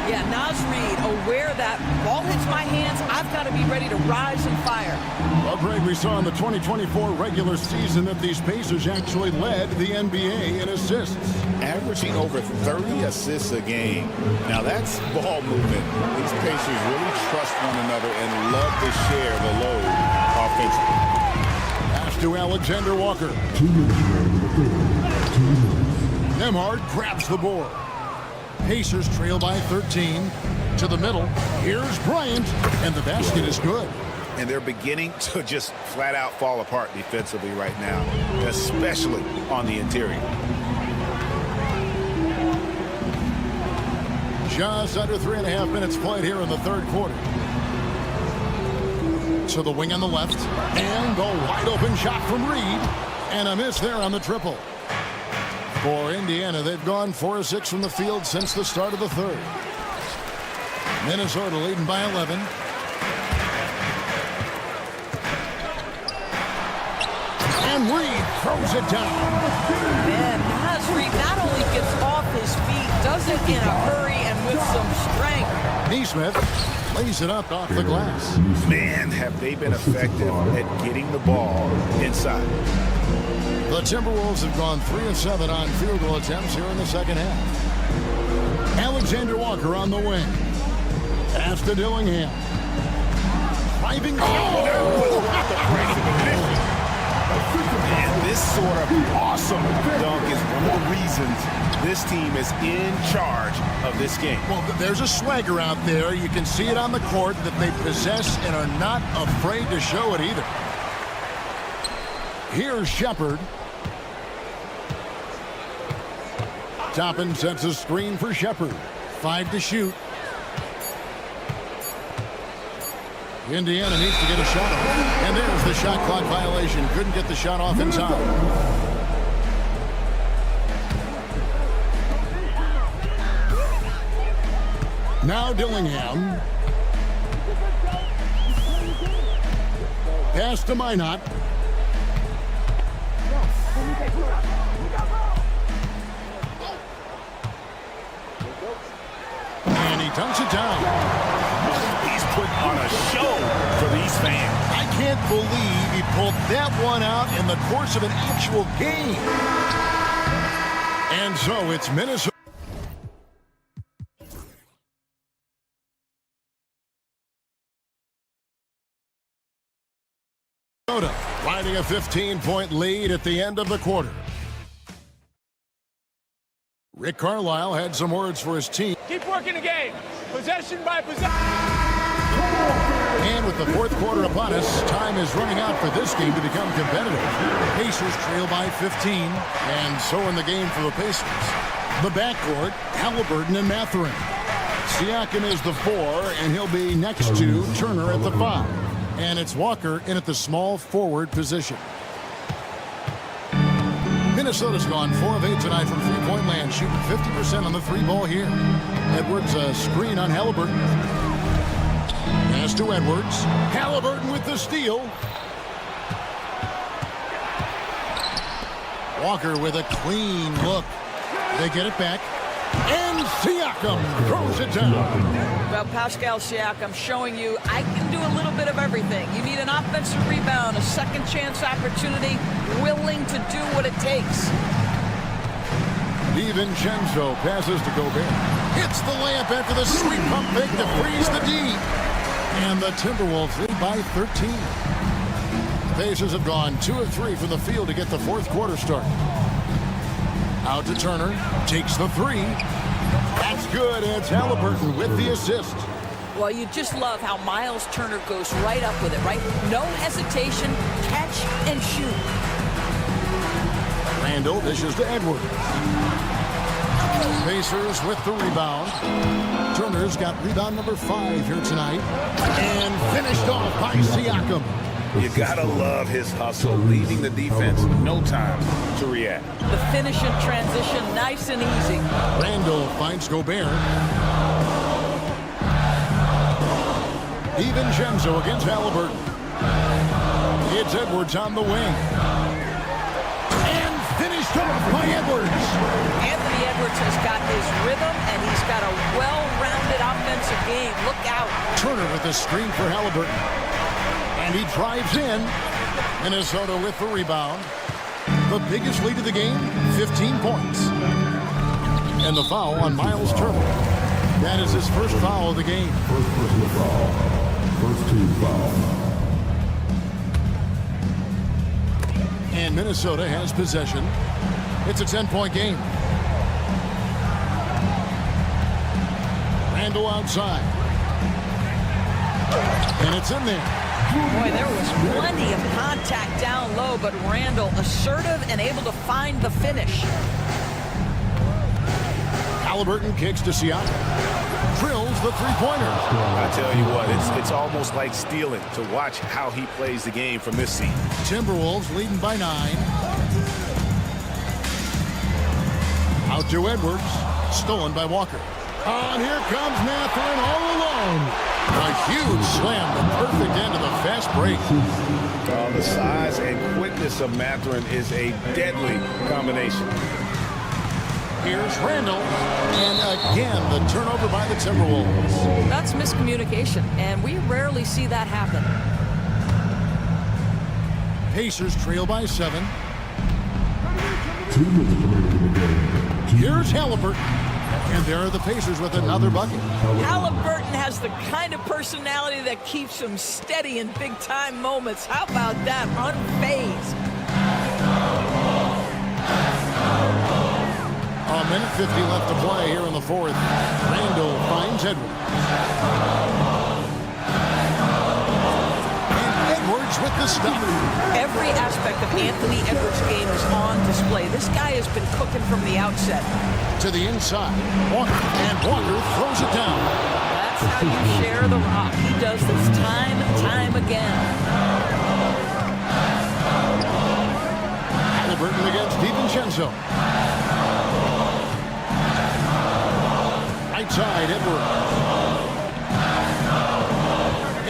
Yeah, Naz Reed, aware that ball hits my hands, I've got to be ready to rise and fire. Well, Greg, we saw in the 2024 regular season that these Pacers actually led the NBA in assists. Averaging over 30 assists a game. Now that's ball movement. These Pacers really trust one another and love to share the load offensively. Pass to Alexander Walker. Nembhard grabs the board. Pacers trail by 13. To the middle. Here's Bryant. And the basket is good. And they're beginning to just flat out fall apart defensively right now, especially on the interior. Just under 3.5 minutes played here in the third quarter. To the wing on the left. And the wide open shot from Reed. And a miss there on the triple. For Indiana, they've gone 4 of 6 from the field since the start of the third. Minnesota leading by 11. And Reed throws it down. Man, Naz Reed not only gets off his feet, does it in a hurry and with some strength. Neesmith lays it up off the glass. Man, have they been effective at getting the ball inside. The Timberwolves have gone 3 of 7 on field goal attempts here in the second half. Alexander Walker on the wing. Pass to Dillingham. Driving. And this sort of awesome dunk is one of the reasons this team is in charge of this game. Well, there's a swagger out there. You can see it on the court that they possess and are not afraid to show it either. Here's Shepard. Toppin sets a screen for Shepard. 5 to shoot. Indiana needs to get a shot off. And there's the shot clock violation. Couldn't get the shot off in time. Now Dillingham. Pass to Minot. And he dunks it down. He's putting on a show for these fans. I can't believe he pulled that one out in the course of an actual game. And so it's Minnesota. Riding a 15-point lead at the end of the quarter. Rick Carlisle had some words for his team. Keep working the game. Possession by possession. And with the fourth quarter upon us, time is running out for this game to become competitive. The Pacers trail by 15, and so in the game for the Pacers. The backcourt, Halliburton and Mathurin. Siakam is the 4, and he'll be next to Turner at the 5. And it's Walker in at the small forward position. Minnesota's gone 4 of 8 tonight from three-point land, shooting 50% on the 3-ball here. Edwards a screen on Halliburton. Pass to Edwards. Halliburton with the steal. Walker with a clean look. They get it back. And Siakam throws it down. Well, Pascal Siakam showing you I can do a little bit of everything. You need an offensive rebound, a second chance opportunity, willing to do what it takes. DiVincenzo passes to Gobert. Hits the layup after the sweep pump fake to freeze the D. And the Timberwolves lead by 13. The Pacers have gone 2 of 3 from the field to get the fourth quarter started. Out to Turner. Takes the 3. That's good. And it's Halliburton with the assist. Well, you just love how Miles Turner goes right up with it, right? No hesitation, catch and shoot. Randall dishes to Edwards. Pacers with the rebound. Turner's got rebound number 5 here tonight. And finished off by Siakam. You gotta love his hustle, leading the defense. No time to react. The finish in transition, nice and easy. Randall finds Gobert. DiVincenzo against Halliburton. It's Edwards on the wing. And finished off by Edwards. Anthony Edwards has got his rhythm, and he's got a well-rounded offensive game. Look out. Turner with the screen for Halliburton. And he drives in. Minnesota with the rebound. The biggest lead of the game, 15 points. And the foul on Miles Turner. That is his first foul of the game. First personal foul. First team foul. And Minnesota has possession. It's a 10-point game. Randall outside. And it's in there. Boy, there was plenty of contact down low, but Randall assertive and able to find the finish. Halliburton kicks to Siakam. Drills the three-pointer. I tell you what, it's almost like stealing to watch how he plays the game from this seat. Timberwolves leading by 9. Out to Edwards. Stolen by Walker. And here comes Mathurin all alone. A huge slam, the perfect end of the fast break. The size and quickness of Mathurin is a deadly combination. Here's Randall. And again, the turnover by the Timberwolves. That's miscommunication, and we rarely see that happen. Pacers trail by 7. 2 minutes remaining in the game. Here's Halliburton. And there are the Pacers with another bucket. Halliburton has the kind of personality that keeps him steady in big-time moments. How about that? Unfazed. A minute 50 left to play here in the fourth. Randall finds Edwards. And Edwards with the stop. Every aspect of Anthony Edwards' game is on display. This guy has been cooking from the outset. To the inside. Walker. And Walker throws it down. That's how you share the rock. He does this time and time again. Halliburton against DiVincenzo. Right side, Edwards.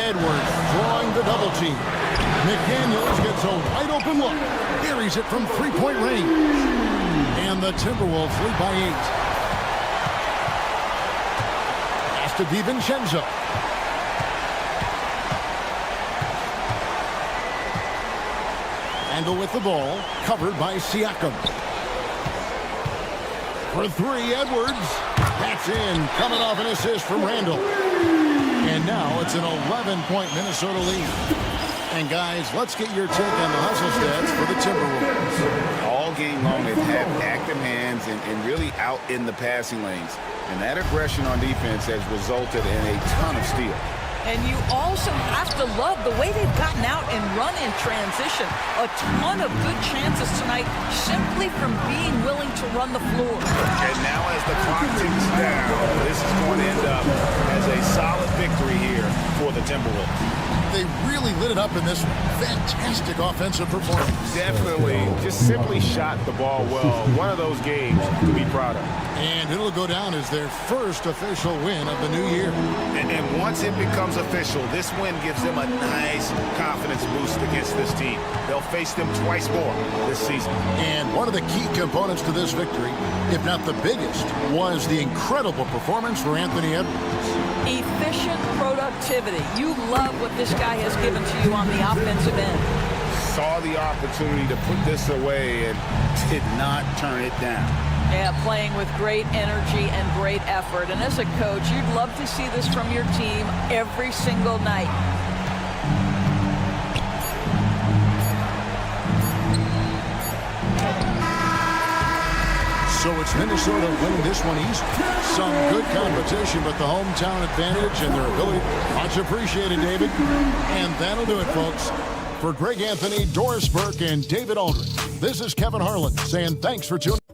Edwards drawing the double team. McDaniels gets a wide open look. Buries it from three-point range. And the Timberwolves lead by 8. Pass to DiVincenzo. Randall with the ball, covered by Siakam. For 3, Edwards. That's in, coming off an assist from Randall. And now it's an 11-point Minnesota lead. And guys, let's get your take on the hustle stats for the Timberwolves. All game long, they've had active hands and really out in the passing lanes. And that aggression on defense has resulted in a ton of steals. And you also have to love the way they've gotten out and run in transition. A ton of good chances tonight simply from being willing to run the floor. And now as the clock ticks down, this is going to end up as a solid victory here for the Timberwolves. They really lit it up in this fantastic offensive performance. Definitely. Just simply shot the ball well. One of those games to be proud of. And it'll go down as their first official win of the new year. And once it becomes official, this win gives them a nice confidence boost against this team. They'll face them twice more this season. And one of the key components to this victory, if not the biggest, was the incredible performance for Anthony Edwards. Efficient productivity. You love what this guy has given to you on the offensive end. Saw the opportunity to put this away and did not turn it down. Yeah, playing with great energy and great effort. And as a coach, you'd love to see this from your team every single night. So it's Minnesota winning this one easy. Some good competition, but the hometown advantage and their ability. Much appreciated, David. And that'll do it, folks. For Greg Anthony, Doris Burke, and David Aldridge, this is Kevin Harlan saying thanks for tuning in.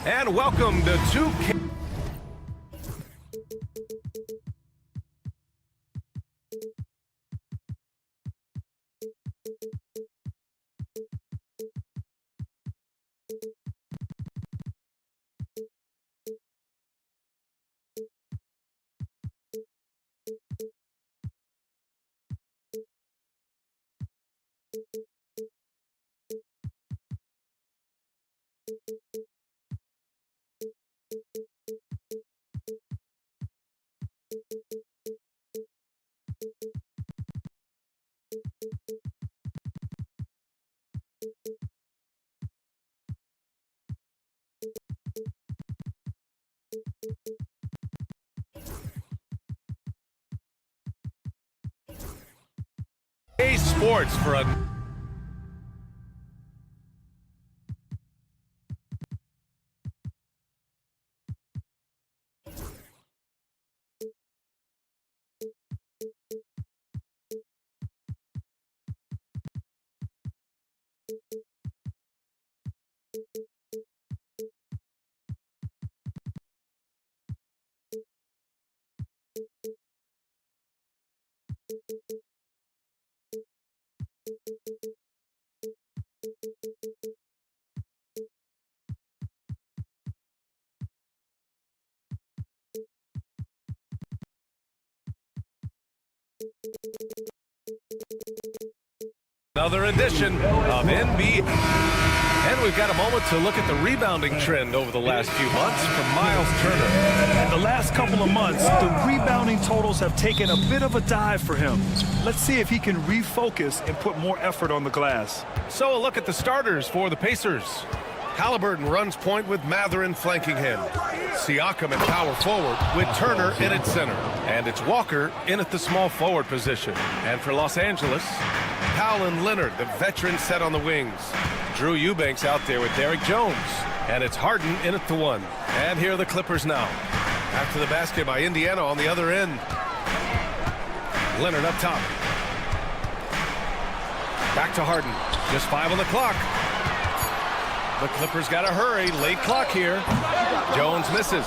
And welcome to 2K. Sports for a another edition of NBA. And we've got a moment to look at the rebounding trend over the last few months from Miles Turner. In the last couple of months, the rebounding totals have taken a bit of a dive for him. Let's see if he can refocus and put more effort on the glass. So a look at the starters for the Pacers. Halliburton runs point with Mathurin flanking him. Siakam at power forward with Turner in at center. And it's Walker in at the small forward position. And for Los Angeles, Powell and Leonard, the veteran, set on the wings. Drew Eubanks out there with Derrick Jones. And it's Harden in at the one. And here are the Clippers now. After the basket by Indiana on the other end. Leonard up top. Back to Harden. Just 5 on the clock. The Clippers got to hurry. Late clock here. Jones misses.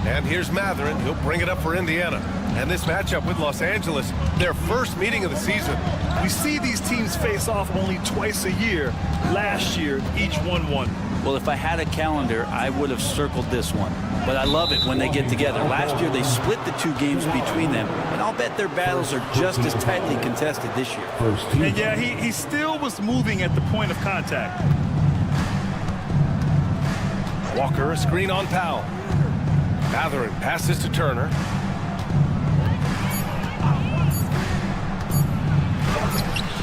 And here's Mathurin. He'll bring it up for Indiana. And this matchup with Los Angeles, their first meeting of the season. We see these teams face off only twice a year. Last year, each won one. Well, if I had a calendar, I would have circled this one. But I love it when they get together. Last year, they split the 2 games between them. And I'll bet their battles are just as tightly contested this year. And yeah, he still was moving at the point of contact. Walker, a screen on Powell. Mathurin passes to Turner.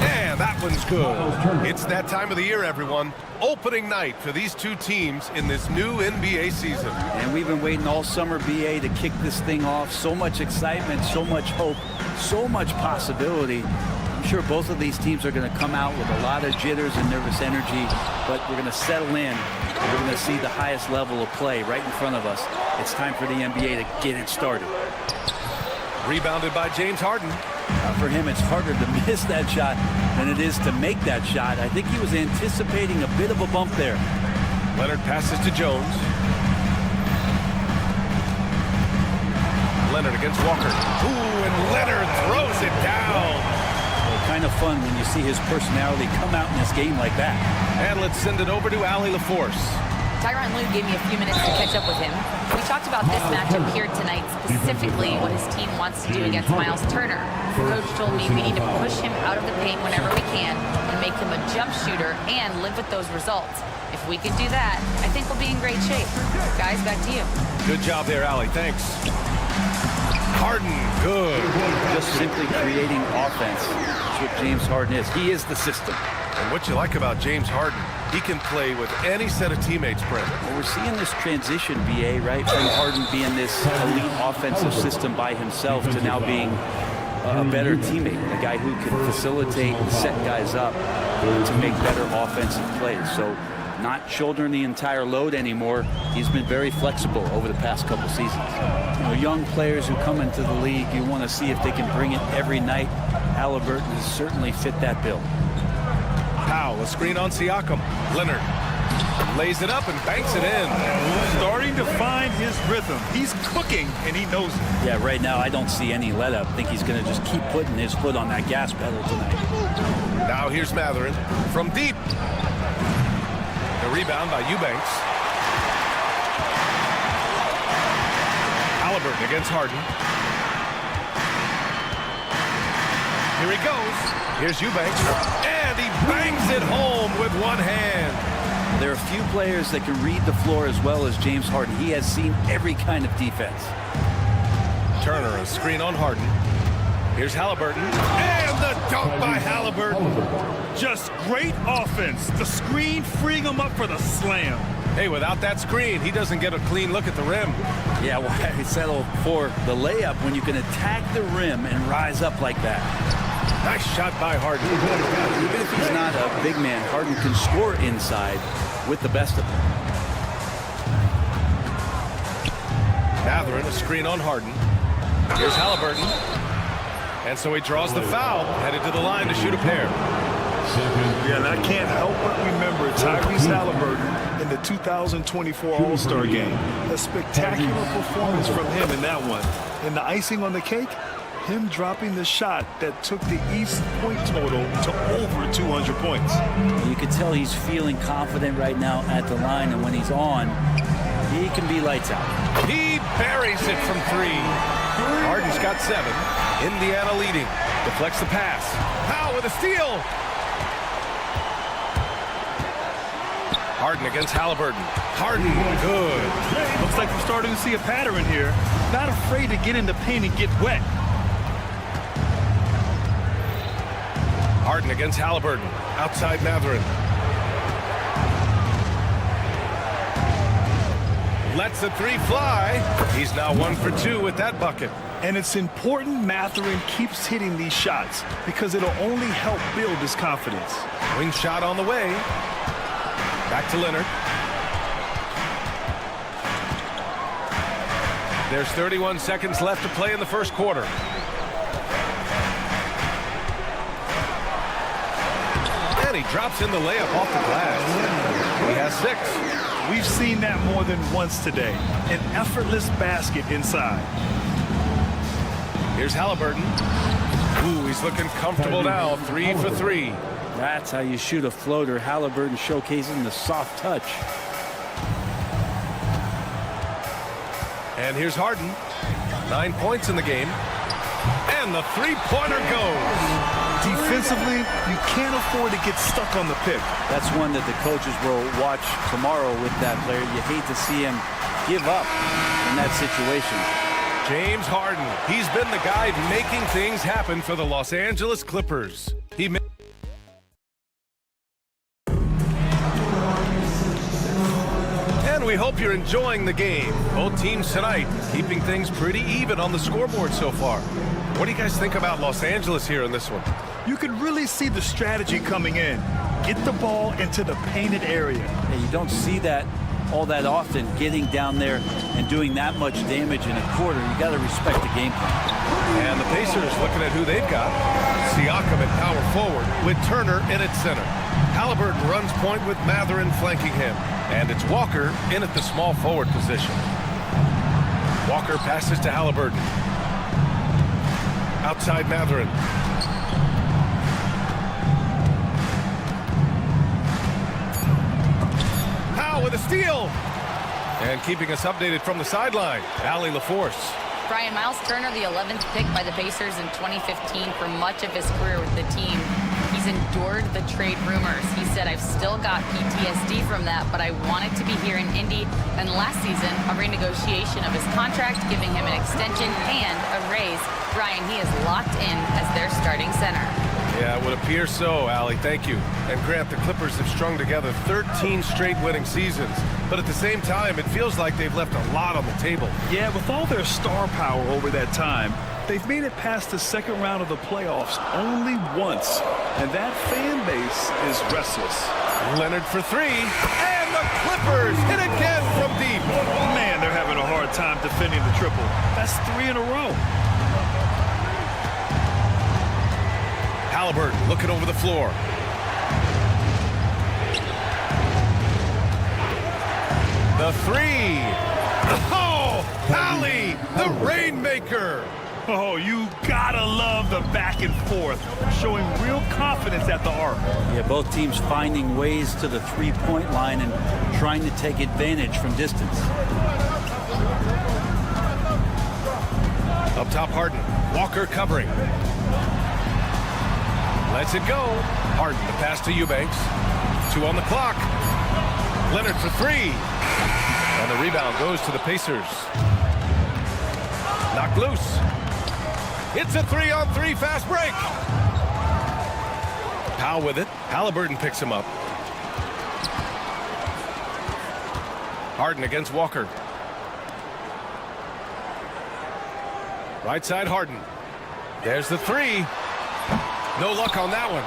And that one's good. It's that time of the year, everyone. Opening night for these 2 teams in this new NBA season. And we've been waiting all summer, BA, to kick this thing off. So much excitement, so much hope, so much possibility. I'm sure both of these teams are going to come out with a lot of jitters and nervous energy, but we're going to settle in. We're going to see the highest level of play right in front of us. It's time for the NBA to get it started. Rebounded by James Harden. For him, it's harder to miss that shot than it is to make that shot. I think he was anticipating a bit of a bump there. Leonard passes to Jones. Leonard against Walker. Ooh, and Leonard throws it down. Well, kind of fun when you see his personality come out in this game like that. And let's send it over to Allie LaForce. Tyronn Lue gave me a few minutes to catch up with him. We talked about this matchup here tonight, specifically what his team wants to do against Miles Turner. The coach told me we need to push him out of the paint whenever we can and make him a jump shooter and live with those results. If we can do that, I think we'll be in great shape. Guys, back to you. Good job there, Allie. Thanks. Harden, good. Just simply creating offense. That's what James Harden is. He is the system. And what you like about James Harden, he can play with any set of teammates, Brent. Well, we're seeing this transition, BA, right? From Harden being this elite offensive system by himself to now being a better teammate, a guy who can facilitate and set guys up to make better offensive plays. So not shouldering the entire load anymore. He's been very flexible over the past couple seasons. You know, young players who come into the league, you want to see if they can bring it every night. Halliburton has certainly fit that bill. Powell, a screen on Siakam. Leonard Lays it up and banks it in. Starting to find his rhythm. He's cooking, and he knows it. Yeah, right now I don't see any let-up. I think he's going to just keep putting his foot on that gas pedal tonight. Now here's Matherin from deep. The rebound by Eubanks. Halliburton against Harden. Here he goes. Here's Eubanks. And he bangs it home with one hand. There are few players that can read the floor as well as James Harden. He has seen every kind of defense. Turner, a screen on Harden. Here's Halliburton. And the dunk by Halliburton. Just great offense. The screen freeing him up for the slam. Hey, without that screen, he doesn't get a clean look at the rim. Yeah, why settle for the layup when you can attack the rim and rise up like that? Nice shot by Harden. Even if he's not a big man, Harden can score inside with the best of them. Matherin, a screen on Harden. Here's Halliburton. And so he draws the foul, headed to the line to shoot a pair. Yeah, and I can't help but remember Tyrese Halliburton in the 2024 All-Star Game. A spectacular performance from him in that one. And the icing on the cake, him dropping the shot that took the East point total to over 200 points. You can tell he's feeling confident right now at the line, and when he's on, he can be lights out. He buries it from three. Harden's got 7. Indiana leading. Deflects the pass. Powell with a steal. Harden against Halliburton. Harden, good. Looks like we're starting to see a pattern here. Not afraid to get in the paint and get wet. Harden against Halliburton. Outside Matherin. Lets the three fly. He's now 1 for 2 with that bucket. And it's important Matherin keeps hitting these shots because it'll only help build his confidence. Wing shot on the way. Back to Leonard. There's 31 seconds left to play in the first quarter. And he drops in the layup off the glass. He has 6. We've seen that more than once today. An effortless basket inside. Here's Halliburton. Ooh, he's looking comfortable now. 3 for 3. That's how you shoot a floater. Halliburton showcasing the soft touch. And here's Harden. 9 points in the game. And the three-pointer goes. Defensively, you can't afford to get stuck on the pick. That's one that the coaches will watch tomorrow with that player. You hate to see him give up in that situation. James Harden. He's been the guy making things happen for the Los Angeles Clippers. And we hope you're enjoying the game. Both teams tonight keeping things pretty even on the scoreboard so far. What do you guys think about Los Angeles here in this one? You can really see the strategy coming in. Get the ball into the painted area. Yeah, you don't see that all that often, getting down there and doing that much damage in a quarter. You got to respect the game plan. And the Pacers looking at who they've got. Siakam at power forward with Turner in at center. Halliburton runs point with Matherin flanking him. And it's Walker in at the small forward position. Walker passes to Halliburton. Outside Matherin. Powell with a steal. And keeping us updated from the sideline, Allie LaForce. Brian, Miles Turner, the 11th pick by the Pacers in 2015 for much of his career with the team. He's endured the trade rumors. He said, I've still got PTSD from that, but I wanted to be here in Indy. And last season, a renegotiation of his contract, giving him an extension and a raise. Brian, he is locked in as their starting center. Yeah, it would appear so, Allie. Thank you. And Grant, the Clippers have strung together 13 straight winning seasons. But at the same time, it feels like they've left a lot on the table. Yeah, with all their star power over that time, they've made it past the second round of the playoffs only once. And that fan base is restless. Leonard for 3. And the Clippers hit again from deep. Man, they're having a hard time defending the triple. That's 3 in a row. Halliburton looking over the floor. The three. Oh, Hallie, the Rainmaker. Oh, you gotta love the back and forth, showing real confidence at the arc. Yeah, both teams finding ways to the three-point line and trying to take advantage from distance. Up top, Harden. Walker covering. Lets it go. Harden, the pass to Eubanks. 2 on the clock. Leonard for 3. And the rebound goes to the Pacers. Knocked loose. It's a 3-on-3 fast break. Powell with it. Halliburton picks him up. Harden against Walker. Right side, Harden. There's the 3. No luck on that one.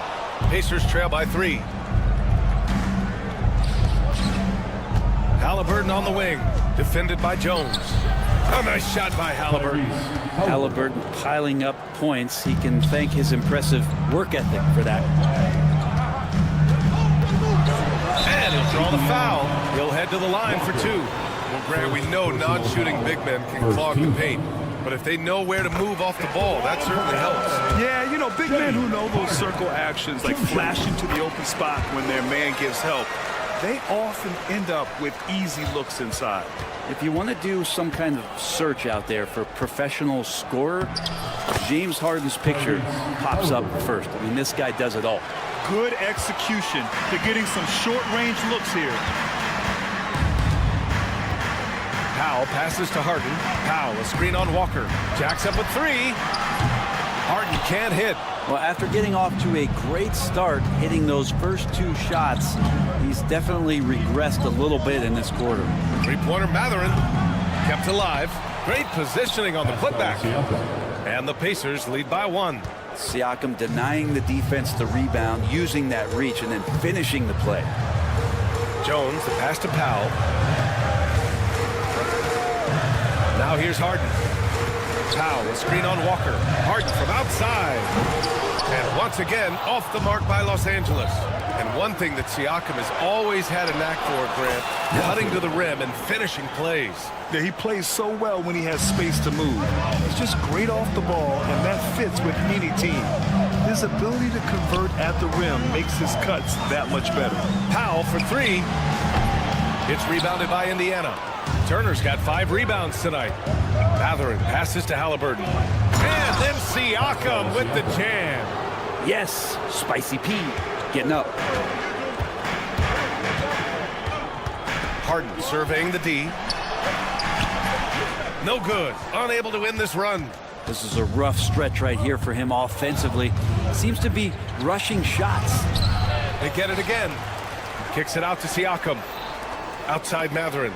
Pacers trail by 3. Halliburton on the wing. Defended by Jones. A nice shot by Halliburton. Halliburton piling up points. He can thank his impressive work ethic for that. And he'll draw the foul. He'll head to the line for 2. Well, Grant, we know non-shooting big men can clog the paint. But if they know where to move off the ball, that certainly helps. Yeah, you know, big men who know those circle actions, like flashing to the open spot when their man gives help, they often end up with easy looks inside. If you want to do some kind of search out there for professional scorer, James Harden's picture pops up first. I mean, this guy does it all. Good execution. They're getting some short-range looks here. Powell passes to Harden. Powell, a screen on Walker. Jacks up with 3. Harden can't hit. Well, after getting off to a great start, hitting those first 2 shots, he's definitely regressed a little bit in this quarter. Three-pointer Mathurin kept alive. Great positioning on the putback. And the Pacers lead by 1. Siakam denying the defense the rebound, using that reach, and then finishing the play. Jones, the pass to Powell. Now here's Harden. Powell, a screen on Walker. Harden from outside. And once again, off the mark by Los Angeles. And one thing that Siakam has always had a knack for, Grant, cutting to the rim and finishing plays. Yeah, he plays so well when he has space to move. He's just great off the ball, and that fits with any team. His ability to convert at the rim makes his cuts that much better. Powell for 3. It's rebounded by Indiana. Turner's got 5 rebounds tonight. Mathurin passes to Halliburton. And then Siakam with the jam. Yes, Spicy P getting up. Harden surveying the D. No good. Unable to win this run. This is a rough stretch right here for him offensively. Seems to be rushing shots. They get it again. Kicks it out to Siakam. Outside Mathurin.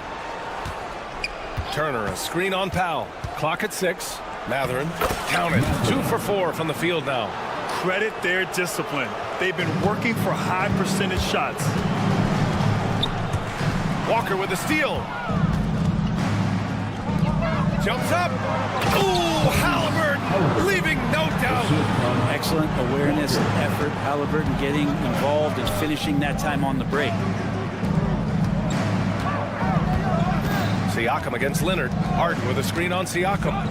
Turner, a screen on Powell. Clock at 6. Mathurin, count it. 2 for 4 from the field now. Credit their discipline. They've been working for high percentage shots. Walker with a steal. Jumps up. Ooh, Halliburton, leaving no doubt. Excellent awareness and effort. Halliburton getting involved and finishing that time on the break. Siakam against Leonard. Harden with a screen on Siakam.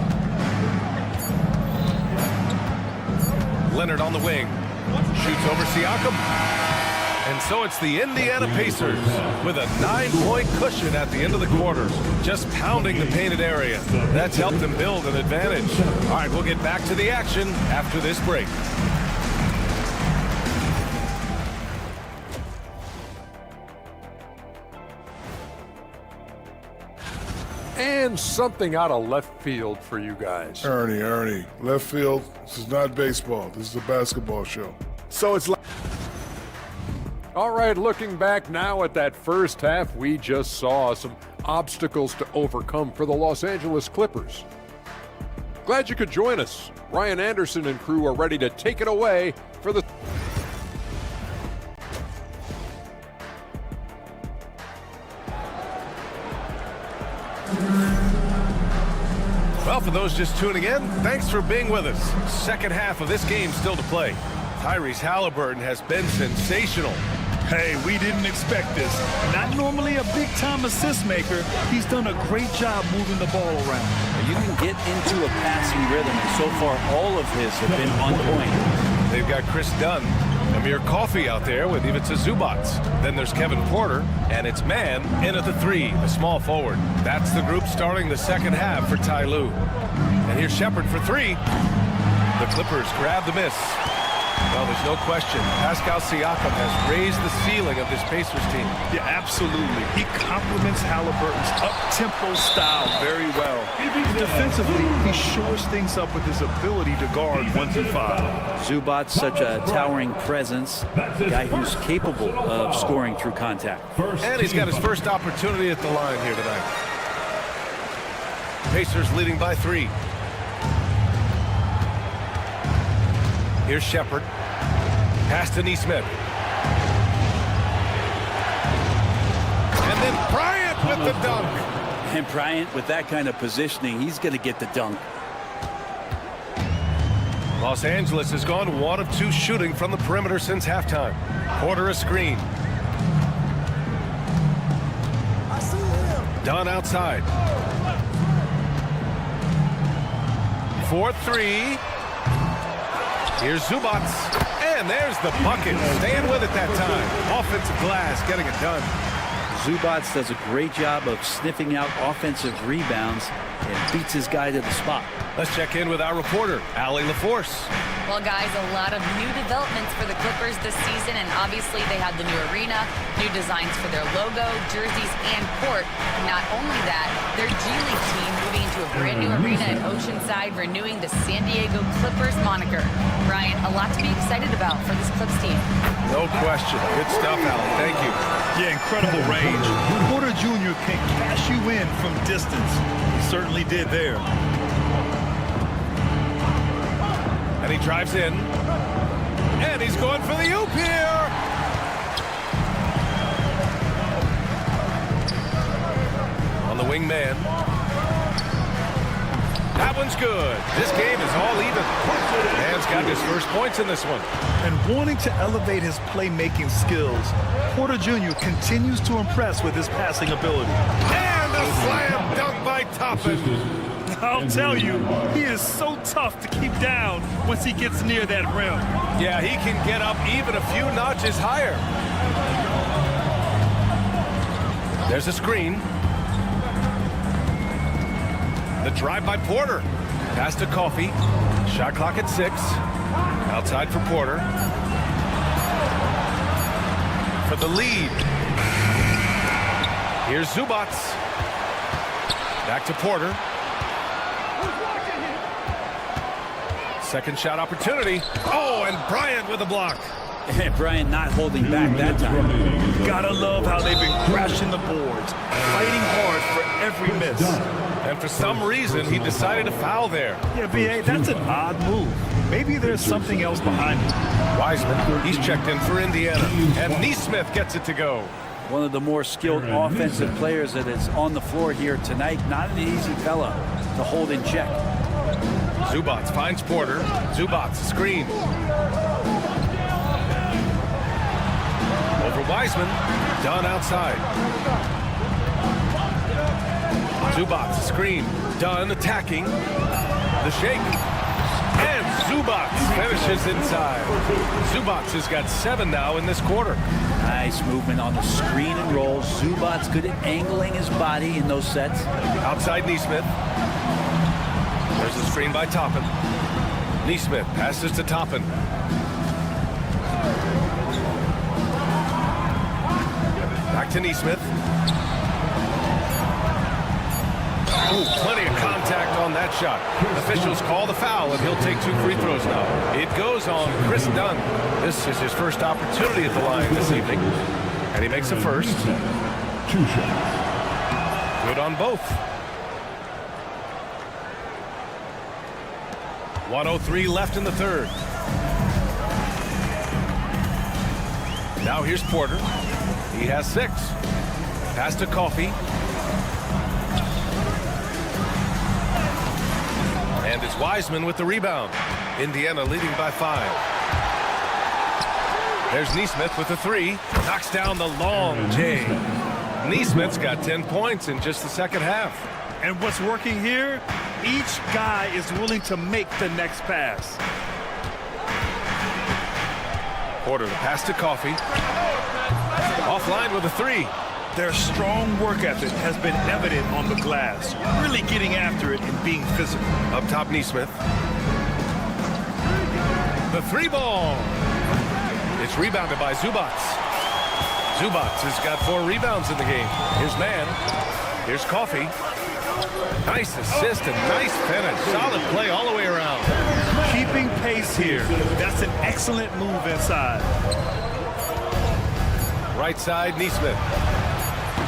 Leonard on the wing. Shoots over Siakam. And so it's the Indiana Pacers with a 9-point cushion at the end of the quarter. Just pounding the painted area. That's helped them build an advantage. All right, we'll get back to the action after this break. And something out of left field for you guys. Ernie, left field, this is not baseball. This is a basketball show. So it's like... All right, looking back now at that first half, we just saw some obstacles to overcome for the Los Angeles Clippers. Glad you could join us. Ryan Anderson and crew are ready to take it away for the... Well, for those just tuning in, thanks for being with us. Second half of this game still to play. Tyrese Halliburton has been sensational. Hey, we didn't expect this. Not normally a big-time assist maker. He's done a great job moving the ball around. You can get into a passing rhythm, and so far all of his have been on point. They've got Chris Dunn, Amir Coffey out there with Ivica Zubac. Then there's Kevin Porter, and it's Mann in at the 3, the small forward. That's the group starting the second half for Ty Lue. And here's Shepard for 3. The Clippers grab the miss. Well, there's no question. Pascal Siakam has raised the ceiling of this Pacers team. Yeah, absolutely. He complements Halliburton's up-tempo style very well. Defensively, he shores things up with his ability to guard 1 through 5. Zubac, such a towering presence, a guy who's capable of scoring through contact. And he's got his first opportunity at the line here tonight. Pacers leading by 3. Here's Shepard. Pass to Nesmith. And then Bryant with the dunk. And Bryant, with that kind of positioning, he's going to get the dunk. Los Angeles has gone 1 of 2 shooting from the perimeter since halftime. Porter a screen. Dunn outside. 4-3. Here's Zubac, and there's the bucket. Staying with it that time. Offensive glass, getting it done. Zubac does a great job of sniffing out offensive rebounds and beats his guy to the spot. Let's check in with our reporter, Allie LaForce. Well, guys, a lot of new developments for the Clippers this season, and obviously they have the new arena, new designs for their logo, jerseys, and court. Not only that, their G League team moving into a brand new arena at Oceanside, renewing the San Diego Clippers moniker. Brian, a lot to be excited about for this Clips team. No question. Good stuff, Allie. Thank you. Yeah, incredible range. Porter Jr. can cash you in from distance. He certainly did there. And he drives in. And he's going for the oop here. On the wing man. That one's good. This game is all even. Man's got his first points in this one. And wanting to elevate his playmaking skills, Porter Jr. continues to impress with his passing ability. And a slam dunk by Toppin. I'll tell you, he is so tough to keep down once he gets near that rim. Yeah, he can get up even a few notches higher. There's a screen. The drive by Porter. Pass to Coffey. Shot clock at 6. Outside for Porter. For the lead. Here's Zubac. Back to Porter. Second shot opportunity. Oh, and Bryant with a block. And Bryant not holding back that time. Gotta love how they've been crashing the boards, fighting hard for every miss. And for some reason, he decided to foul there. Yeah, B.A., that's an odd move. Maybe there's something else behind it. Wiseman, he's checked in for Indiana. And Nesmith gets it to go. One of the more skilled offensive players that is on the floor here tonight. Not an easy fella to hold in check. Zubac finds Porter. Zubac, screen. Over Wiseman. Dunn outside. Zubac, screen. Dunn attacking. The shake. And Zubac finishes inside. Zubac has got 7 now in this quarter. Nice movement on the screen and roll. Zubac's good at angling his body in those sets. Outside Nesmith. There's a screen by Toppin. Nesmith passes to Toppin. Back to Nesmith. Oh, plenty of contact on that shot. Officials call the foul, and he'll take 2 free throws now. It goes on Chris Dunn. This is his first opportunity at the line this evening. And he makes a first. 2 shots. Good on both. 1:03 left in the third. Now here's Porter. He has 6. Pass to Coffey. And it's Wiseman with the rebound. Indiana leading by 5. There's Neesmith with the three. Knocks down the long J. Neesmith's got 10 points in just the second half. And what's working here, each guy is willing to make the next pass. Porter, the pass to Coffee. Offline with a three. Their strong work ethic has been evident on the glass, really getting after it and being physical. Up top, Neesmith. The three ball. It's rebounded by Zubats. Zubats has got 4 rebounds in the game. Here's Mann. Here's Coffee. Nice assist and nice finish. Solid play all the way around. Keeping pace here. That's an excellent move inside. Right side, Neesmith.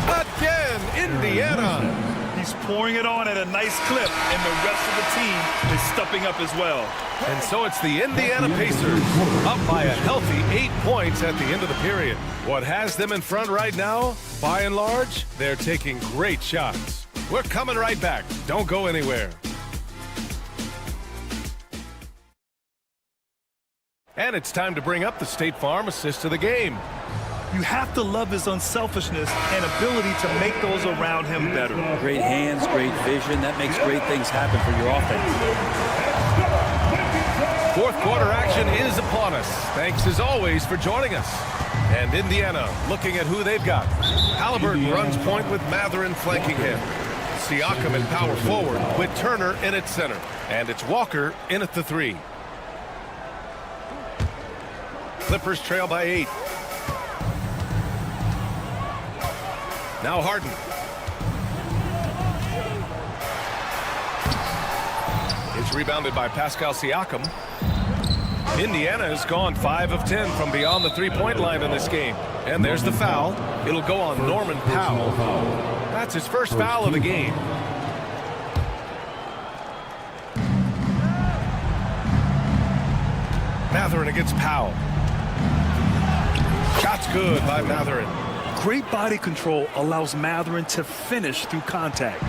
Again, Indiana. He's pouring it on at a nice clip, and the rest of the team is stepping up as well. And so it's the Indiana Pacers up by a healthy 8 points at the end of the period. What has them in front right now, by and large, they're taking great shots. We're coming right back. Don't go anywhere. And it's time to bring up the State Farm assist of the game. You have to love his unselfishness and ability to make those around him better. Great hands, great vision. That makes great things happen for your offense. Fourth quarter action is upon us. Thanks as always for joining us. And Indiana looking at who they've got. Halliburton runs point with Matherin flanking him. Siakam in power forward with Turner in at center. And it's Walker in at the 3. Clippers trail by 8. Now Harden. It's rebounded by Pascal Siakam. Indiana has gone 5 of 10 from beyond the three-point line in this game. And there's the foul. It'll go on Norman Powell. That's his first foul of the game. Matherin against Powell. Shot's good by Matherin. Great body control allows Matherin to finish through contact.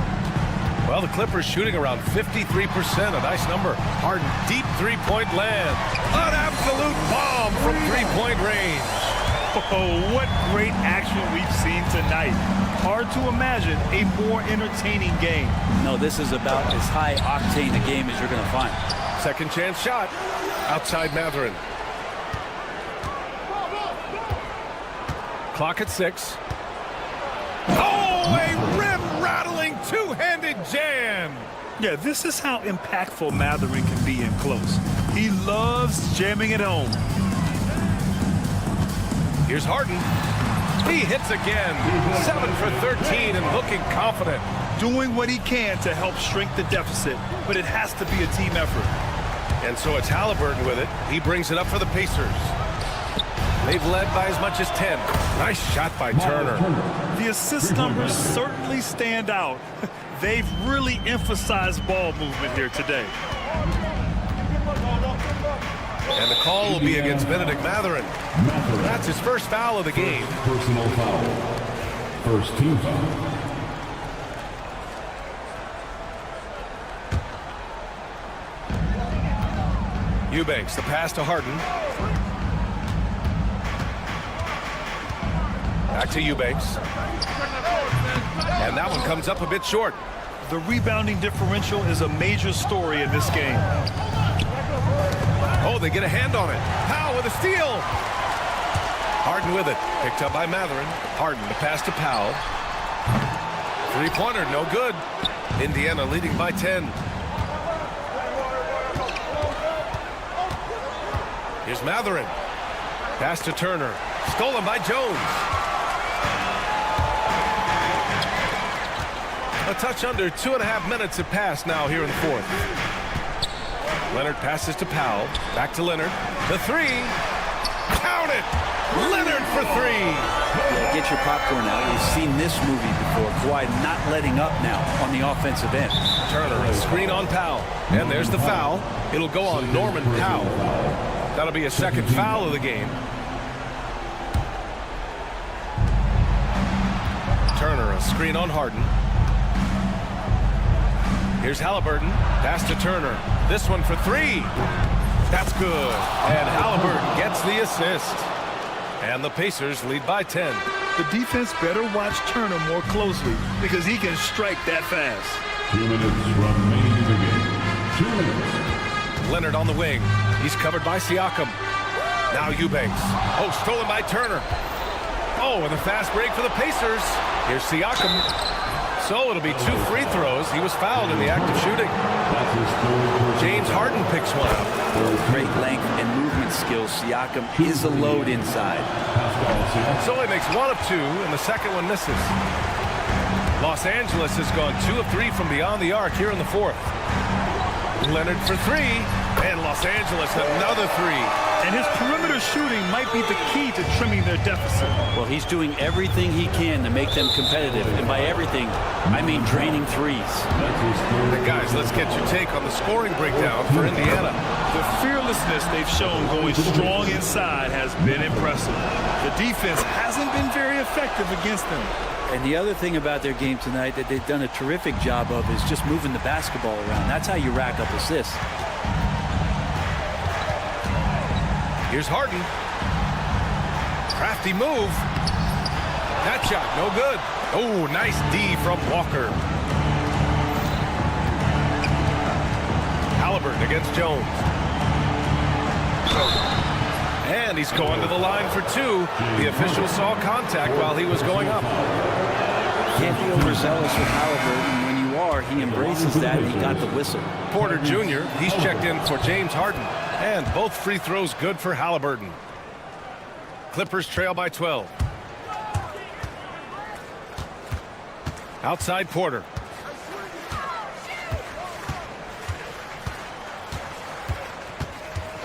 Well, the Clippers shooting around 53%, a nice number. Harden, deep three-point land. An absolute bomb from three-point range. Oh, what great action we've seen tonight. Hard to imagine a more entertaining game. No, this is about as high-octane a game as you're going to find. Second chance shot. Outside Matherin. Clock at 6. Oh, a rim-rattling two-handed jam. Yeah, this is how impactful Matherin can be in close. He loves jamming it home. Here's Harden. He hits again. 7 for 13 and looking confident. Doing what he can to help shrink the deficit, but it has to be a team effort. And so it's Halliburton with it. He brings it up for the Pacers. They've led by as much as 10. Nice shot by Turner. The assist numbers certainly stand out. They've really emphasized ball movement here today. And the call will be against Benedict Matherin. That's his first foul of the game. Personal foul. First team foul. Eubanks, the pass to Harden. Back to Eubanks. And that one comes up a bit short. The rebounding differential is a major story in this game. Oh, they get a hand on it. Powell with a steal. Harden with it. Picked up by Matherin. Harden, the pass to Powell. Three-pointer, no good. Indiana leading by 10. Here's Matherin. Pass to Turner. Stolen by Jones. A touch under 2.5 minutes have passed now here in the fourth. Leonard passes to Powell. Back to Leonard. The three. Count it! Leonard for 3. Get your popcorn out. You've seen this movie before. Kawhi not letting up now on the offensive end. Turner, a screen on Powell. And there's the foul. It'll go on Norman Powell. That'll be a second foul of the game. Turner, a screen on Harden. Here's Halliburton. Pass to Turner. This one for 3. That's good. And Halliburton gets the assist. And the Pacers lead by 10. The defense better watch Turner more closely because he can strike that fast. 2 minutes remaining in the game. 2 minutes. Leonard on the wing. He's covered by Siakam. Now Eubanks. Oh, stolen by Turner. Oh, and the fast break for the Pacers. Here's Siakam. So it'll be 2 free throws. He was fouled in the act of shooting. James Harden picks one up. Great length and movement skills. Siakam is a load inside. So he makes 1 of 2, and the second one misses. Los Angeles has gone 2 of 3 from beyond the arc here in the fourth. Leonard for 3, and Los Angeles another 3. And his perimeter shooting might be the key to trimming their deficit. Well, he's doing everything he can to make them competitive. And by everything, I mean draining threes. And guys, let's get your take on the scoring breakdown for Indiana. The fearlessness they've shown going strong inside has been impressive. The defense hasn't been very effective against them. And the other thing about their game tonight that they've done a terrific job of is just moving the basketball around. That's how you rack up assists. Here's Harden. Crafty move. That shot, no good. Oh, nice D from Walker. Halliburton against Jones. And he's going to the line for 2. The official saw contact while he was going up. Can't be overzealous with Halliburton. When you are, he embraces that, and he got the whistle. Porter Jr., he's checked in for James Harden. And both free throws good for Halliburton. Clippers trail by 12. Outside Porter.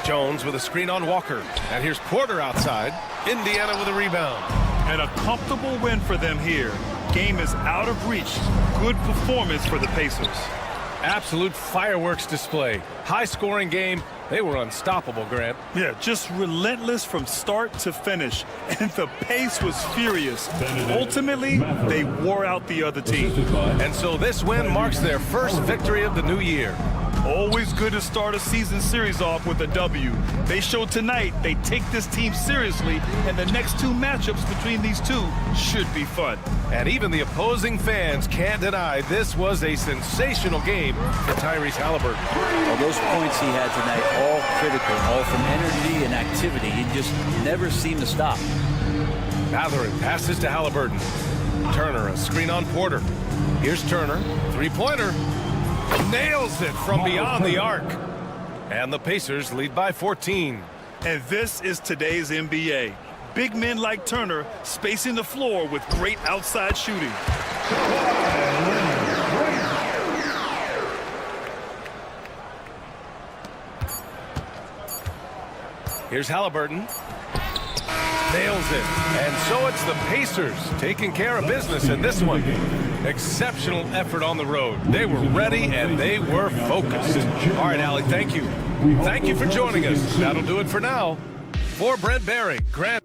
Jones with a screen on Walker. And here's Porter outside. Indiana with a rebound. And a comfortable win for them here. Game is out of reach. Good performance for the Pacers. Absolute fireworks display. High-scoring game. They were unstoppable, Grant. Yeah, just relentless from start to finish. And the pace was furious. Ultimately, they wore out the other team. And so this win marks their first victory of the new year. Always good to start a season series off with a W. They showed tonight they take this team seriously, and the next 2 matchups between these two should be fun. And even the opposing fans can't deny this was a sensational game for Tyrese Halliburton. Well, those points he had tonight, all critical, all from energy and activity. He just never seemed to stop. Mathurin passes to Halliburton. Turner, a screen on Porter. Here's Turner, 3-pointer. Nails it from beyond the arc. And the Pacers lead by 14. And this is today's NBA. Big men like Turner spacing the floor with great outside shooting. Here's Halliburton. Nails it. And so it's the Pacers taking care of business in this one. Exceptional effort on the road. They were ready and they were focused. All right, Allie, thank you. Thank you for joining us. That'll do it for now. For Brent Barry, Grant.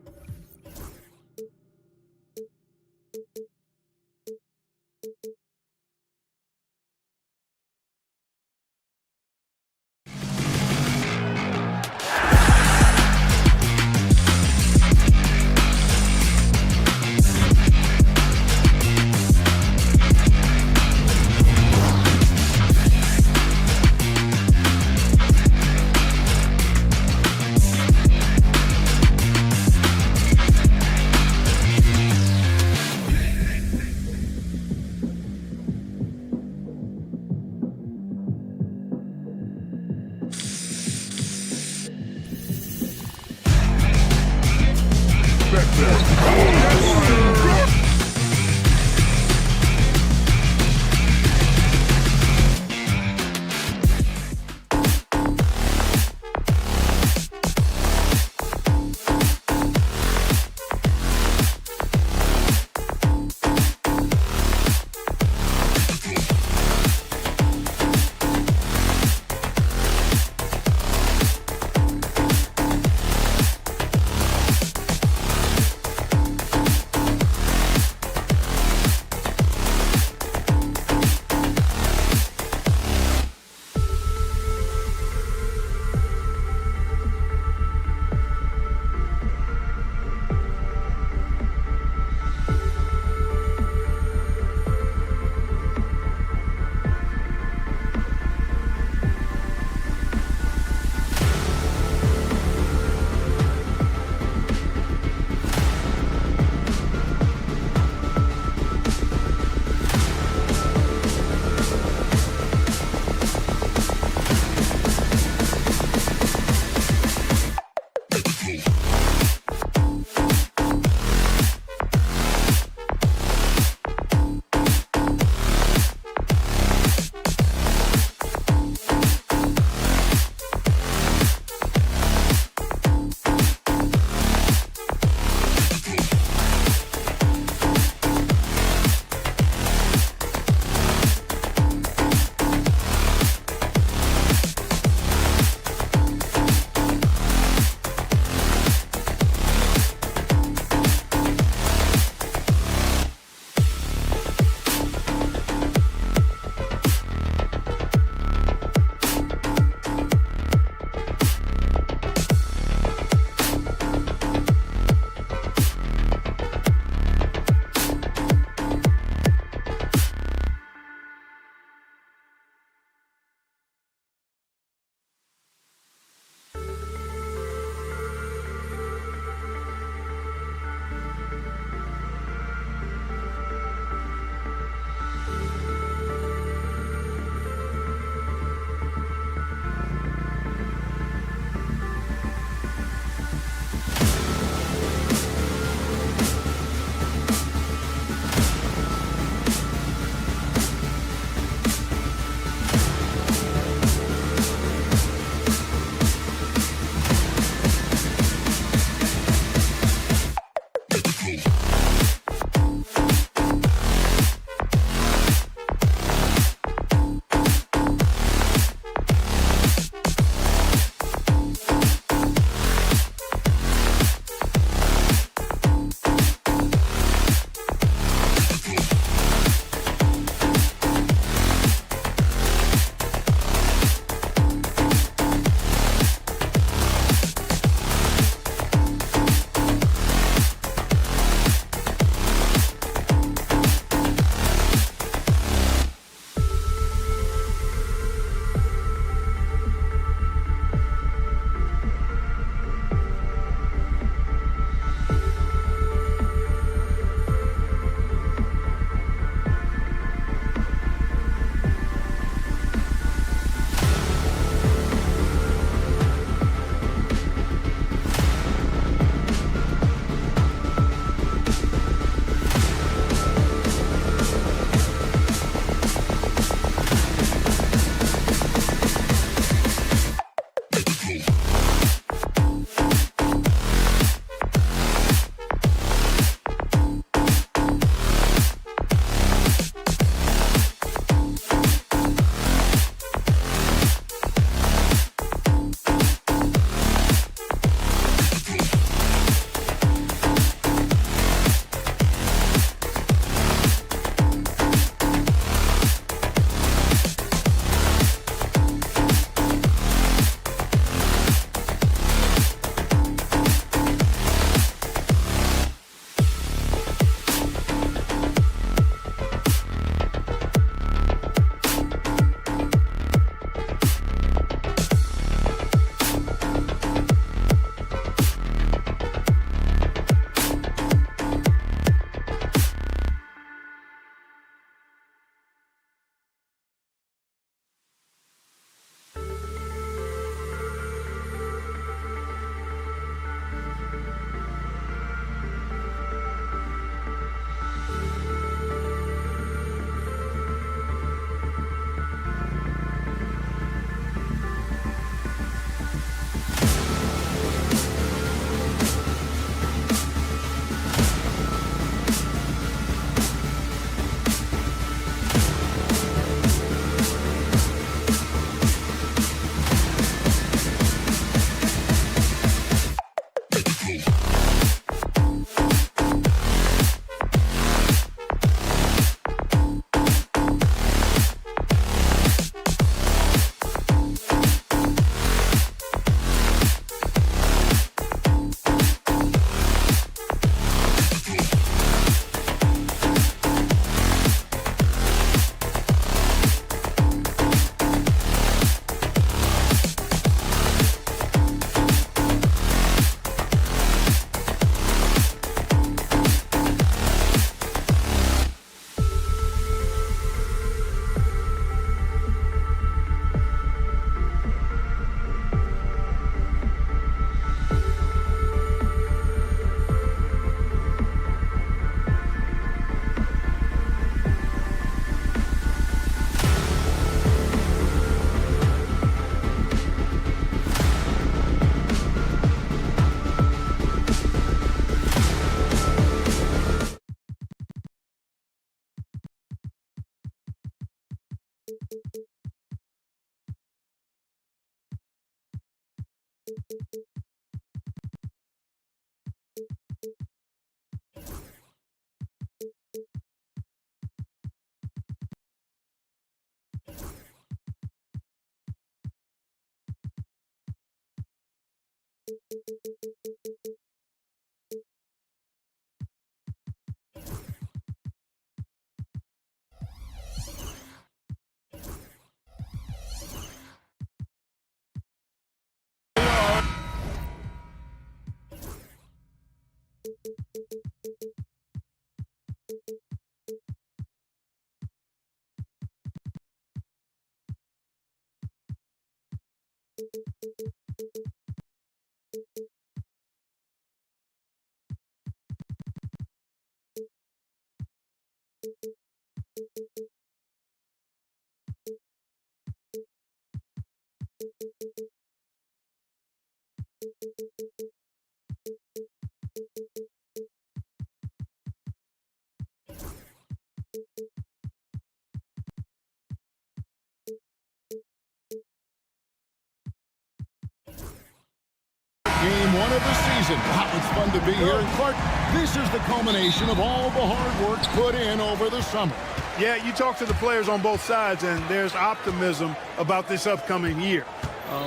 Game 1 of the season. Wow, it's fun to be here. And Clark, this is the culmination of all the hard work put in over the summer. Yeah, you talk to the players on both sides, and there's optimism about this upcoming year.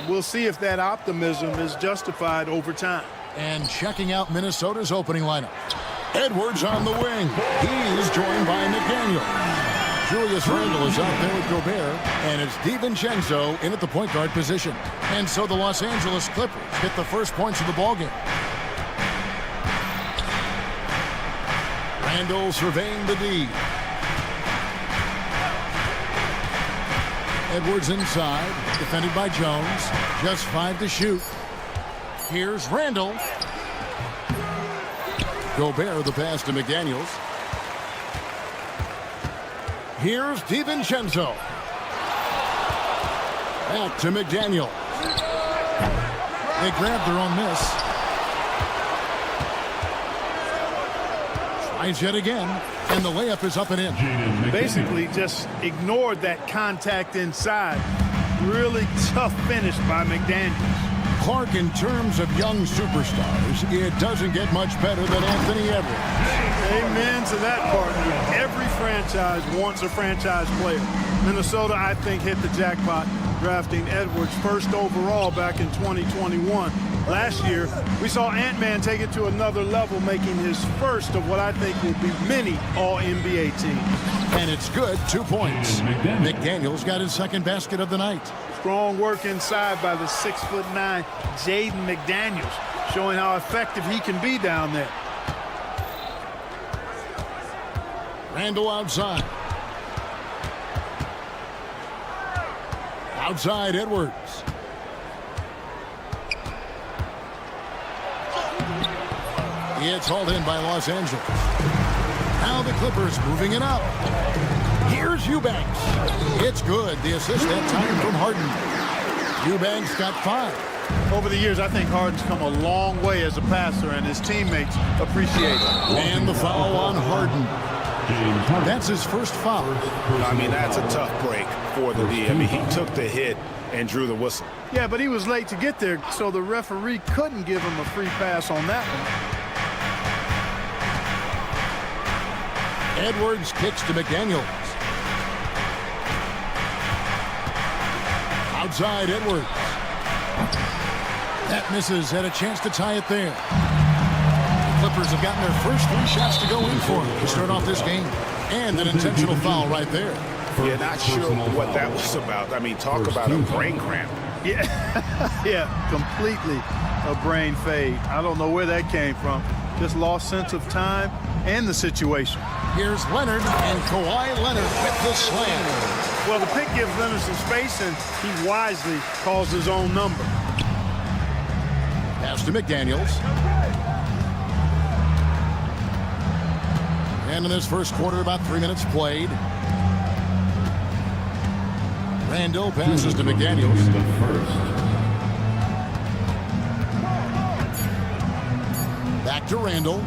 We'll see if that optimism is justified over time. And checking out Minnesota's opening lineup. Edwards on the wing. He's joined by McDaniel. Julius Randle is out there with Gobert, and it's DiVincenzo in at the point guard position. And so the Los Angeles Clippers get the first points of the ballgame. Randle surveying the D. Edwards inside, defended by Jones. Just 5 to shoot. Here's Randle. Gobert the pass to McDaniels. Here's DiVincenzo. Back to McDaniel. They grabbed their own miss. Tries yet again, and the layup is up and in. Basically just ignored that contact inside. Really tough finish by McDaniels. Clark, in terms of young superstars, it doesn't get much better than Anthony Edwards. Amen to that part. Every franchise wants a franchise player. Minnesota, I think, hit the jackpot drafting Edwards first overall back in 2021. Last year, we saw Ant-Man take it to another level, making his first of what I think will be many All-NBA teams. And it's good, 2 points. McDaniels got his second basket of the night. Strong work inside by the 6'9" Jaden McDaniels, showing how effective he can be down there. Randle outside. Outside Edwards. It's hauled in by Los Angeles. Now the Clippers moving it up. Here's Eubanks. It's good. The assist that time from Harden. Eubanks got 5. Over the years, I think Harden's come a long way as a passer, and his teammates appreciate it. And the foul on Harden. That's his first foul. I mean, that's a tough break for the D. I mean, he took the hit and drew the whistle. Yeah, but he was late to get there, so the referee couldn't give him a free pass on that one. Edwards kicks to McDaniels. Outside Edwards. That misses, had a chance to tie it there. The Clippers have gotten their first 3 shots to go in for them to start off this game. And an intentional foul right there. Yeah, not sure what that was about. I mean, talk about a brain cramp. Yeah, yeah, completely a brain fade. I don't know where that came from. Just lost sense of time and the situation. Here's Leonard, and Kawhi Leonard with the slam. Well, the pick gives Leonard some space, and he wisely calls his own number. Pass to McDaniels. And in this first quarter, about 3 minutes played. Randle passes to McDaniels. Back to Randle.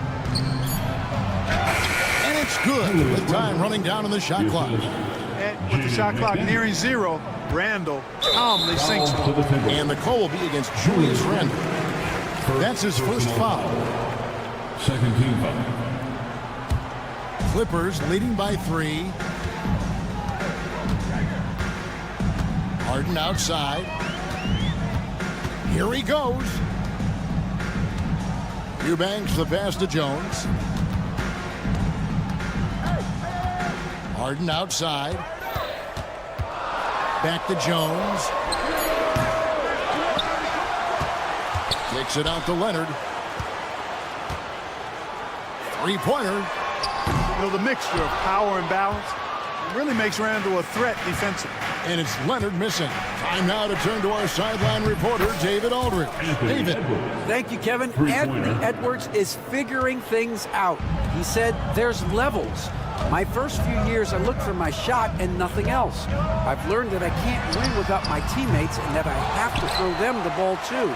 And it's good with time running down on the shot clock. And with the shot clock nearing 0, Randall calmly sinks one. And the call will be against Julius Randall. That's his first foul. Second team foul. Clippers leading by 3. Harden outside. Here he goes. Eubanks the pass to Jones. Harden outside. Back to Jones. Kicks it out to Leonard. Three-pointer. You know, the mixture of power and balance really makes Randall a threat defensively. And it's Leonard missing. Time now to turn to our sideline reporter, David Aldridge. David. Thank you, Kevin. Anthony Edwards is figuring things out. He said there's levels. My first few years, I looked for my shot and nothing else. I've learned that I can't win without my teammates and that I have to throw them the ball too.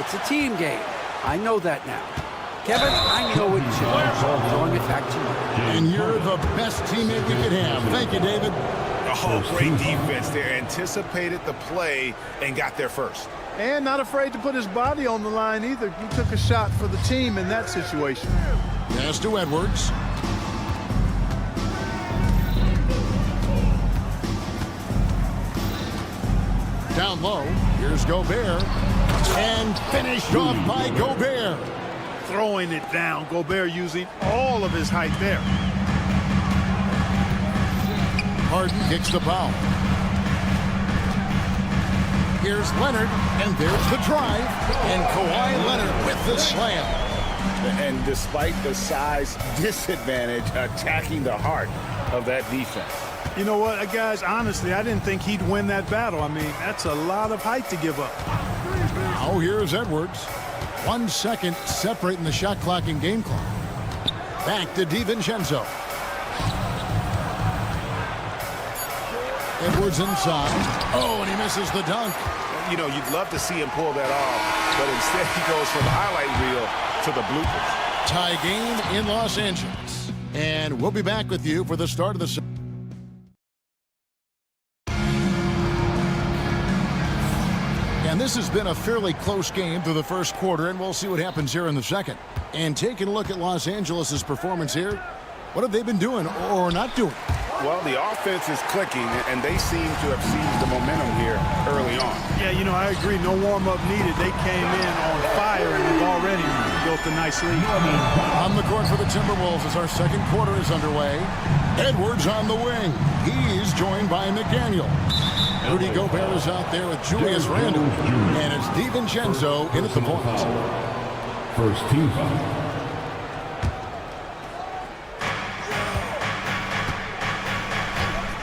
It's a team game. I know that now. Kevin, I know what you should do, so I'm throwing it back to you. And you're the best teammate we could have. Thank you, David. Oh, great defense there. Anticipated the play and got there first. And not afraid to put his body on the line either. He took a shot for the team in that situation. Pass to Edwards. Down low. Here's Gobert. And finished off by Gobert. Throwing it down. Gobert using all of his height there. Harden kicks the foul. Here's Leonard, and there's the drive. And Kawhi Leonard with the slam. And despite the size disadvantage, attacking the heart of that defense. You know what, guys, honestly, I didn't think he'd win that battle. I mean, that's a lot of height to give up. Now here's Edwards. 1 second separating the shot clock and game clock. Back to DiVincenzo. Edwards inside. Oh, and he misses the dunk. You know, you'd love to see him pull that off, but instead he goes from the highlight reel to the bloopers. Tie game in Los Angeles. And we'll be back with you for the start of the And this has been a fairly close game through the first quarter, and we'll see what happens here in the second. And taking a look at Los Angeles' performance here, what have they been doing or not doing? Well, the offense is clicking, and they seem to have seized the momentum here early on. Yeah, you know, I agree. No warm-up needed. They came in on fire, and they've already built a nice lead. On the court for the Timberwolves as our second quarter is underway. Edwards on the wing. He's joined by McDaniel. Rudy Gobert is out there with Julius Randle. And it's DiVincenzo in at the point. First team foul.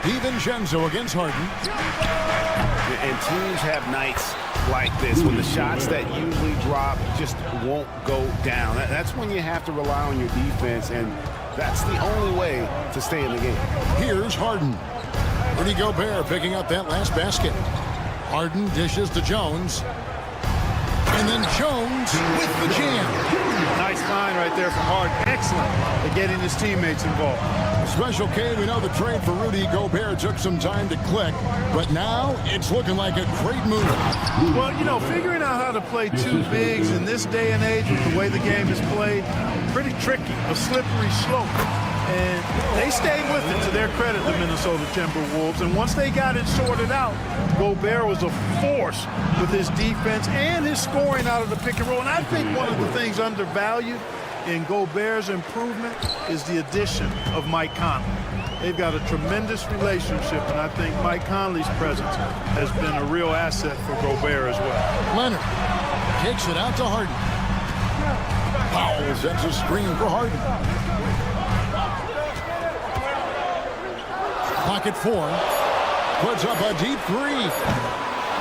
DiVincenzo against Harden. And teams have nights like this when the shots that usually drop just won't go down. That's when you have to rely on your defense, and that's the only way to stay in the game. Here's Harden. Rudy Gobert picking up that last basket. Harden dishes to Jones. And then Jones with the jam. Nice line right there from Harden. Excellent at getting his teammates involved. Special K, we know the trade for Rudy Gobert took some time to click, but now it's looking like a great move. Well, you know, figuring out how to play two bigs in this day and age with the way the game is played, pretty tricky, a slippery slope. And they stayed with it, to their credit, the Minnesota Timberwolves. And once they got it sorted out, Gobert was a force with his defense and his scoring out of the pick and roll. And I think one of the things undervalued in Gobert's improvement is the addition of Mike Conley. They've got a tremendous relationship, and I think Mike Conley's presence has been a real asset for Gobert as well. Leonard takes it out to Harden. Powell sends a screen for Harden. Pocket 4. Puts up a deep 3.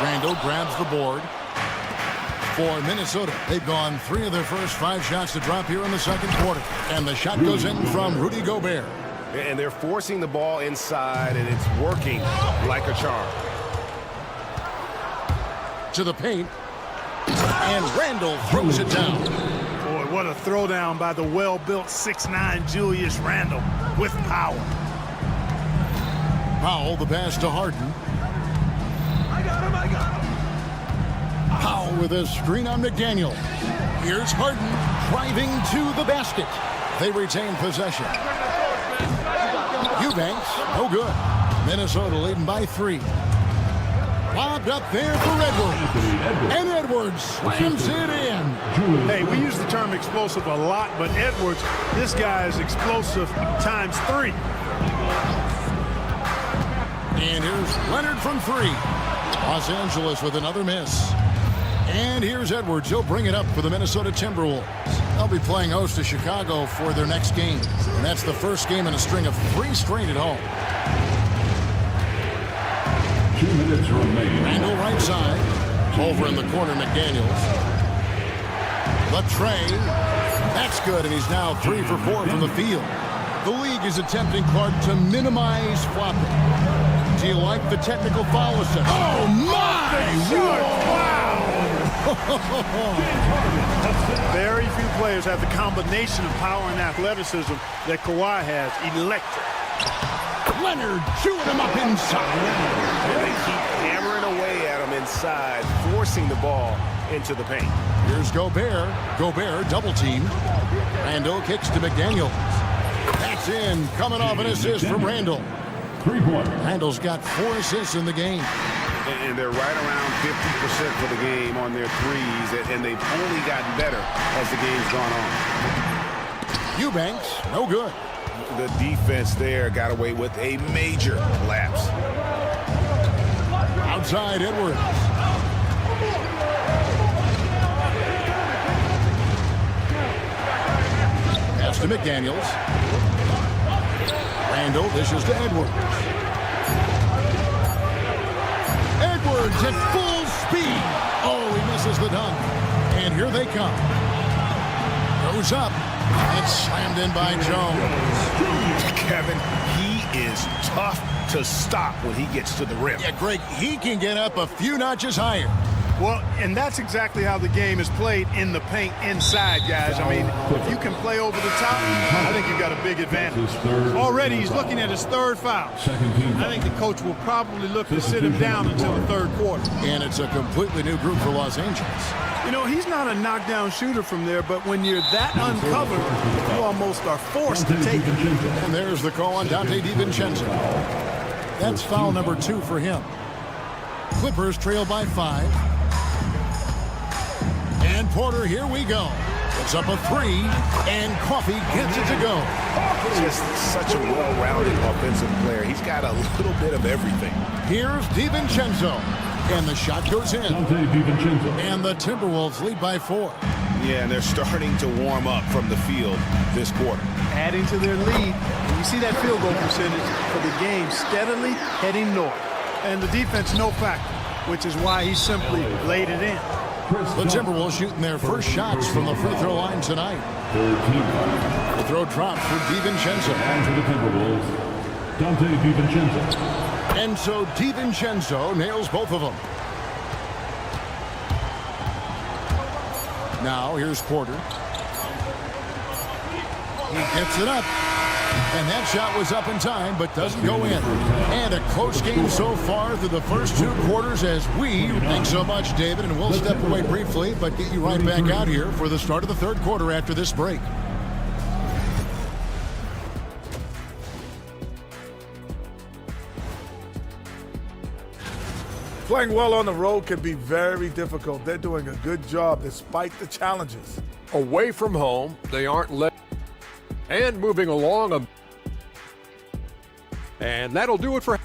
Randall grabs the board. For Minnesota, they've gone 3 of their first 5 shots to drop here in the second quarter. And the shot goes in from Rudy Gobert. And they're forcing the ball inside, and it's working like a charm. To the paint. And Randall throws it down. Boy, what a throwdown by the well-built 6'9" Julius Randle with power. Powell, the pass to Harden. with a screen on McDaniel. Here's Harden driving to the basket. They retain possession. Eubanks, no good. Minnesota leading by 3. Lobbed up there for Edwards. And Edwards slams it in. Hey, we use the term explosive a lot, but Edwards, this guy is explosive times 3. And here's Leonard from 3. Los Angeles with another miss. And here's Edwards. He'll bring it up for the Minnesota Timberwolves. They'll be playing host to Chicago for their next game. And that's the first game in a string of 3 straight at home. 2 minutes remaining. Randall right side. Over in the corner, McDaniels. The tray. That's good, and he's now 3 for 4 from the field. The league is attempting, Clark, to minimize flopping. Do you like the technical foul assessment? Oh, my! Wow! Very few players have the combination of power and athleticism that Kawhi has. Electric. Leonard chewing him up inside. They keep hammering away at him inside, forcing the ball into the paint. Here's Gobert. Gobert double team. Randall kicks to McDaniel. That's in. Coming off an assist from Randall. 3-point. Randall's got 4 assists in the game. And they're right around 50% for the game on their threes, and they've only gotten better as the game's gone on. Eubanks, no good. The defense there got away with a major lapse. Outside Edwards. Pass to McDaniels. Randall dishes to Edwards. Edwards at full speed. Oh, he misses the dunk. And here they come. Goes up. It's slammed in by Jones. Kevin, he is tough to stop when he gets to the rim. Yeah, Greg, he can get up a few notches higher. Well, and that's exactly how the game is played in the paint inside, guys. I mean, if you can play over the top, I think you've got a big advantage. Already, he's looking at his 3rd foul. I think the coach will probably look to sit him down until the 3rd quarter. And it's a completely new group for Los Angeles. You know, he's not a knockdown shooter from there, but when you're that uncovered, you almost are forced to take it. And there's the call on Dante DiVincenzo. That's foul number 2 for him. Clippers trail by 5. And Porter, here we go. It's up a 3, and Coffee gets it to go. Just such a well-rounded offensive player. He's got a little bit of everything. Here's DiVincenzo. And the shot goes in. And the Timberwolves lead by 4. Yeah, and they're starting to warm up from the field this quarter. Adding to their lead. And you see that field goal percentage for the game steadily heading north. And the defense no factor, which is why he simply laid it in. The Timberwolves shooting their first shots from the free throw line tonight. The throw drops for DiVincenzo. And for the Timberwolves, Dante DiVincenzo. And so DiVincenzo nails both of them. Now here's Porter. He gets it up. And that shot was up in time, but doesn't go in. And a close game so far through the first 2 quarters as we thanks so much, David. And we'll step away briefly, but get you right back out here for the start of the 3rd quarter after this break. Playing well on the road can be very difficult. They're doing a good job despite the challenges. Away from home, they aren't let. And moving along. And that'll do it for.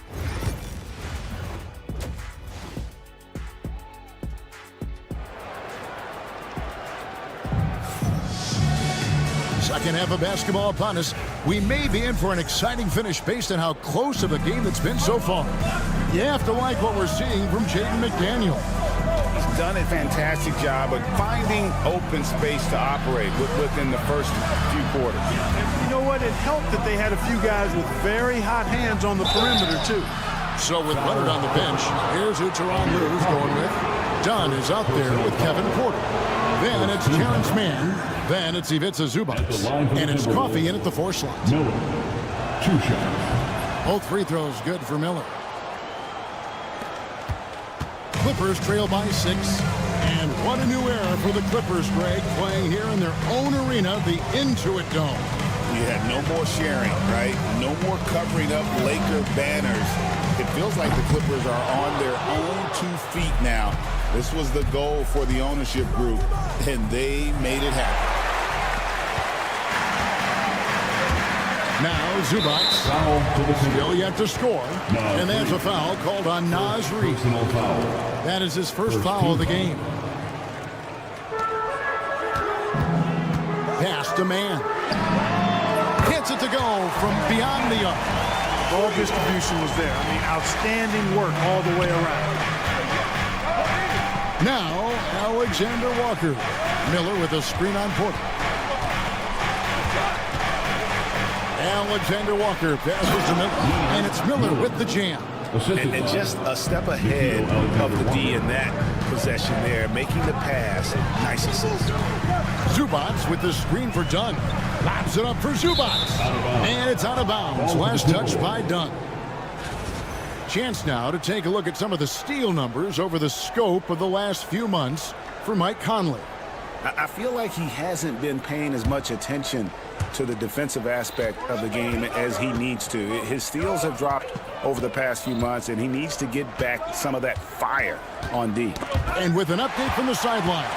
Second half of basketball upon us. We may be in for an exciting finish based on how close of a game it's been so far. You have to like what we're seeing from Jaden McDaniel. He's done a fantastic job of finding open space to operate within the first few quarters. You know what? It helped that they had a few guys with very hot hands on the perimeter, too. So with Leonard on the bench, here's who Tyronn Lue's going with. Dunn is out there with Kevin Porter. Then it's Terrence Mann. Then it's Ivica Zubac. And it's Coffee in at the 4 slot. Miller, 2 shots. Both free throws good for Miller. Clippers trail by 6. And And what a new era for the Clippers, Greg, playing here in their own arena, the Intuit Dome. We had no more sharing, right? No more covering up Laker banners. It feels like the Clippers are on their own 2 feet now. This was the goal for the ownership group, and they made it happen. Now Zubac still yet to score, and that's a foul called on Naz Reid. That is his first foul of the game. Pass to man. Gets it to go from beyond the arc. Ball distribution was there. I mean, outstanding work all the way around. Now Alexander Walker. Miller with a screen on Porter. Alexander Walker passes to Miller, and it's Miller with the jam. And just a step ahead of the D in that possession there, making the pass. Nice assist. Zubac with the screen for Dunn. Lobs it up for Zubac. And it's out of bounds. Last touch by Dunn. Chance now to take a look at some of the steal numbers over the scope of the last few months for Mike Conley. I feel like he hasn't been paying as much attention to the defensive aspect of the game as he needs to. His steals have dropped over the past few months, and he needs to get back some of that fire on D. And with an update from the sideline,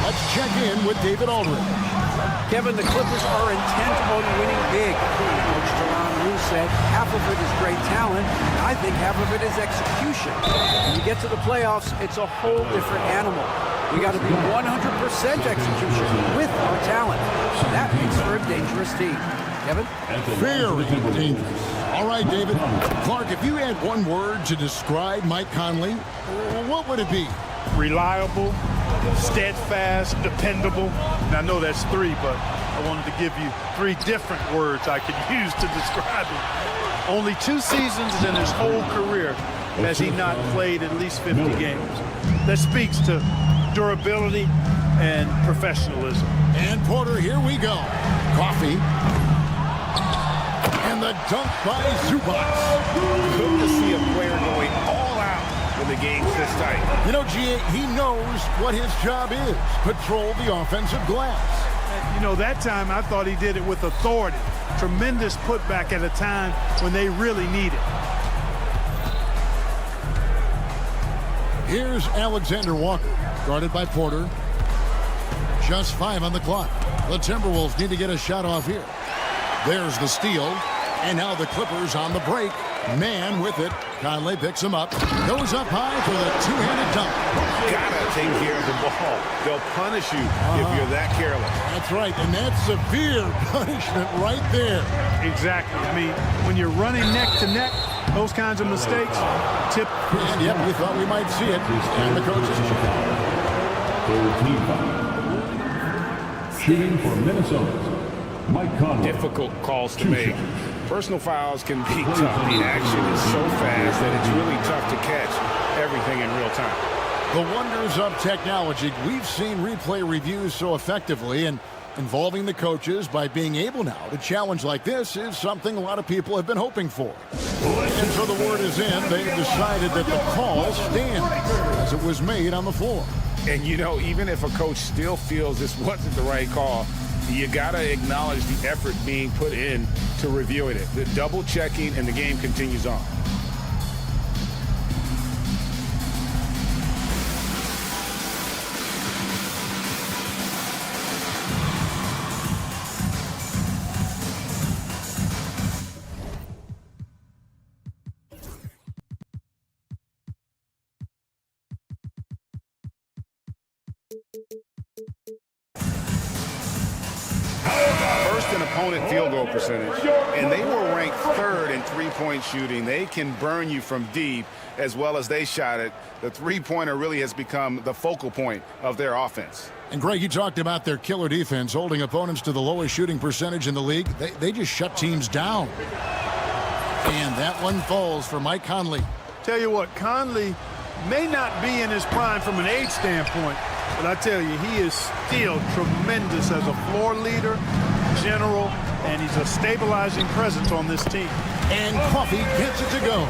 let's check in with David Aldridge. Kevin, the Clippers are intent on winning big. Coach Romario said half of it is great talent, and I think half of it is execution. When you get to the playoffs, it's a whole different animal. We got to be 100% execution with our talent. That makes for a dangerous team. Kevin? Very dangerous. All right, David. Clark, if you had one word to describe Mike Conley, what would it be? Reliable, steadfast, dependable. And I know that's 3, but I wanted to give you 3 different words I could use to describe him. Only 2 seasons in his whole career has he not played at least 50 games. That speaks to durability and professionalism. And Porter, here we go. Coffee. And the dunk by Zubac. Good to see a player going all out when the game's this tight. You know, G.A., he knows what his job is. Patrol the offensive glass. You know, that time I thought he did it with authority. Tremendous putback at a time when they really need it. Here's Alexander Walker, guarded by Porter. Just 5 on the clock. The Timberwolves need to get a shot off here. There's the steal. And now the Clippers on the break. Man with it. Conley picks him up. Goes up high for the two-handed dunk. Gotta take care of the ball. They'll punish you if you're that careless. That's right, and that's severe punishment right there. Exactly. I mean, when you're running neck to neck, those kinds of mistakes, tip. And yep, we thought we might see it. And the coaches. Shooting for Minnesota, Mike Conley. Difficult calls to make. Personal fouls can be tough. The action is so fast that it's really tough to catch everything in real time. The wonders of technology. We've seen replay reviews so effectively, and involving the coaches by being able now to challenge like this is something a lot of people have been hoping for. And so the word is in. They've decided that the call stands as it was made on the floor. And, you know, even if a coach still feels this wasn't the right call, you got to acknowledge the effort being put in to reviewing it. The double checking, and the game continues on. First in opponent field goal percentage, and they were ranked 3rd in three-point shooting. They can burn you from deep as well as they shot it. The three-pointer really has become the focal point of their offense. And Greg, you talked about their killer defense, holding opponents to the lowest shooting percentage in the league. They just shut teams down. And that one falls for Mike Conley. Tell you what, Conley may not be in his prime from an age standpoint, but I tell you, he is still tremendous as a floor leader, general, and he's a stabilizing presence on this team. And Coffee gets it to go.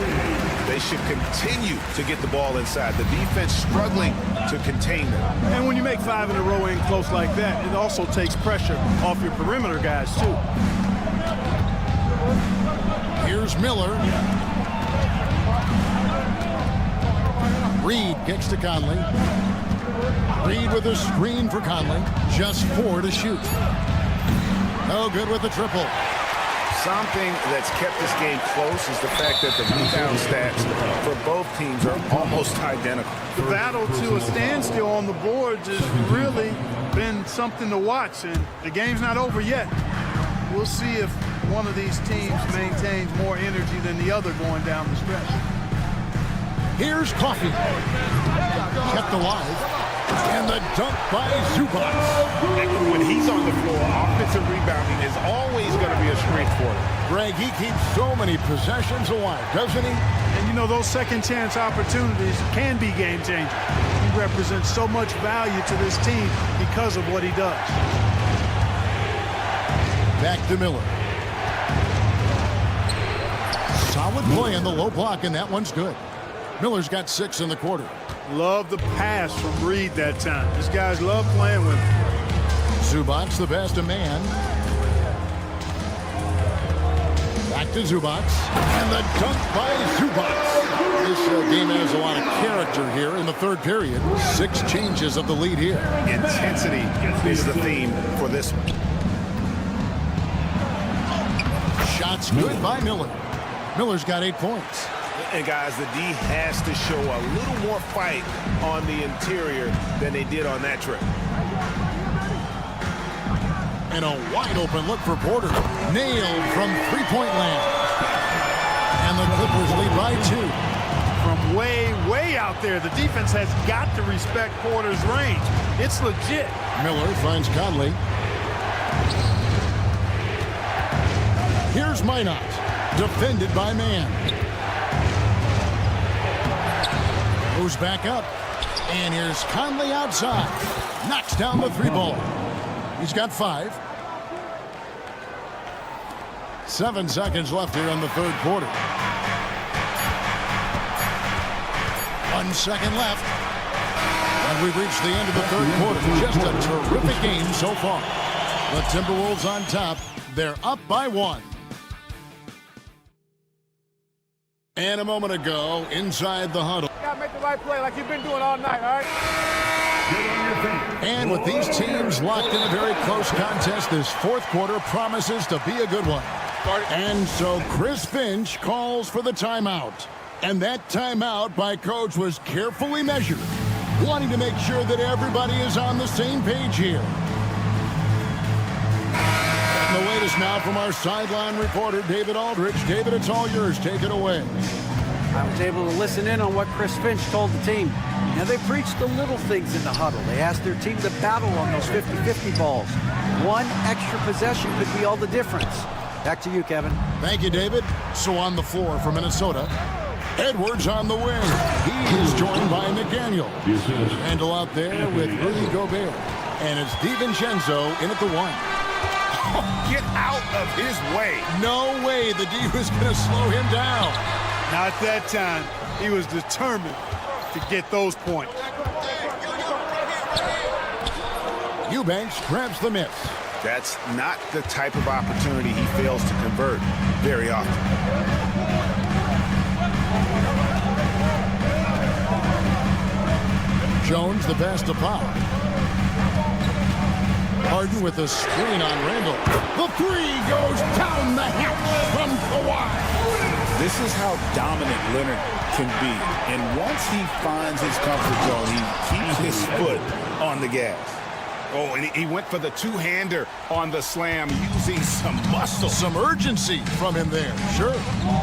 They should continue to get the ball inside. The defense struggling to contain them. And when you make 5 in a row in close like that, it also takes pressure off your perimeter guys, too. Here's Miller. Reed kicks to Conley. Reed with a screen for Conley. Just 4 to shoot. No good with the triple. Something that's kept this game close is the fact that the rebound stats for both teams are almost identical. The battle to a standstill on the boards has really been something to watch, and the game's not over yet. We'll see if one of these teams maintains more energy than the other going down the stretch. Here's Coffee. Kept alive. And the dunk by Zubac. When he's on the floor, offensive rebounding is always going to be a strength for him. Greg, he keeps so many possessions alive, doesn't he? And you know, those second chance opportunities can be game changers. He represents so much value to this team because of what he does. Back to Miller. Solid play in the low block, and that one's good. Miller's got 6 in the quarter. Love the pass from Reed that time. These guys love playing with him. Zubac, the best of man. Back to Zubac. And the dunk by Zubac. This game has a lot of character here in the third period. 6 changes of the lead here. Intensity is the theme for this one. Shots good by Miller. Miller's got 8 points. And guys, the D has to show a little more fight on the interior than they did on that trip. And a wide open look for Porter. Nailed from three-point land. And the Clippers lead by 2. From way out there, the defense has got to respect Porter's range. It's legit. Miller finds Conley. Here's Minot. Defended by Man. Goes back up. And here's Conley outside. Knocks down the 3-ball. He's got 5. 7 seconds left here in the third quarter. 1 second left. And we've reached the end of the third quarter. Just a terrific game so far. The Timberwolves on top. They're up by 1. And a moment ago, inside the huddle. You gotta make the right play like you've been doing all night, all right? And with these teams locked in a very close contest, this fourth quarter promises to be a good one. And so Chris Finch calls for the timeout. And that timeout by Coach was carefully measured, wanting to make sure that everybody is on the same page here. And the latest now from our sideline reporter, David Aldridge. David, it's all yours. Take it away. I was able to listen in on what Chris Finch told the team. Now, they preached the little things in the huddle. They asked their team to battle on those 50-50 balls. One extra possession could be all the difference. Back to you, Kevin. Thank you, David. So on the floor for Minnesota, Edwards on the wing. He is joined by McDaniel. Handle out there with Rudy Gobert. And it's DiVincenzo in at the 1. Get out of his way. No way the D was going to slow him down. Not that time. He was determined to get those points. Eubanks grabs the miss. That's not the type of opportunity he fails to convert very often. Jones the pass to Powell. Harden with a screen on Randall. The 3 goes down the hatch from Kawhi. This is how dominant Leonard can be. And once he finds his comfort zone, he keeps his foot on the gas. Oh, and he went for the two-hander on the slam, using some muscle. Some urgency from him there, sure.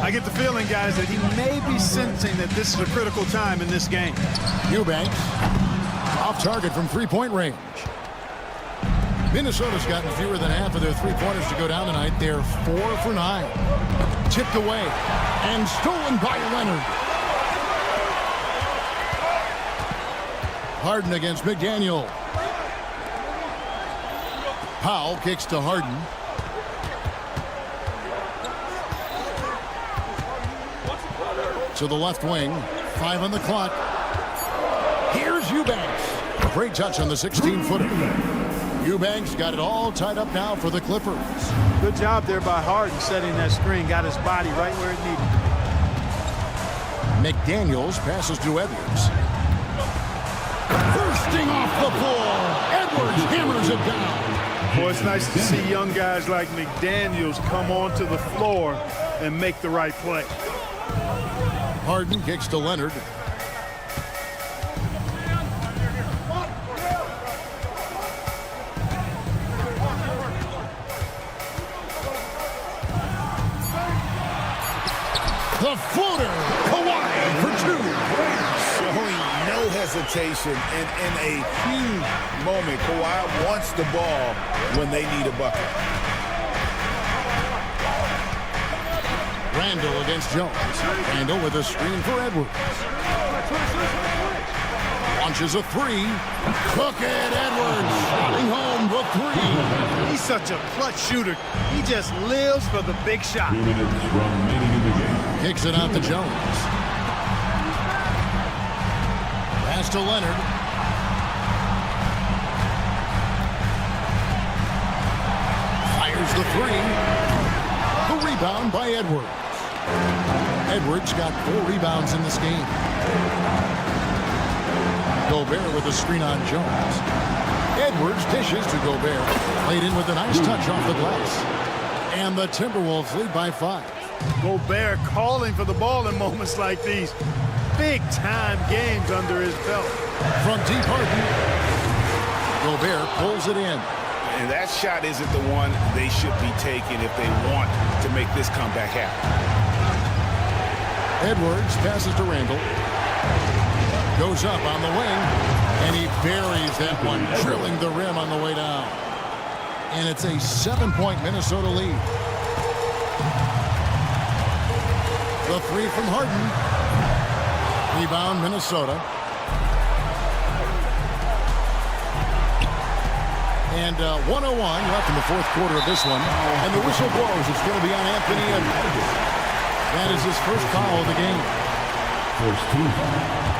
I get the feeling, guys, that he may be sensing that this is a critical time in this game. Eubanks, off target from three-point range. Minnesota's gotten fewer than half of their three-pointers to go down tonight. They're 4 for 9. Tipped away and stolen by Leonard. Harden against McDaniel. Powell kicks to Harden. to the left wing. 5 on the clock. Here's Eubanks. Great touch on the 16-footer. Eubanks got it all tied up now for the Clippers. Good job there by Harden setting that screen. Got his body right where it needed. McDaniels passes to Edwards. Bursting off the floor. Edwards hammers it down. Boy, it's nice to see young guys like McDaniels come onto the floor and make the right play. Harden kicks to Leonard. The floater, Kawhi for 2. Showing no hesitation and in a huge moment. Kawhi wants the ball when they need a bucket. Randall against Jones. Randall with a screen for Edwards. Launches a 3. Cook it, Edwards. Shotting home the 3. He's such a clutch shooter. He just lives for the big shot. 2 minutes remaining in the game. Kicks it out to Jones. Pass to Leonard. Fires the 3. The rebound by Edwards. Edwards got 4 rebounds in this game. Gobert with a screen on Jones. Edwards dishes to Gobert. Played in with a nice touch off the glass. And the Timberwolves lead by 5. Gobert calling for the ball in moments like these. Big-time games under his belt. From deep Harden. Gobert pulls it in. And that shot isn't the one they should be taking if they want to make this comeback happen. Edwards passes to Randall. Goes up on the wing. And he buries that one, drilling the rim on the way down. And it's a 7-point Minnesota lead. The 3 from Harden. Rebound, Minnesota. And 1:01 left in the 4th quarter of this one. And the whistle blows. It's going to be on Anthony Edwards. That is his first foul of the game. First team foul.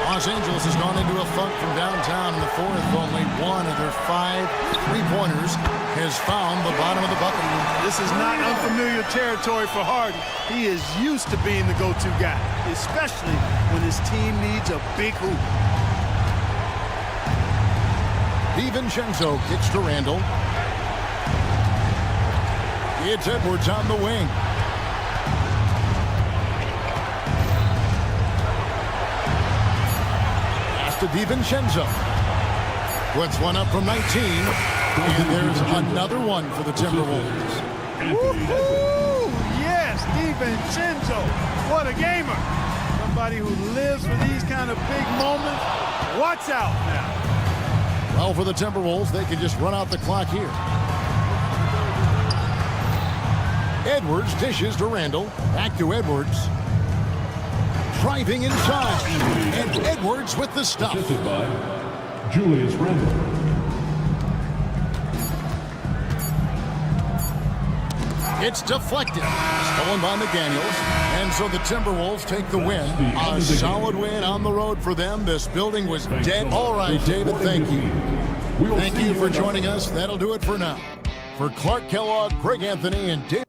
Los Angeles has gone into a funk from downtown in the 4th. Only 1 of their 5 3-pointers has found the bottom of the bucket. This is not unfamiliar territory for Harden. He is used to being the go-to guy, especially when his team needs a big hoop. DiVincenzo kicks to Randall. It's Edwards on the wing. To DiVincenzo. Puts one up from 19. And there's another one for the Timberwolves. Woo-hoo! Yes, DiVincenzo. What a gamer. Somebody who lives for these kind of big moments. Watch out now. Well, for the Timberwolves, they can just run out the clock here. Edwards dishes to Randall. Back to Edwards. Driving inside. And Edwards with the stop. Assisted by Julius Randle. It's deflected. Stolen by McDaniels. And so the Timberwolves take the win. A solid win on the road for them. This building was dead. All right, David, thank you. Thank you for joining us. That'll do it for now. For Clark Kellogg, Greg Anthony, and David.